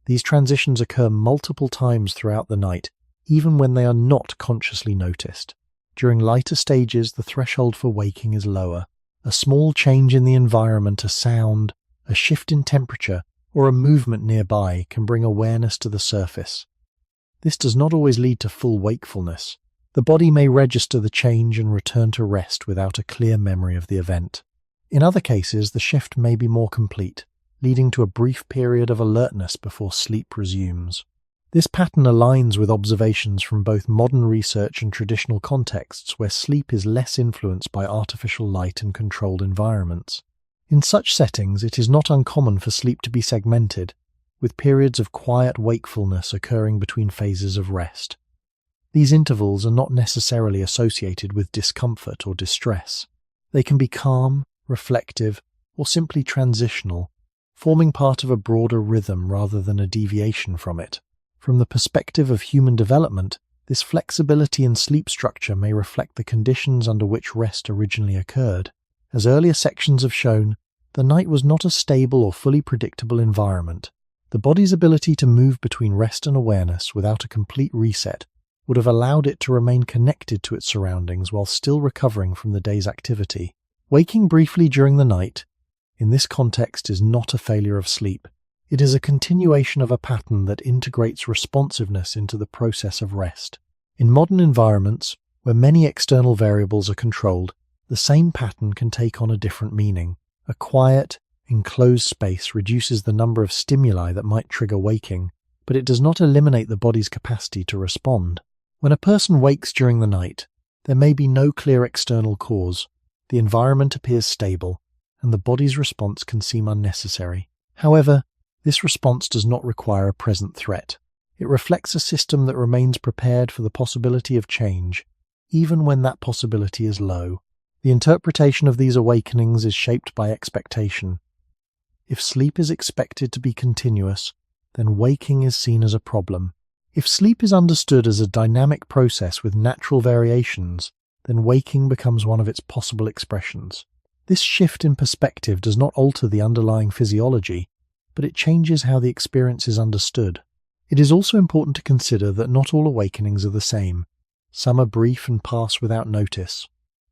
These transitions occur multiple times throughout the night, even when they are not consciously noticed. During lighter stages, the threshold for waking is lower. A small change in the environment, a sound, a shift in temperature, or a movement nearby can bring awareness to the surface. This does not always lead to full wakefulness. The body may register the change and return to rest without a clear memory of the event. In other cases, the shift may be more complete, leading to a brief period of alertness before sleep resumes. This pattern aligns with observations from both modern research and traditional contexts where sleep is less influenced by artificial light and controlled environments. In such settings, it is not uncommon for sleep to be segmented, with periods of quiet wakefulness occurring between phases of rest. These intervals are not necessarily associated with discomfort or distress. They can be calm, reflective, or simply transitional, forming part of a broader rhythm rather than a deviation from it. From the perspective of human development, This flexibility in sleep structure may reflect the conditions under which rest originally occurred. As earlier sections have shown, the night was not a stable or fully predictable environment. The body's ability to move between rest and awareness without a complete reset would have allowed it to remain connected to its surroundings while still recovering from the day's activity. Waking briefly during the night, in this context, is not a failure of sleep. It is a continuation of a pattern that integrates responsiveness into the process of rest. In modern environments, where many external variables are controlled, the same pattern can take on a different meaning. A quiet, enclosed space reduces the number of stimuli that might trigger waking, but it does not eliminate the body's capacity to respond. When a person wakes during the night, there may be no clear external cause. The environment appears stable, and the body's response can seem unnecessary. However, this response does not require a present threat. It reflects a system that remains prepared for the possibility of change, even when that possibility is low. The interpretation of these awakenings is shaped by expectation. If sleep is expected to be continuous, then waking is seen as a problem. If sleep is understood as a dynamic process with natural variations, then waking becomes one of its possible expressions. This shift in perspective does not alter the underlying physiology, but it changes how the experience is understood. It is also important to consider that not all awakenings are the same. Some are brief and pass without notice,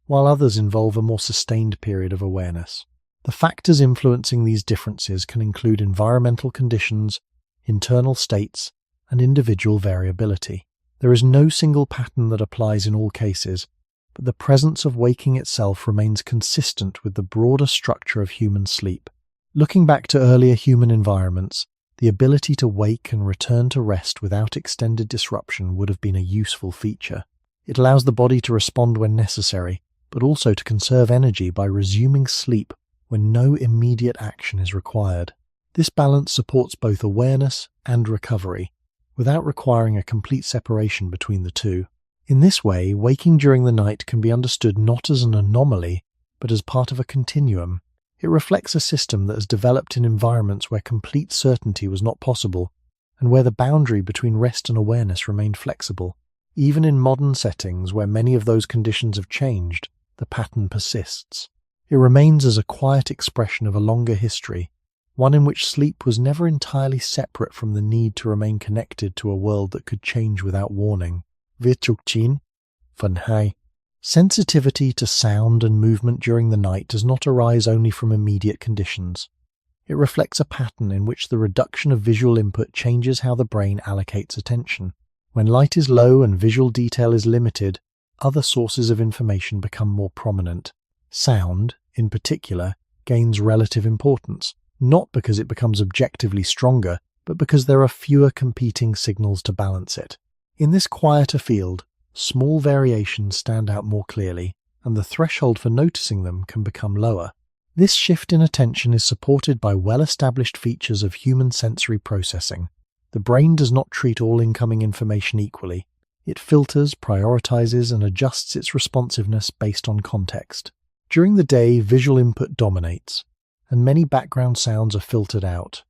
while others involve a more sustained period of awareness. The factors influencing these differences can include environmental conditions, internal states, and individual variability. There is no single pattern that applies in all cases, but the presence of waking itself remains consistent with the broader structure of human sleep. Looking back to earlier human environments, the ability to wake and return to rest without extended disruption would have been a useful feature. It allows the body to respond when necessary, but also to conserve energy by resuming sleep when no immediate action is required. This balance supports both awareness and recovery, without requiring a complete separation between the two. In this way, waking during the night can be understood not as an anomaly, but as part of a continuum. It reflects a system that has developed in environments where complete certainty was not possible, and where the boundary between rest and awareness remained flexible. Even in modern settings where many of those conditions have changed, the pattern persists. It remains as a quiet expression of a longer history, one in which sleep was never entirely separate from the need to remain connected to a world that could change without warning. Virtukchin, Funhai. Sensitivity to sound and movement during the night does not arise only from immediate conditions. It reflects a pattern in which the reduction of visual input changes how the brain allocates attention. When light is low and visual detail is limited, other sources of information become more prominent. Sound, in particular, gains relative importance, not because it becomes objectively stronger, but because there are fewer competing signals to balance it. In this quieter field, small variations stand out more clearly, and the threshold for noticing them can become lower. This shift in attention is supported by well-established features of human sensory processing. The brain does not treat all incoming information equally. It filters, prioritizes, and adjusts its responsiveness based on context. During the day, visual input dominates, and many background sounds are filtered out.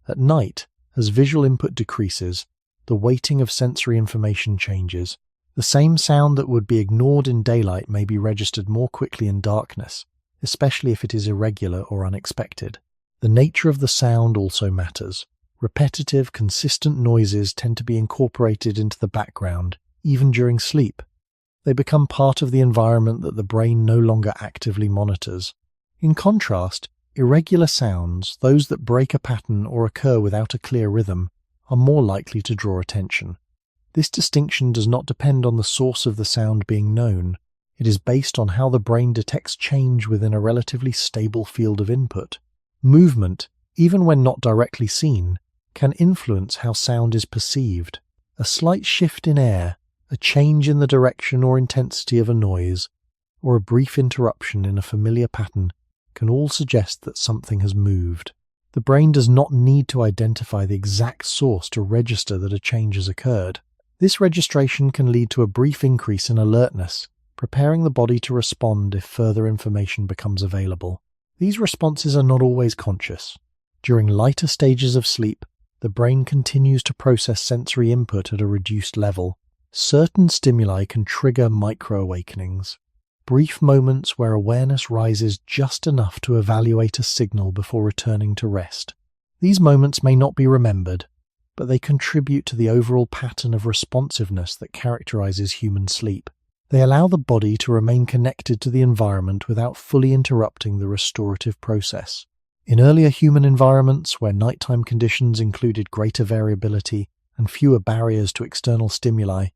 At night, as visual input decreases, the weighting of sensory information changes. The same sound that would be ignored in daylight may be registered more quickly in darkness, especially if it is irregular or unexpected. The nature of the sound also matters. Repetitive, consistent noises tend to be incorporated into the background, even during sleep. They become part of the environment that the brain no longer actively monitors. In contrast, irregular sounds, those that break a pattern or occur without a clear rhythm, are more likely to draw attention. This distinction does not depend on the source of the sound being known. It is based on how the brain detects change within a relatively stable field of input. Movement, even when not directly seen, can influence how sound is perceived. A slight shift in air, a change in the direction or intensity of a noise, or a brief interruption in a familiar pattern can all suggest that something has moved. The brain does not need to identify the exact source to register that a change has occurred. This registration can lead to a brief increase in alertness, preparing the body to respond if further information becomes available. These responses are not always conscious. During lighter stages of sleep, the brain continues to process sensory input at a reduced level. Certain stimuli can trigger micro-awakenings, brief moments where awareness rises just enough to evaluate a signal before returning to rest. These moments may not be remembered, but they contribute to the overall pattern of responsiveness that characterizes human sleep. They allow the body to remain connected to the environment without fully interrupting the restorative process. In earlier human environments, where nighttime conditions included greater variability and fewer barriers to external stimuli,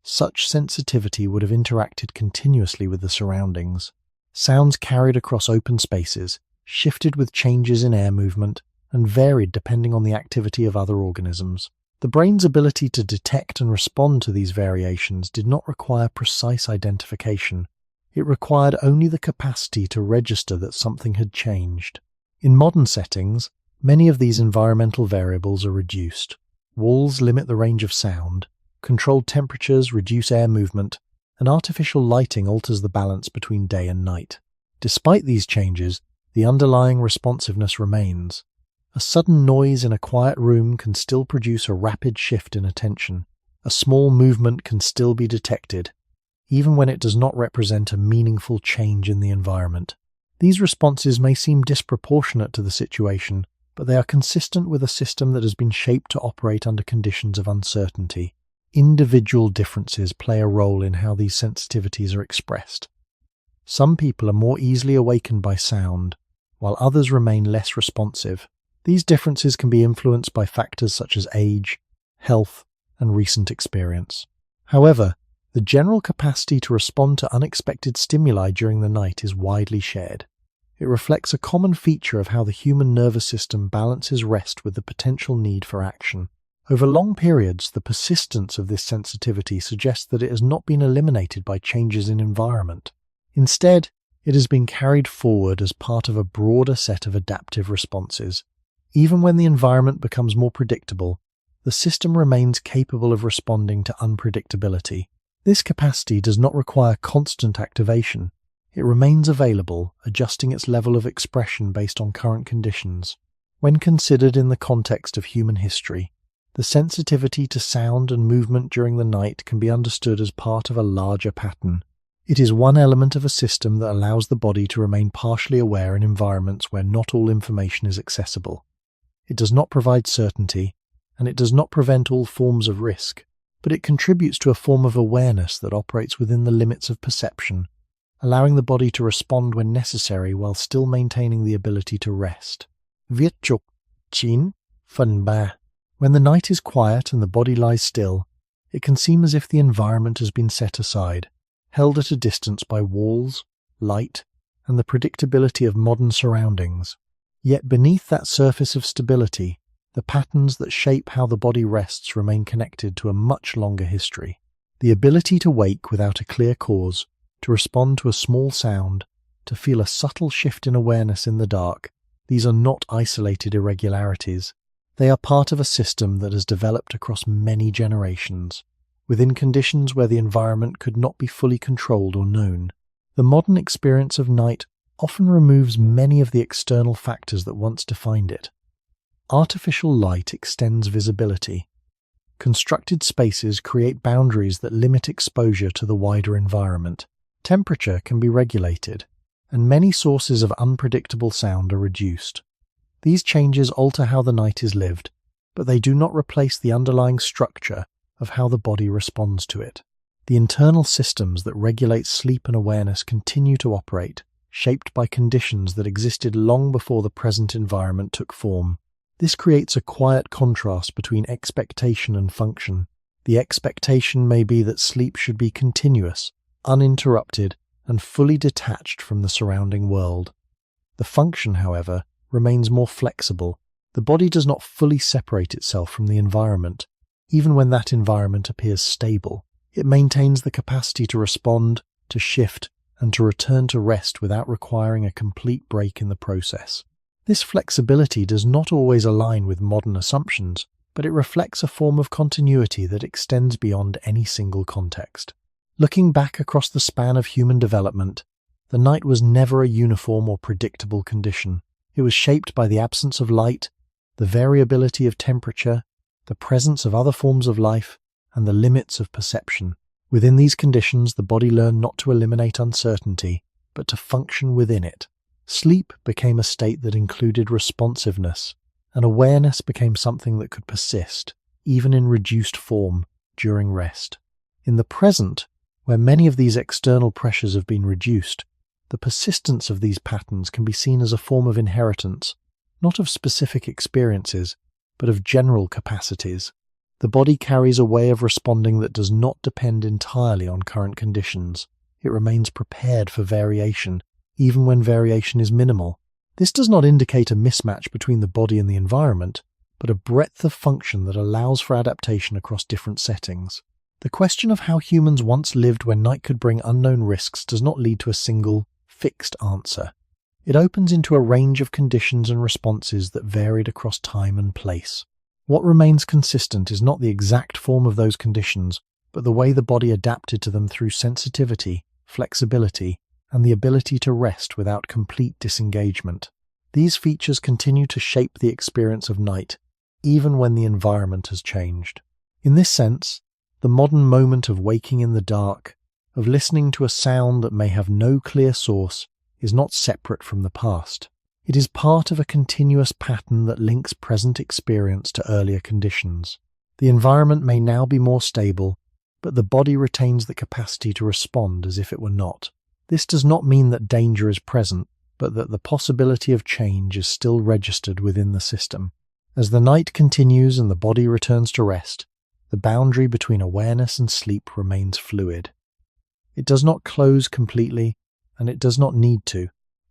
such sensitivity would have interacted continuously with the surroundings. Sounds carried across open spaces, shifted with changes in air movement, and varied depending on the activity of other organisms. The brain's ability to detect and respond to these variations did not require precise identification. It required only the capacity to register that something had changed. In modern settings, many of these environmental variables are reduced. Walls limit the range of sound, controlled temperatures reduce air movement, and artificial lighting alters the balance between day and night. Despite these changes, the underlying responsiveness remains. A sudden noise in a quiet room can still produce a rapid shift in attention. A small movement can still be detected, even when it does not represent a meaningful change in the environment. These responses may seem disproportionate to the situation, but they are consistent with a system that has been shaped to operate under conditions of uncertainty. Individual differences play a role in how these sensitivities are expressed. Some people are more easily awakened by sound, while others remain less responsive. These differences can be influenced by factors such as age, health, and recent experience. However, the general capacity to respond to unexpected stimuli during the night is widely shared. It reflects a common feature of how the human nervous system balances rest with the potential need for action. Over long periods, the persistence of this sensitivity suggests that it has not been eliminated by changes in environment. Instead, it has been carried forward as part of a broader set of adaptive responses. Even when the environment becomes more predictable, the system remains capable of responding to unpredictability. This capacity does not require constant activation. It remains available, adjusting its level of expression based on current conditions. When considered in the context of human history, the sensitivity to sound and movement during the night can be understood as part of a larger pattern. It is one element of a system that allows the body to remain partially aware in environments where not all information is accessible. It does not provide certainty, and it does not prevent all forms of risk, but it contributes to a form of awareness that operates within the limits of perception, allowing the body to respond when necessary while still maintaining the ability to rest. Viết trục 9/3. When the night is quiet and the body lies still, it can seem as if the environment has been set aside, held at a distance by walls, light, and the predictability of modern surroundings. Yet beneath that surface of stability, the patterns that shape how the body rests remain connected to a much longer history. The ability to wake without a clear cause, to respond to a small sound, to feel a subtle shift in awareness in the dark, these are not isolated irregularities. They are part of a system that has developed across many generations, within conditions where the environment could not be fully controlled or known. The modern experience of night often removes many of the external factors that once defined it. Artificial light extends visibility. Constructed spaces create boundaries that limit exposure to the wider environment. Temperature can be regulated, and many sources of unpredictable sound are reduced. These changes alter how the night is lived, but they do not replace the underlying structure of how the body responds to it. The internal systems that regulate sleep and awareness continue to operate, shaped by conditions that existed long before the present environment took form. This creates a quiet contrast between expectation and function. The expectation may be that sleep should be continuous, uninterrupted, and fully detached from the surrounding world. The function, however, remains more flexible. The body does not fully separate itself from the environment, even when that environment appears stable. It maintains the capacity to respond, to shift, and to return to rest without requiring a complete break in the process. This flexibility does not always align with modern assumptions, but it reflects a form of continuity that extends beyond any single context. Looking back across the span of human development, the night was never a uniform or predictable condition. It was shaped by the absence of light, the variability of temperature, the presence of other forms of life, and the limits of perception. Within these conditions, the body learned not to eliminate uncertainty, but to function within it. Sleep became a state that included responsiveness, and awareness became something that could persist, even in reduced form, during rest. In the present, where many of these external pressures have been reduced, the persistence of these patterns can be seen as a form of inheritance, not of specific experiences, but of general capacities. The body carries a way of responding that does not depend entirely on current conditions. It remains prepared for variation, even when variation is minimal. This does not indicate a mismatch between the body and the environment, but a breadth of function that allows for adaptation across different settings. The question of how humans once lived when night could bring unknown risks does not lead to a single, fixed answer. It opens into a range of conditions and responses that varied across time and place. What remains consistent is not the exact form of those conditions, but the way the body adapted to them through sensitivity, flexibility, and the ability to rest without complete disengagement. These features continue to shape the experience of night, even when the environment has changed. In this sense, the modern moment of waking in the dark, of listening to a sound that may have no clear source, is not separate from the past. It is part of a continuous pattern that links present experience to earlier conditions. The environment may now be more stable, but the body retains the capacity to respond as if it were not. This does not mean that danger is present, but that the possibility of change is still registered within the system. As the night continues and the body returns to rest, the boundary between awareness and sleep remains fluid. It does not close completely, and it does not need to.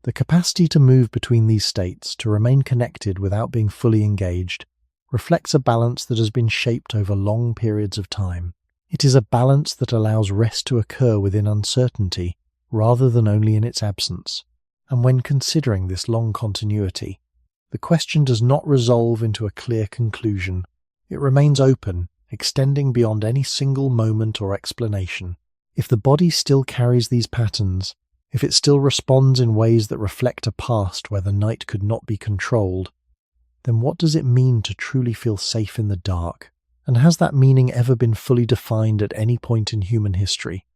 The capacity to move between these states, to remain connected without being fully engaged, reflects a balance that has been shaped over long periods of time. It is a balance that allows rest to occur within uncertainty, rather than only in its absence. And when considering this long continuity, the question does not resolve into a clear conclusion. It remains open, extending beyond any single moment or explanation. If the body still carries these patterns, if it still responds in ways that reflect a past where the night could not be controlled, then what does it mean to truly feel safe in the dark? And has that meaning ever been fully defined at any point in human history?